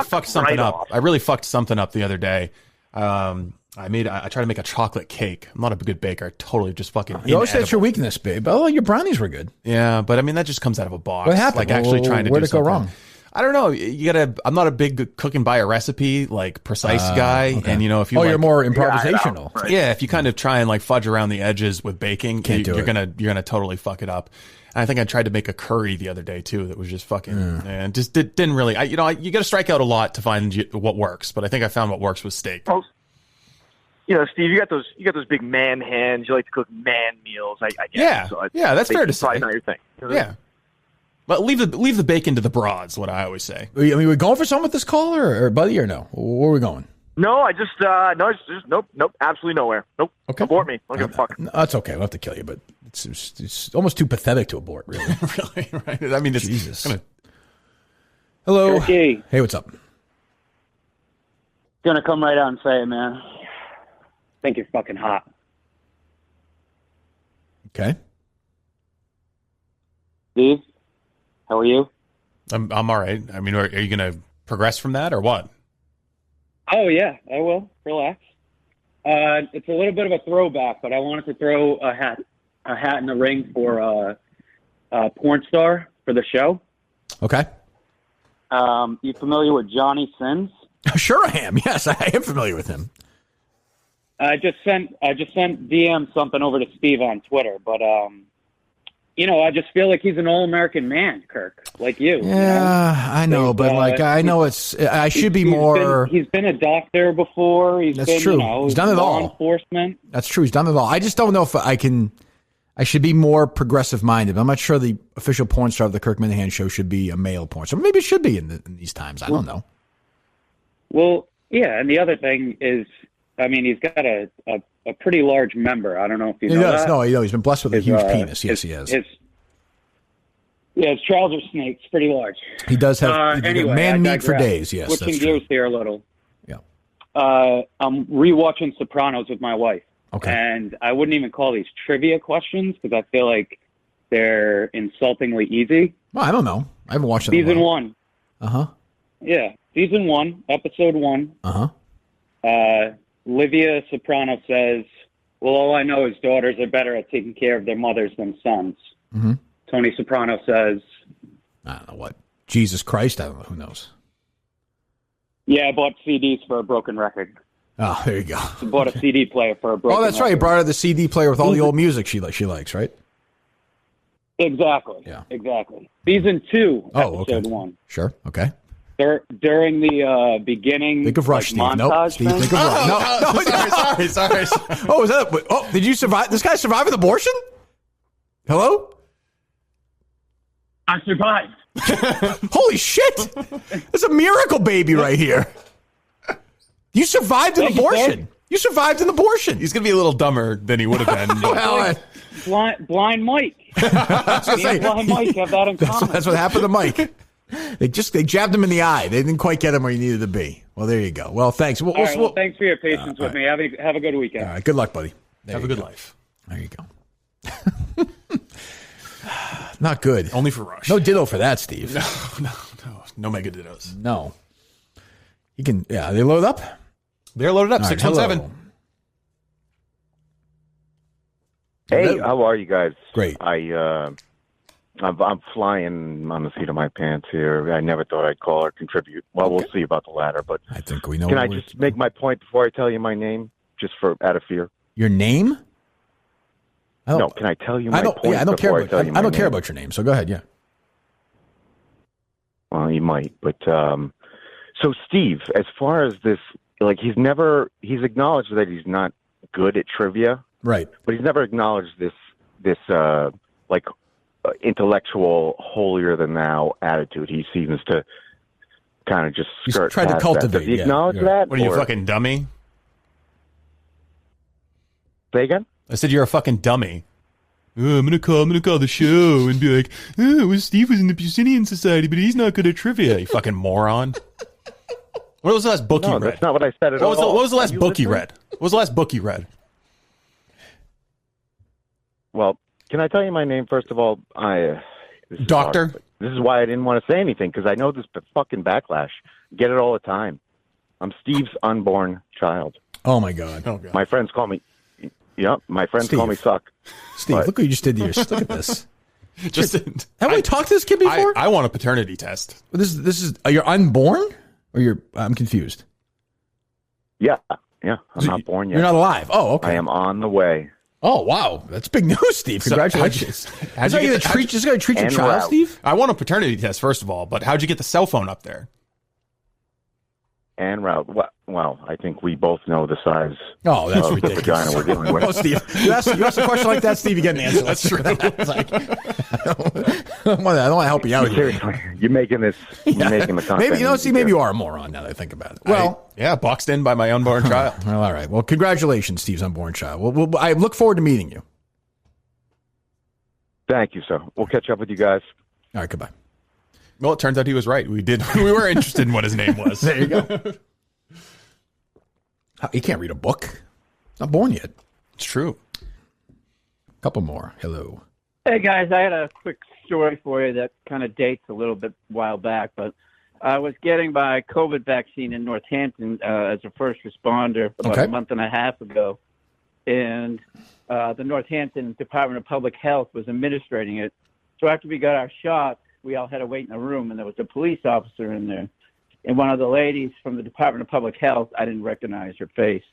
fucked something up. I really fucked something up the other day. I tried to make a chocolate cake. I'm not a good baker. I totally just fucking. You always say it's your weakness, babe. Oh, your brownies were good. Yeah, but that just comes out of a box. What happened? Like actually trying to. Where'd do it go something. wrong? I don't know. I'm not a big cooking by a recipe, precise guy. Okay. And if you you're more improvisational. Yeah, if you kind of try and fudge around the edges with baking, you're gonna totally fuck it up. And I think I tried to make a curry the other day too. That was just fucking and just didn't really. You got to strike out a lot to find what works. But I think I found what works with steak. Oh, Steve, you got those big man hands. You like to cook man meals. I guess. Yeah, so that's fair to say. Probably not your thing. Yeah. But leave the bacon to the broads, what I always say. We're going for something with this caller, or buddy, or no? Where are we going? No, it's just nope, absolutely nowhere. Nope. Okay. Abort me. I don't give a fuck. No, that's okay. We'll have to kill you, but it's almost too pathetic to abort, really. Really, right? I mean, it's Jesus. Gonna... Hello. Kirky. Hey, what's up? Gonna come right out and say it, man. I think you're fucking hot. Okay. Steve, how are you? I'm all right. I mean, are you going to progress from that or what? Oh yeah, I will. Relax. It's a little bit of a throwback, but I wanted to throw a hat in the ring for a porn star for the show. Okay. You familiar with Johnny Sins? Sure I am. Yes, I am familiar with him. I just sent DM something over to Steve on Twitter, but I just feel like he's an all-American man, Kirk, like you. Yeah, I know, but I know I should be more. He's been a doctor before. That's true. He's done it all. Law enforcement. That's true. He's done it all. I just don't know if I should be more progressive-minded. I'm not sure the official porn star of the Kirk Minihane show should be a male porn star. Maybe it should be in these times. I don't know. Well, yeah, and the other thing is, I mean, he's got a pretty large member. I don't know if you know does. that. No, he's been blessed with a huge penis. Yes, he has. His trouser snake's pretty large. He does have anyway, man meat for days. Yes, switching that's gears true. here a little. Yeah. I'm rewatching Sopranos with my wife. Okay. And I wouldn't even call these trivia questions because I feel like they're insultingly easy. Well, I don't know. I haven't watched it. Season 1. Uh-huh. Yeah. Season 1, episode 1. Uh-huh. Livia Soprano says, well, all I know is daughters are better at taking care of their mothers than sons. Mm-hmm. Tony Soprano says, I don't know what. Jesus Christ, I don't know. Who knows? Yeah, I bought CDs for a broken record. Oh, there you go. I bought a CD player for a broken record. Oh, that's right. You brought her the CD player with all the old music she likes, right? Exactly. Yeah. Exactly. Season 2, episode 1. Sure. Okay. During the beginning, think of Rush, Steve. montage Nope. Steve, think of Rush. No. Sorry. Oh, is that? Oh, did you survive? This guy survived an abortion? Hello? I survived. Holy shit! It's a miracle baby right here. You survived an abortion. You survived an abortion. He's going to be a little dumber than he would have been. Blind Mike. I was gonna say, Blind Mike have that in common. That's what happened to Mike. They jabbed him in the eye. They didn't quite get him where he needed to be. Well, there you go. Well, thanks. All right, thanks for your patience with me. Have a good weekend. All right. Good luck, buddy. Have a good life. There you go. Not good. Only for Rush. No ditto for that, Steve. No mega dittos. No. You can. Yeah, they load up. They're loaded up. 617. Hey, how are you guys? Great. I'm flying on the seat of my pants here. I never thought I'd call or contribute. Well, we'll see about the latter, but I think we know. Can I just make my point before I tell you my name, just out of fear? Your name? No, can I tell you my point? Yeah, I don't care. I don't care name? about your name. So go ahead. Yeah. Well, you might, but so Steve, as far as this, like he's acknowledged that he's not good at trivia, right? But he's never acknowledged this intellectual, holier than thou attitude. He seems to kind of just skirt. Tried to cultivate. Does he acknowledge that? What are you, fucking dummy? Say again? I said you're a fucking dummy. I'm gonna call the show and be like, Steve was in the Pucinian Society, but he's not good at trivia. You fucking moron. What was the last book you read? That's not what I said at all. What was the last book you read? What was the last book you read? Well, can I tell you my name first of all? Doctor. This is why I didn't want to say anything because I know this fucking backlash. Get it all the time. I'm Steve's unborn child. Oh my god. My friends call me. Yep, my friends call me Suck. Steve, look what you just did to yourself. Look at this. Have we talked to this kid before? I want a paternity test. This is. You're unborn, or I'm confused. Yeah. I'm not born yet. You're not alive. Oh, okay. I am on the way. Oh wow, that's big news, Steve. Congratulations. How'd you get treat your child, Steve? I want a paternity test first of all, but how'd you get the cell phone up there? and Ralph. Well, I think we both know the size that's of ridiculous. the vagina we're dealing with. Oh, Steve, you ask a question like that, Steve, you get an answer. That's true. I don't want to help you out here. Seriously, you're making this. You're making the content. Maybe you are a moron now that I think about it. Well, boxed in by my unborn child. Well, all right. Well, congratulations, Steve's unborn child. I look forward to meeting you. Thank you, sir. We'll catch up with you guys. All right, goodbye. Well, it turns out he was right. We were interested in what his name was. There you go. He can't read a book. Not born yet. It's true. A couple more. Hello. Hey, guys. I had a quick story for you that kind of dates a little bit while back, but I was getting my COVID vaccine in Northampton as a first responder about a month and a half ago, and the Northampton Department of Public Health was administering it. So after we got our shot, we all had to wait in a room, and there was a police officer in there. And one of the ladies from the Department of Public Health, I didn't recognize her face,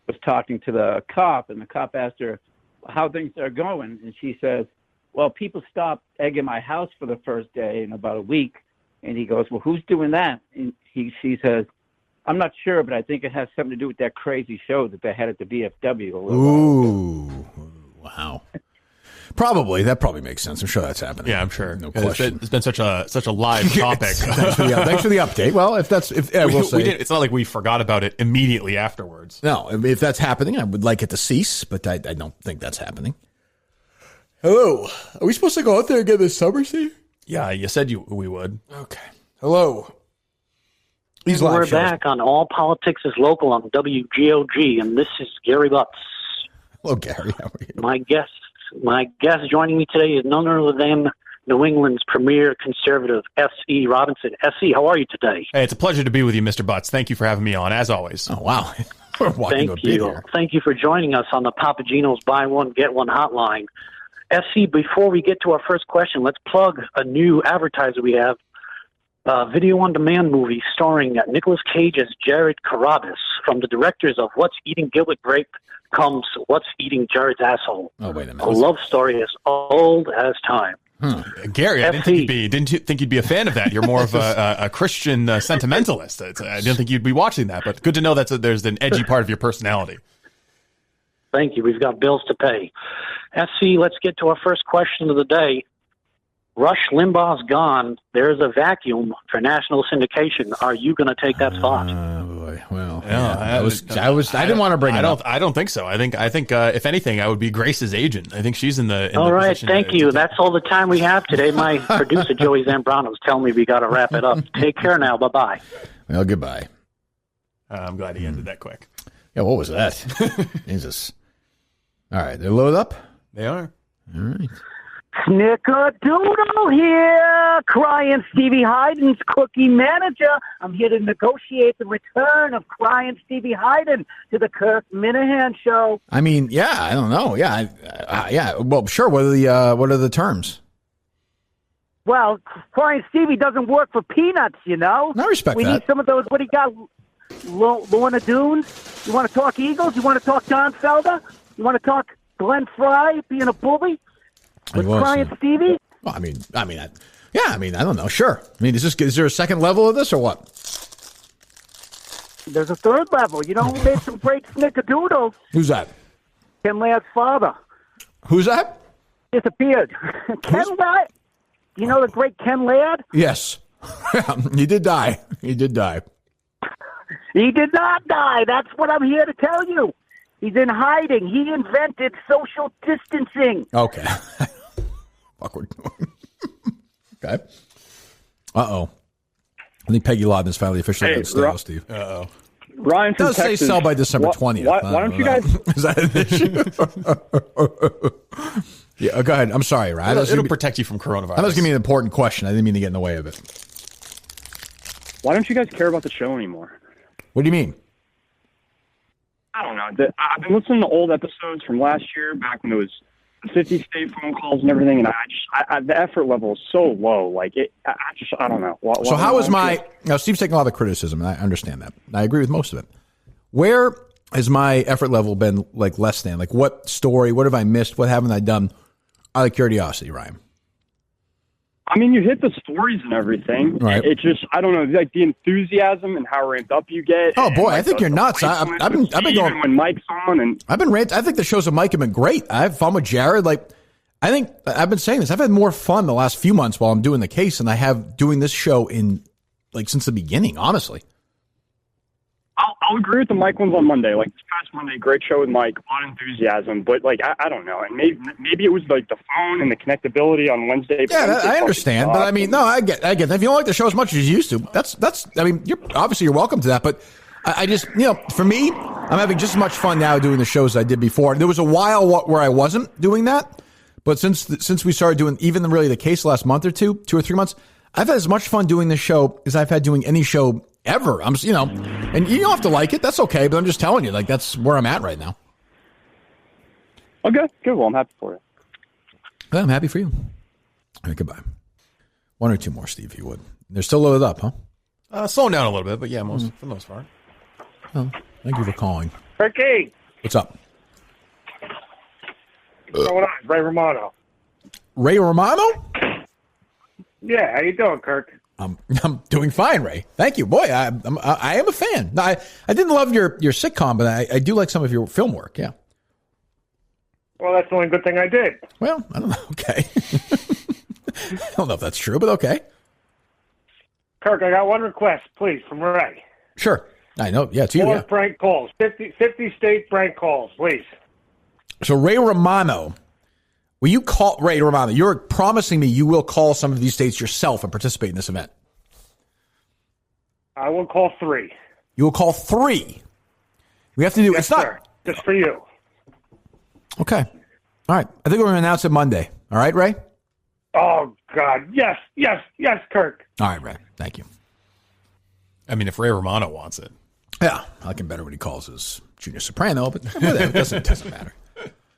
was talking to the cop, and the cop asked her how things are going. And she says, well, people stopped egging my house for the first day in about a week. And he goes, well, who's doing that? And she says, I'm not sure, but I think it has something to do with that crazy show that they had at the VFW. Ooh, wow. Probably. That probably makes sense. I'm sure that's happening. Yeah, I'm sure. No question. It's been such a live topic. Thanks for the update. Well, it's not like we forgot about it immediately afterwards. No, if that's happening, I would like it to cease, but I don't think that's happening. Hello. Are we supposed to go out there and get this summer seat? Yeah, you said we would. Okay. Hello. We're back on All Politics is Local on WGOG, and this is Gary Butts. Hello, Gary. How are you? My guest joining me today is none other than New England's premier conservative, S.E. Robinson. S.E., how are you today? Hey, it's a pleasure to be with you, Mr. Butts. Thank you for having me on, as always. Oh, wow. Thank you. Thank you for joining us on the Papagino's Buy One, Get One hotline. S.E., before we get to our first question, let's plug a new advertiser we have. Video-on-demand movie starring Nicolas Cage as Jared Carabas. From the directors of What's Eating Gilbert Grape comes What's Eating Jared's Asshole. Oh, wait a minute. A love story as old as time. Gary, I didn't think you'd be a fan of that. You're more of a Christian sentimentalist. I didn't think you'd be watching that, but good to know that there's an edgy part of your personality. Thank you. We've got bills to pay. SC, let's get to our first question of the day. Rush Limbaugh's gone. There's a vacuum for national syndication. Are you going to take that spot? Boy. Well, yeah, I didn't want to bring it up. I don't think so. I think if anything, I would be Grace's agent. I think she's in the all right, thank you. To that's all the time we have today. My producer, Joey Zambrano's telling me we got to wrap it up. Take care now. Bye-bye. Well, goodbye. I'm glad he ended that quick. Yeah, what was that? Jesus. All right, they're loaded up? They are. All right. Snickerdoodle here, crying Stevie Hyden's cookie manager. I'm here to negotiate the return of crying Stevie Hyden to the Kirk Minihane show. I mean, yeah, I don't know. Yeah, yeah. Well, sure. What are the terms? Well, crying Stevie doesn't work for peanuts, you know. I respect we that. We need some of those. What do you got? Lorna Doones? You want to talk Eagles? You want to talk Don Felder? You want to talk Glenn Fry being a bully? With crying Stevie? Well, I don't know. Sure. I mean, is there a second level of this or what? There's a third level. You know who made some great snickerdoodles? Who's that? Ken Laird's father. Who's that? Disappeared. Ken Laird? You know the great Ken Laird? Yes. He did die. He did die. He did not die. That's what I'm here to tell you. He's in hiding. He invented social distancing. Okay. Awkward. Okay. Uh-oh. I think Peggy Lodden is finally officially got stale, Steve. Uh-oh. Ryan from Texas. Does say sell by December 20th. Why don't you guys... Is that an issue? Yeah, go ahead. I'm sorry, Ryan. It'll protect you from coronavirus. That was going to be an important question. I didn't mean to get in the way of it. Why don't you guys care about the show anymore? What do you mean? I don't know. I've been listening to old episodes from last year, back when it was 50 state phone calls and everything, and I the effort level is so low. Like I don't know. So how is now? Steve's taking a lot of criticism, and I understand that. I agree with most of it. Where has my effort level been like less than? Like what story? What have I missed? What haven't I done? Out of curiosity, Ryan. I mean, you hit the stories and everything. Right. It's just, I don't know, like the enthusiasm and how ramped up you get. Oh boy, I think the you're nuts. I've been going when Mike's on, and I've been ranting. I think the shows with Mike have been great. I have fun with Jared. Like, I think I've been saying this. I've had more fun the last few months while I'm doing the case than I have doing this show since the beginning. Honestly. I'll agree with the Mike ones on Monday. Like this past Monday, great show with Mike, a lot of enthusiasm. But like I don't know, and maybe it was like the phone and the connectability on Wednesday. Yeah, I understand, but I mean, no, I get that. If you don't like the show as much as you used to, that's. I mean, you're welcome to that. But I just, for me, I'm having just as much fun now doing the shows as I did before. There was a while where I wasn't doing that, but since we started doing even really the case last month or 2 or 3 months, I've had as much fun doing this show as I've had doing any show ever. And you don't have to like it. That's okay. But I'm just telling you, like, that's where I'm at right now. Okay, good. Well, I'm happy for you. Well, I'm happy for you. All right, goodbye. 1 or 2 more, Steve, if you would. They're still loaded up, huh? Slowing down a little bit, but yeah, for the most part. Well, thank you for calling. Ricky. What's up? What's going on? Ray Romano. Ray Romano? Yeah, how you doing, Kirk? I'm doing fine, Ray. Thank you, boy. I am a fan. No, I didn't love your sitcom, but I do like some of your film work. Yeah. Well, that's the only good thing I did. Well, I don't know. Okay. I don't know if that's true, but okay. Kirk, I got one request, please, from Ray. Sure. I know. Yeah, it's you. More prank calls. 50 state prank calls, please. So Ray Romano, will you call Ray Romano? You're promising me you will call some of these states yourself and participate in this event. I will call 3. You will call 3. We have to do. Yes, it's not sir. Just for you. Okay. All right. I think we're going to announce it Monday. All right, Ray? Oh, God. Yes, Kirk. All right, Ray. Thank you. I mean, if Ray Romano wants it. Yeah. I like him better when he calls his junior soprano, but whatever. It doesn't matter.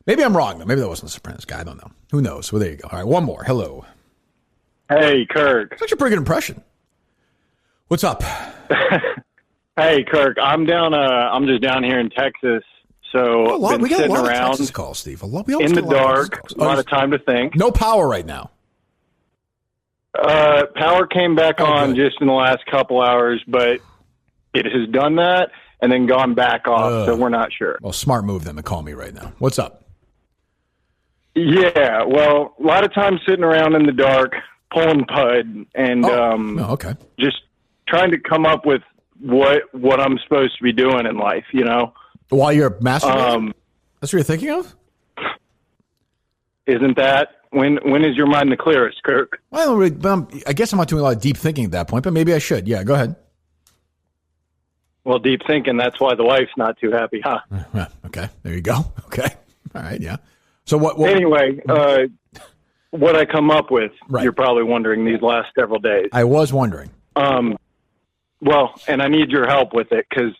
Maybe I'm wrong, though. Maybe that wasn't the Sopranos guy. I don't know. Who knows? Well, there you go. All right, one more. Hello. Hey, Kirk. That's actually a pretty good impression. What's up? Hey, Kirk. I'm just down here in Texas. So we got a lot around of Texas calls, Steve. In the dark, a lot of time to think. No power right now. Power came back on just in the last couple hours, but it has done that and then gone back off, so we're not sure. Well, smart move then to call me right now. What's up? Yeah, well, a lot of time sitting around in the dark, pulling pud, and okay. Just trying to come up with what I'm supposed to be doing in life, While you're masturbating? That's what you're thinking of? Isn't that? When is your mind the clearest, Kirk? Well, I guess I'm not doing a lot of deep thinking at that point, but maybe I should. Yeah, go ahead. Well, deep thinking, that's why the wife's not too happy, huh? Okay, there you go. Okay. All right, yeah. So what anyway, what I come up with, you're probably wondering these last several days. I was wondering. Well, and I need your help with it because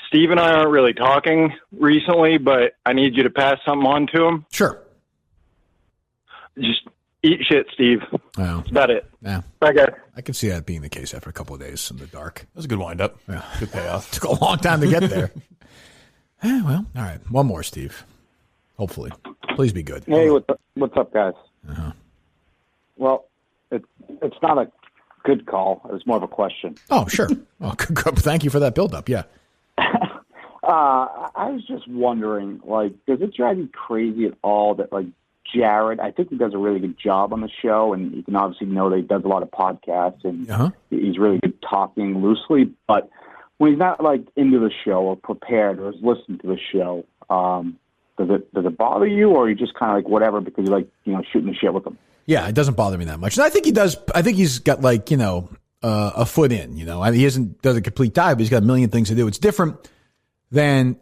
Steve and I aren't really talking recently, but I need you to pass something on to him. Sure. Just eat shit, Steve. Well, that's about it. Yeah. Bye, guys. I can see that being the case after a couple of days in the dark. That was a good wind-up. Yeah. Good payoff. Took a long time to get there. Well, all right. One more, Steve. Hopefully. Please be good. Hey, what's up, guys? Uh-huh. Well, it's not a good call. It was more of a question. Oh, sure. Oh, good. Thank you for that build-up. Yeah. I was just wondering, does it drive you crazy at all that, Jared, I think he does a really good job on the show, and you can obviously know that he does a lot of podcasts, and he's really good talking loosely, but when he's not, into the show or prepared or is listening to the show, does it bother you, or are you just kind of whatever because you shooting the shit with him? Yeah, it doesn't bother me that much. And I think he does. I think he's got a foot in. I mean, he does a complete dive, but he's got a million things to do. It's different than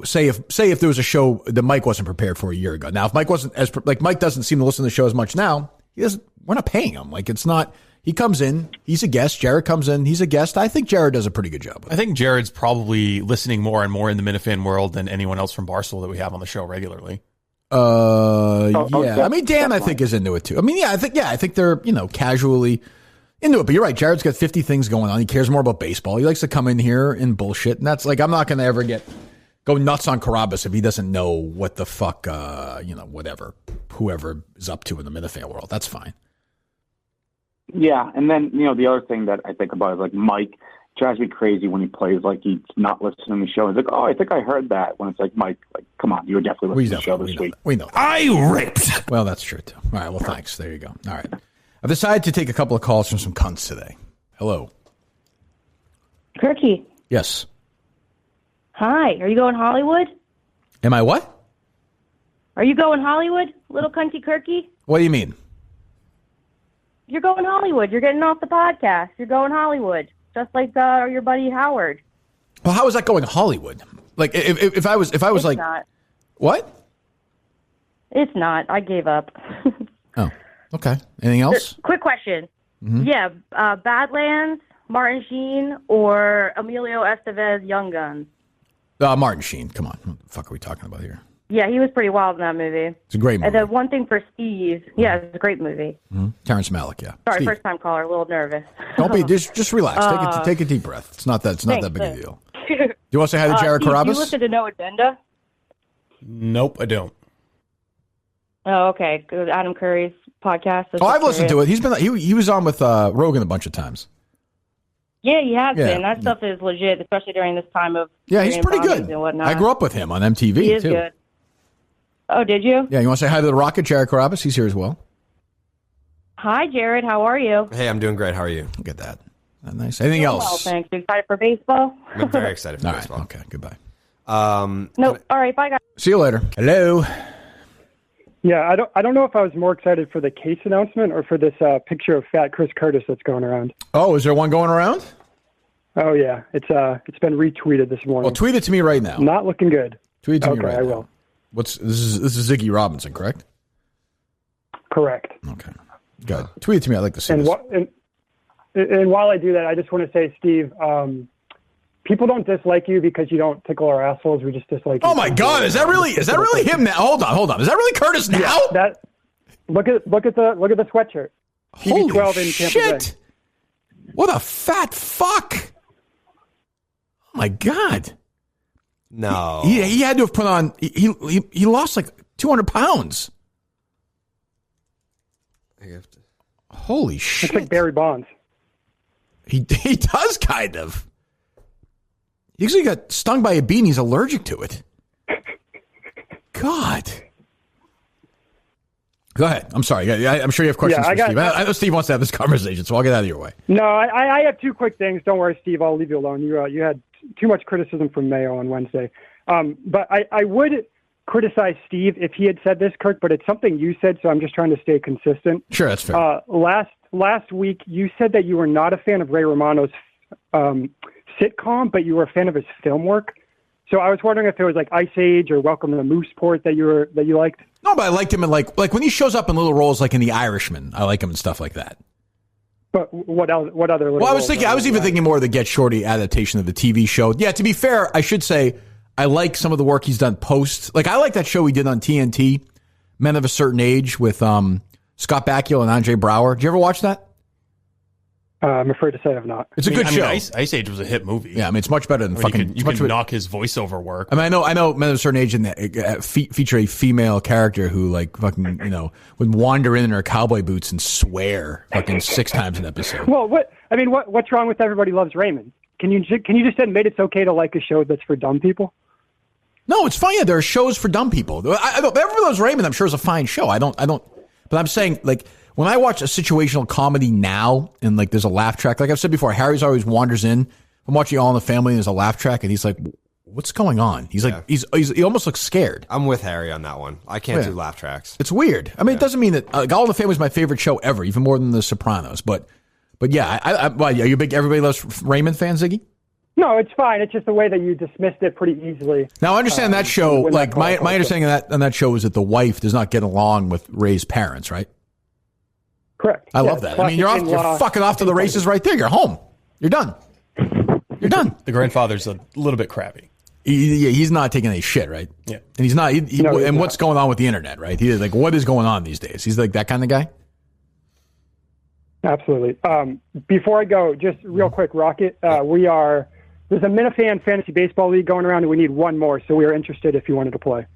say if there was a show that Mike wasn't prepared for a year ago. Now, if Mike wasn't Mike doesn't seem to listen to the show as much now. We're not paying him. It's not. He comes in, he's a guest. Jared comes in, he's a guest. I think Jared does a pretty good job. I think Jared's probably listening more and more in the Minifan world than anyone else from Barstool that we have on the show regularly. Yeah. I mean, Dan, I think, is into it too. I mean, I think they're, casually into it. But you're right. Jared's got 50 things going on. He cares more about baseball. He likes to come in here and bullshit. And that's I'm not going to ever go nuts on Carabas if he doesn't know what the fuck, whoever is up to in the Minifan world. That's fine. Yeah, and then, the other thing that I think about is, like, Mike drives me crazy when he plays like he's not listening to the show. He's like, oh, I think I heard that. When it's like, Mike, like, come on, you were definitely listening to the show this week. We know that. I ripped. Well, that's true, too. All right, well, thanks. There you go. All right. I've decided to take a couple of calls from some cunts today. Hello. Kirky. Yes. Hi. Are you going Hollywood? Am I what? Are you going Hollywood, little cunty Kirky? What do you mean? You're going Hollywood. You're getting off the podcast. You're going Hollywood, just like your buddy Howard. Well, how is that going Hollywood? Like, if I was It's like, not. What? It's not. I gave up. Oh, okay. Anything else? Quick question. Mhm. Yeah, Badlands, Martin Sheen, or Emilio Estevez, Young Guns? Martin Sheen. Come on. What the fuck are we talking about here? Yeah, he was pretty wild in that movie. It's a great movie. And then one thing for Steve. Yeah, it's a great movie. Mm-hmm. Terrence Malick, yeah. Sorry, Steve, first time caller, a little nervous. don't be just relax. Take a deep breath. It's not that big a deal. Do you want to say hi to Jared Steve, Carabas? Do you listen to No Agenda? Nope, I don't. Oh, okay. Good. Adam Curry's podcast. Oh, I've listened to it. He was on with Rogan a bunch of times. Yeah, he has Yeah. been. That stuff is legit, especially during this time of Yeah, he's pretty good. and whatnot. I grew up with him on MTV He is too. good. Oh, did you? Yeah, you want to say hi to the Rocket, Jared Carabas? He's here as well. Hi, Jared. How are you? Hey, I'm doing great. How are you? Look at that. Nice. Anything Doing else? Well, thanks. You excited for baseball? I'm very excited for All right, baseball. okay, goodbye. No. All right. Bye, guys. See you later. Hello. Yeah, I don't know if I was more excited for the case announcement or for this picture of fat Chris Curtis that's going around. Oh, is there one going around? Oh yeah, it's been retweeted this morning. Well, tweet it to me right now. Not looking good. Tweet it to me Okay, right I now. will. This is Ziggy Robinson, correct? Correct. Okay. Good. Tweet it to me. I'd like to see And, this. and while I do that, I just want to say, Steve, people don't dislike you because you don't tickle our assholes. We just dislike you. Oh my God! Is that really him now? Hold on. Is that really Curtis now? Yeah, look at the sweatshirt. Holy TB12 in Tampa shit! Bay. What a fat fuck! Oh my God! No, he had to have put on. He lost like 200 pounds. Holy shit! It's like Barry Bonds. He does kind of. He actually got stung by a bee and he's allergic to it. God. Go ahead. I'm sorry. I'm sure you have questions for Steve. I know Steve wants to have this conversation, so I'll get out of your way. No, I have two quick things. Don't worry, Steve. I'll leave you alone. You had too much criticism from Mayo on Wednesday. But I would criticize Steve if he had said this, Kirk, but it's something you said, so I'm just trying to stay consistent. Sure, that's fair. Last week, you said that you were not a fan of Ray Romano's sitcom, but you were a fan of his film work. So I was wondering if it was like Ice Age or Welcome to Mooseport that you liked. No, but I liked him in like when he shows up in little roles like in The Irishman. I like him and stuff like that. But what other? Little I was even thinking more of the Get Shorty adaptation of the TV show. Yeah, to be fair, I should say I like some of the work he's done post. Like I like that show he did on TNT, Men of a Certain Age, with Scott Bakula and Andre Braugher. Did you ever watch that? I'm afraid to say I have not. It's a good show. Ice Age was a hit movie. Yeah, I mean it's much better than fucking. You can knock his voiceover work. I mean, I know Men of a Certain Age and feature a female character who like fucking would wander in her cowboy boots and swear fucking 6 times an episode. Well, what's wrong with Everybody Loves Raymond? Can you just admit it's okay to like a show that's for dumb people? No, it's fine. Yeah, there are shows for dumb people. Everybody Loves Raymond, I'm sure, is a fine show. I don't. But I'm saying like. When I watch a situational comedy now and like there's a laugh track, like I've said before, Harry's always wanders in. I'm watching All in the Family and there's a laugh track and he's like, what's going on? He's like, he almost looks scared. I'm with Harry on that one. I can't do laugh tracks. It's weird. I mean, it doesn't mean that All in the Family is my favorite show ever, even more than The Sopranos. But yeah, are you a big Everybody Loves Raymond fan, Ziggy? No, it's fine. It's just the way that you dismissed it pretty easily. Now, I understand that show, like my understanding on that show is that the wife does not get along with Ray's parents, right? Correct. I love that. I mean, you're fucking off to the races right there. You're home. You're done. You're done. The grandfather's a little bit crabby. He's not taking any shit, right? Yeah. And he's not. What's going on with the internet, right? He's like, what is going on these days? He's like that kind of guy. Absolutely. Before I go, just real quick, Rocket. There's a Minihane Fantasy Baseball League going around, and we need one more. So we are interested if you wanted to play.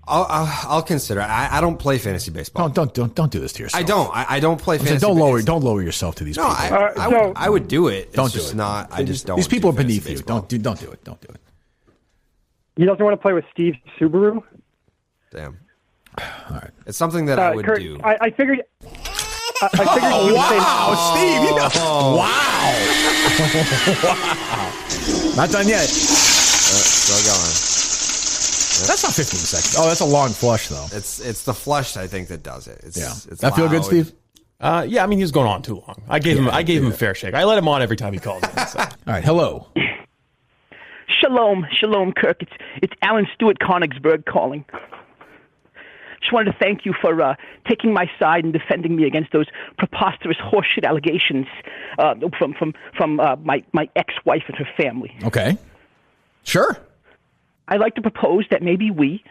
I'll consider it. I don't play fantasy baseball. Don't do this to yourself. I don't play fantasy. Don't lower yourself to these people. I would do it. Don't it's do just it. Not. I just don't. These people are do beneath you. baseball. Don't do it. Don't do it. He doesn't want to play with Steve Subaru. Damn. All right. It's something that I would Kurt, do. I figured. I figured Oh, you would say wow, Steve! Wow. Not done yet. Still going. That's not 15 seconds. Oh, that's a long flush, though. It's the flush, I think, that does it. It's, it's that feel good, loud. Steve? Yeah, I mean, he was going on too long. I gave him a fair shake. I let him on every time he called in. So. All right, hello. Shalom, Kirk. It's Alan Stewart Konigsberg calling. Just wanted to thank you for taking my side and defending me against those preposterous horseshit allegations from my ex-wife and her family. Okay. Sure. I'd like to propose that maybe we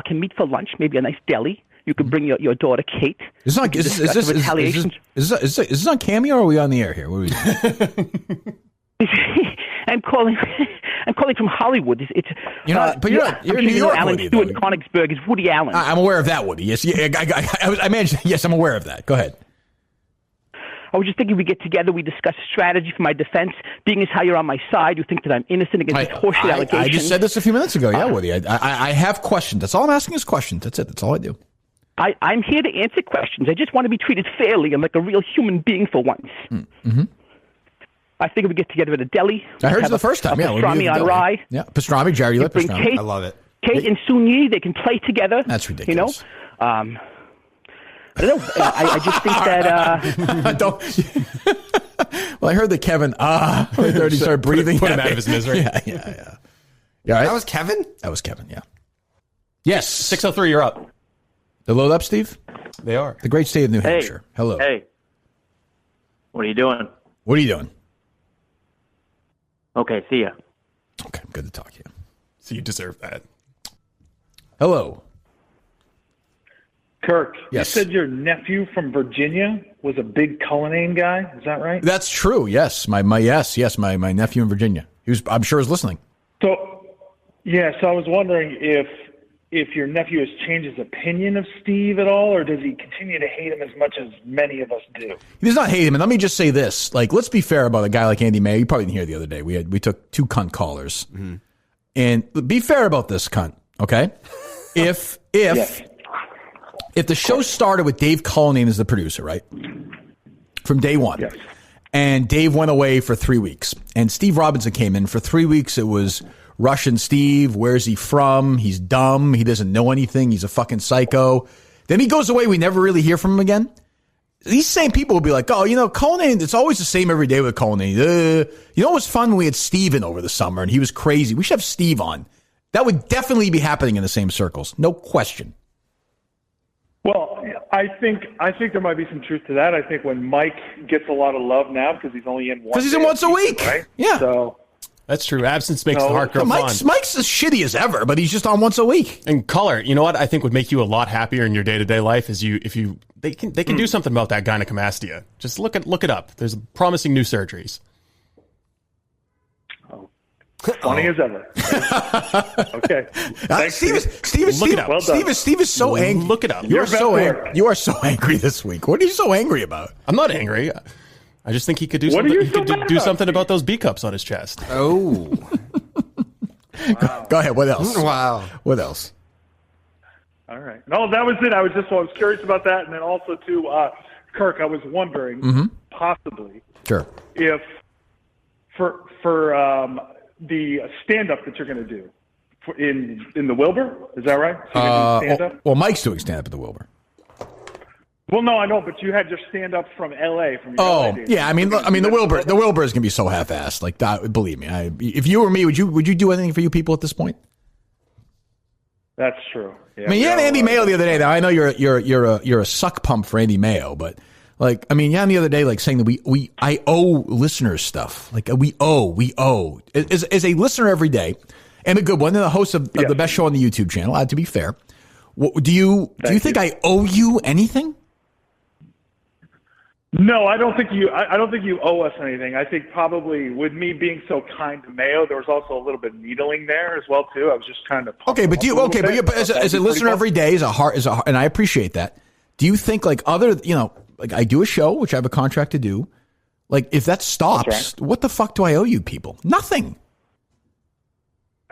can meet for lunch, maybe a nice deli. You could bring your daughter Kate. Is this on Cameo or are we on the air here? What are we doing? I'm calling from Hollywood. You're in New York, Alan Woody, Stewart Konigsberg is Woody Allen. I'm aware of that, Woody. Yes, I managed. Yes, I'm aware of that. Go ahead. I was just thinking we get together, we discuss strategy for my defense. Being as how you're on my side, you think that I'm innocent against this horseshit allegations. I just said this a few minutes ago. Yeah, Woody. I have questions. That's all I'm asking is questions. That's it. That's all I do. I'm here to answer questions. I just want to be treated fairly and like a real human being for once. Mm-hmm. I figured we get together at a deli. I heard you the first time. Pastrami on rye. Yeah, pastrami, Jerry. You like bring pastrami? Kate, I love it. Kate and Sunyi, they can play together. That's ridiculous. You know, I don't know. I just think that. Well, I heard that Kevin. Right there, he started breathing. Put him out of his misery. Yeah. Yeah, right? That was Kevin? That was Kevin. Yeah. Yes. 603. You're up. The load up, Steve. They are the great state of New Hampshire. Hello. Hey. What are you doing? What are you doing? Okay, see ya. Okay, good to talk to you. So you deserve that. Hello. Kirk, yes. You said your nephew from Virginia was a big Cullinane guy. Is that right? That's true. Yes, my nephew in Virginia. I'm sure is listening. So I was wondering if your nephew has changed his opinion of Steve at all, or does he continue to hate him as much as many of us do? He does not hate him. And let me just say this: let's be fair about a guy like Andy Mayo. You probably didn't hear the other day. We took 2 cunt callers, and be fair about this cunt. Okay, if the show started with Dave Cullinane as the producer, right? From day one. Yes. And Dave went away for 3 weeks. And Steve Robinson came in. For 3 weeks, it was Russian Steve. Where's he from? He's dumb. He doesn't know anything. He's a fucking psycho. Then he goes away. We never really hear from him again. These same people will be like, Cullinane, it's always the same every day with Cullinane. It was fun when we had Steve in over the summer, and he was crazy. We should have Steve on. That would definitely be happening in the same circles. No question. Well, I think there might be some truth to that. I think when Mike gets a lot of love now because he's only in once a week, right? Yeah, so that's true. Absence makes the heart grow fond. Mike's as shitty as ever, but he's just on once a week. And Color, you know what I think would make you a lot happier in your day to day life is they can do something about that gynecomastia. Just look it up. There's promising new surgeries. Funny as ever. Okay. Steve is so angry. Look it up. You are so angry this week. What are you so angry about? I'm not angry. I just think he could do something. He could do something about those B cups on his chest. Oh. Wow. Go ahead. What else? Wow. What else? All right. No, that was it. I was curious about that, and then also too, Kirk. I was wondering possibly if for the stand-up that you're going to do in the Wilbur. Is that right? So stand-up? Well, Mike's doing stand-up at the Wilbur. Well, no, I know, but you had your stand-up from L.A. From your LA days. Yeah. I mean, the Wilbur is going to be so half-assed. Like, believe me. If you were me, would you do anything for you people at this point? That's true. Yeah, I mean, you had Andy Mayo the other day. Now I know you're a suck pump for Andy Mayo, but. Like, I mean, the other day, like saying that I owe listeners stuff. Like we owe as a listener every day, and a good one, and the host of the best show on the YouTube channel. To be fair, do you think I owe you anything? No, I don't think you. I don't think you owe us anything. I think probably with me being so kind to Mayo, there was also a little bit of needling there as well too. I was just trying to. Okay, but as a listener every day and I appreciate that. Do you think like like I do a show which I have a contract to do, like if that stops, what the fuck do I owe you people? Nothing.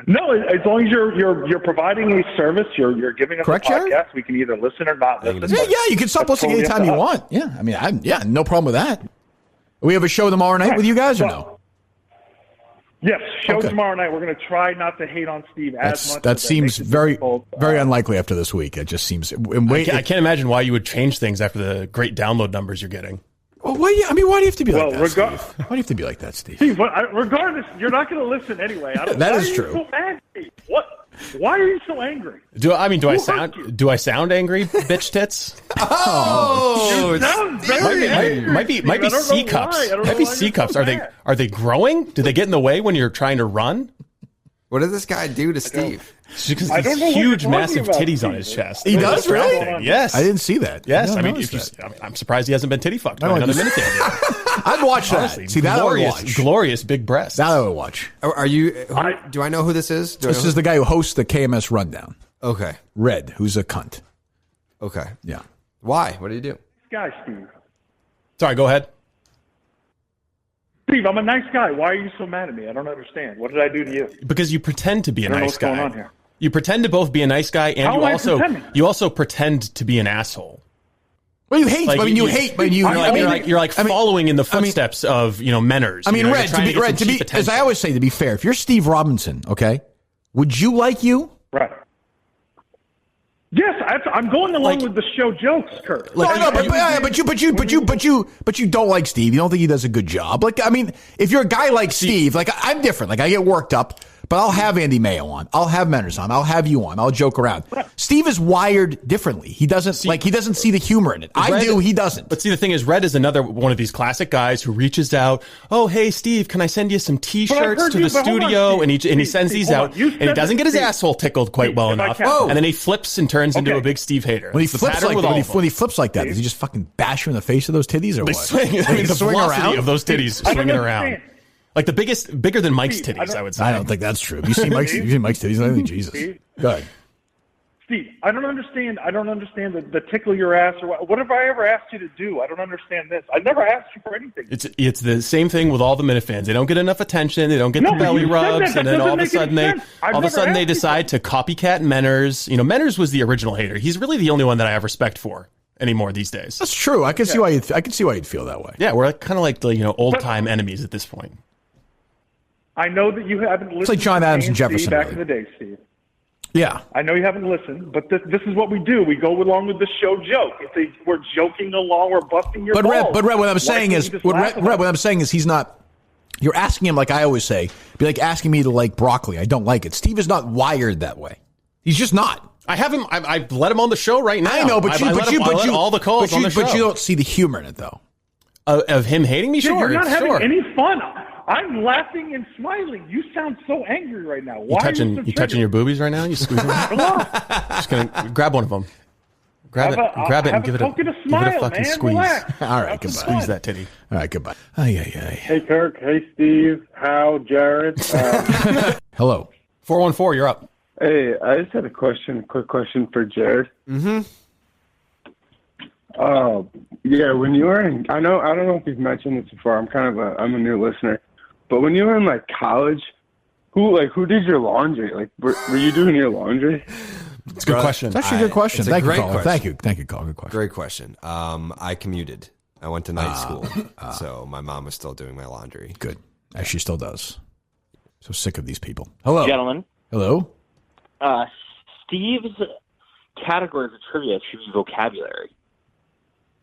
No, as long as you're providing a service, you're giving us Correct, a podcast. Jared? We can either listen or not listen. Yeah, you can stop listening anytime you want. Yeah, I mean, no problem with that. We have a show tomorrow night with you guys or no? Yes, show tomorrow night. We're going to try not to hate on Steve as much. That seems very unlikely after this week. It just seems. I can't imagine why you would change things after the great download numbers you're getting. Well, why do you have to be like that, Steve? Why do you have to be like that, Steve? Steve, regardless, you're not going to listen anyway. That is true. So mad, Steve? What? Why are you so angry? Do I sound angry, bitch tits? Oh, you sound very angry. Might be C cups. Might be C cups. Are they growing? Do they get in the way when you're trying to run? What did this guy do to Steve? Because these huge, massive titties on his chest. He does, really? Yes. I didn't see that. Yes. I'm surprised he hasn't been titty fucked by another Minihane. I'd watch that. Honestly, see, that I would watch. Glorious big breasts. That I would watch. Are you? Do I know who this is? This is the guy who hosts the KMS Rundown. Okay. Red, who's a cunt. Okay. Yeah. Why? What did he do? Guy, Steve. Sorry, go ahead. Steve, I'm a nice guy. Why are you so mad at me? I don't understand. What did I do to you? Because you pretend to be a nice guy. What's going on here? You pretend to both be a nice guy and you also pretend to be an asshole. Well, you hate. Like, you're like following in the footsteps of Menners. I mean, Red. As I always say, to be fair, if you're Steve Robinson, okay, would you like you? Right. Yes, I'm going along with the show jokes, Kirk. But you don't like Steve. You don't think he does a good job. Like, I mean, if you're a guy like Steve, like I'm different. Like I get worked up, but I'll have Andy Mayo on. I'll have Menners on. I'll have you on. I'll joke around. Steve is wired differently. He doesn't see the humor in it. I do. He doesn't. But see, the thing is, Red is another one of these classic guys who reaches out. Oh, hey, Steve, can I send you some T-shirts to the studio? And he sends these out, and he doesn't get his asshole tickled quite well enough. And then he flips and turns into a big Steve hater. When he flips like that, does he just fucking bash you in the face of those titties or what? The velocity of those titties swinging around. Like bigger than Mike's titties, I would say. I don't think that's true. You see Mike's titties? I think Jesus. Go ahead. Steve, I don't understand the tickle your ass or what have I ever asked you to do? I don't understand this. I never asked you for anything. It's the same thing with all the Minifans. They don't get enough attention. They don't get the belly rubs, and then all of a sudden they decide to copycat Menners. Menners was the original hater. He's really the only one that I have respect for anymore these days. That's true. I can see why you'd feel that way. Yeah, we're kind of like the old time enemies at this point. I know that you haven't listened. It's like John Adams and Jefferson back in the day, Steve. Yeah. I know you haven't listened, but this is what we do. We go along with the show joke. We're joking along, we're busting your balls. But Red, what I'm saying is he's not. You're asking him like I always say. Be like asking me to like broccoli. I don't like it. Steve is not wired that way. He's just not. I have him. I let him on the show right now. I know, but you all the calls on the show. But you don't see the humor in it though. Of him hating me. Sure, you're not having any fun. I'm laughing and smiling. You sound so angry right now. Why you touching your boobies right now? You squeezing them? Just gonna grab one of them. Grab it and give it a fucking squeeze. Relax. All right, goodbye. Squeeze that titty. All right, goodbye. Hey, Kirk. Hey, Steve. How, Jared? Hello. 414, you're up. Hey, I just had a quick question for Jared. Mm-hmm. Yeah, when you were in, I don't know if you've mentioned this before. I'm a new listener, but when you were in like college, who did your laundry? Like, were you doing your laundry? It's a good question. It's actually a good question. Thank you, caller. Thank you, caller. Good question. Great question. I commuted. I went to night school, so my mom was still doing my laundry. Good, as she still does. So sick of these people. Hello, gentlemen. Hello. Steve's category for trivia should be vocabulary.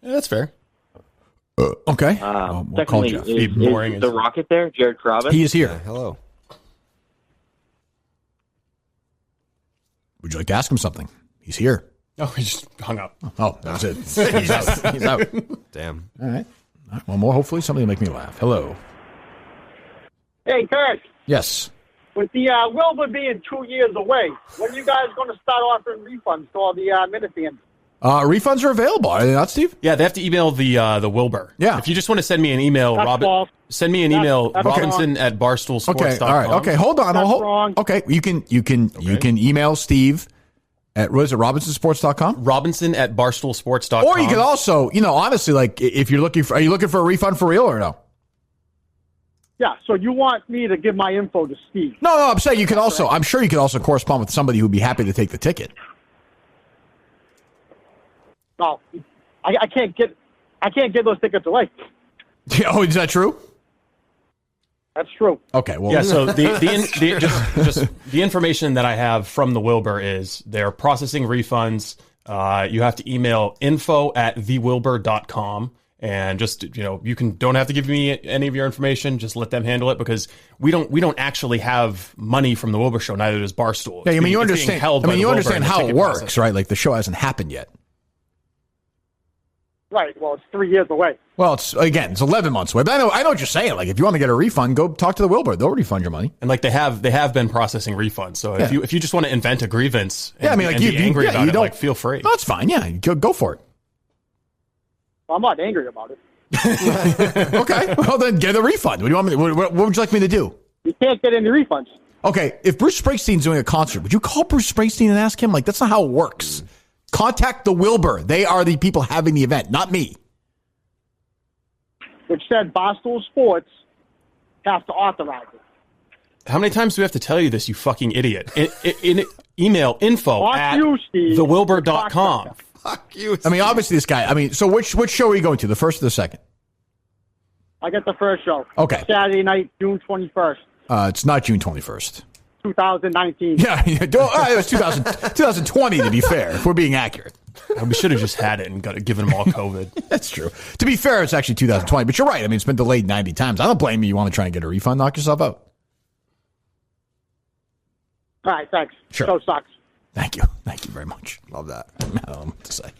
Yeah, that's fair. Okay. We'll call Jeff. Is the Rocket there, Jared Carabas? He is here. Yeah, hello. Would you like to ask him something? He's here. Oh, he just hung up. Oh, that was it. He's out. He's out. Damn. All right. One more. Hopefully something will make me laugh. Hello. Hey, Kirk. Yes. With the Wilbur being 2 years away, when are you guys going to start offering refunds to all the Minifans? Refunds are available, are they not, Steve? Yeah, they have to email the Wilbur. Yeah. If you just want to send me an email, send me an email, Robinson@barstoolsports.com. Okay, all right. Okay, hold on. Wrong. Okay, you can email Steve at robinsonsports.com? Robinson@barstoolsports.com. Or you could also, honestly, like if you're looking for, are you looking for a refund for real or no? Yeah, so you want me to give my info to Steve? No, I'm saying you could also, I'm sure you could also correspond with somebody who'd be happy to take the ticket. No, I can't get those tickets away. Oh, is that true? That's true. Okay, well, yeah. So the information that I have from the Wilbur is they're processing refunds. You have to email info@thewilbur.com. And just, you don't have to give me any of your information. Just let them handle it, because we don't actually have money from the Wilbur Show. Neither does Barstool. Yeah, you understand how it works, right? Like the show hasn't happened yet. Right. Well, it's 3 years away. Well, it's 11 months away. But I know what you're saying. Like if you want to get a refund, go talk to the Wilbur. They'll refund your money. And like they have been processing refunds. So if you just want to invent a grievance, and be angry about it, feel free. No, that's fine. Yeah, go for it. I'm not angry about it. Okay, well then get a refund. What do you want me? What would you like me to do? You can't get any refunds. Okay, if Bruce Springsteen's doing a concert, would you call Bruce Springsteen and ask him? Like that's not how it works. Contact the Wilbur. They are the people having the event, not me. Which said Barstool Sports has to authorize it. How many times do we have to tell you this, you fucking idiot? In email info@thewilbur.com. Fuck you. I mean, obviously this guy. So which show are you going to? The first or the second? I got the first show. Okay. Saturday night, June 21st. It's not June 21st. 2019. Yeah. It was 2020 to be fair, if we're being accurate. We should have just had it and given them all COVID. That's true. To be fair, it's actually 2020, but you're right. I mean, it's been delayed 90 times. I don't blame you. You want to try and get a refund, knock yourself out. All right, thanks. Sure. Show sucks. Thank you. Thank you very much. Love that. I don't know what to say.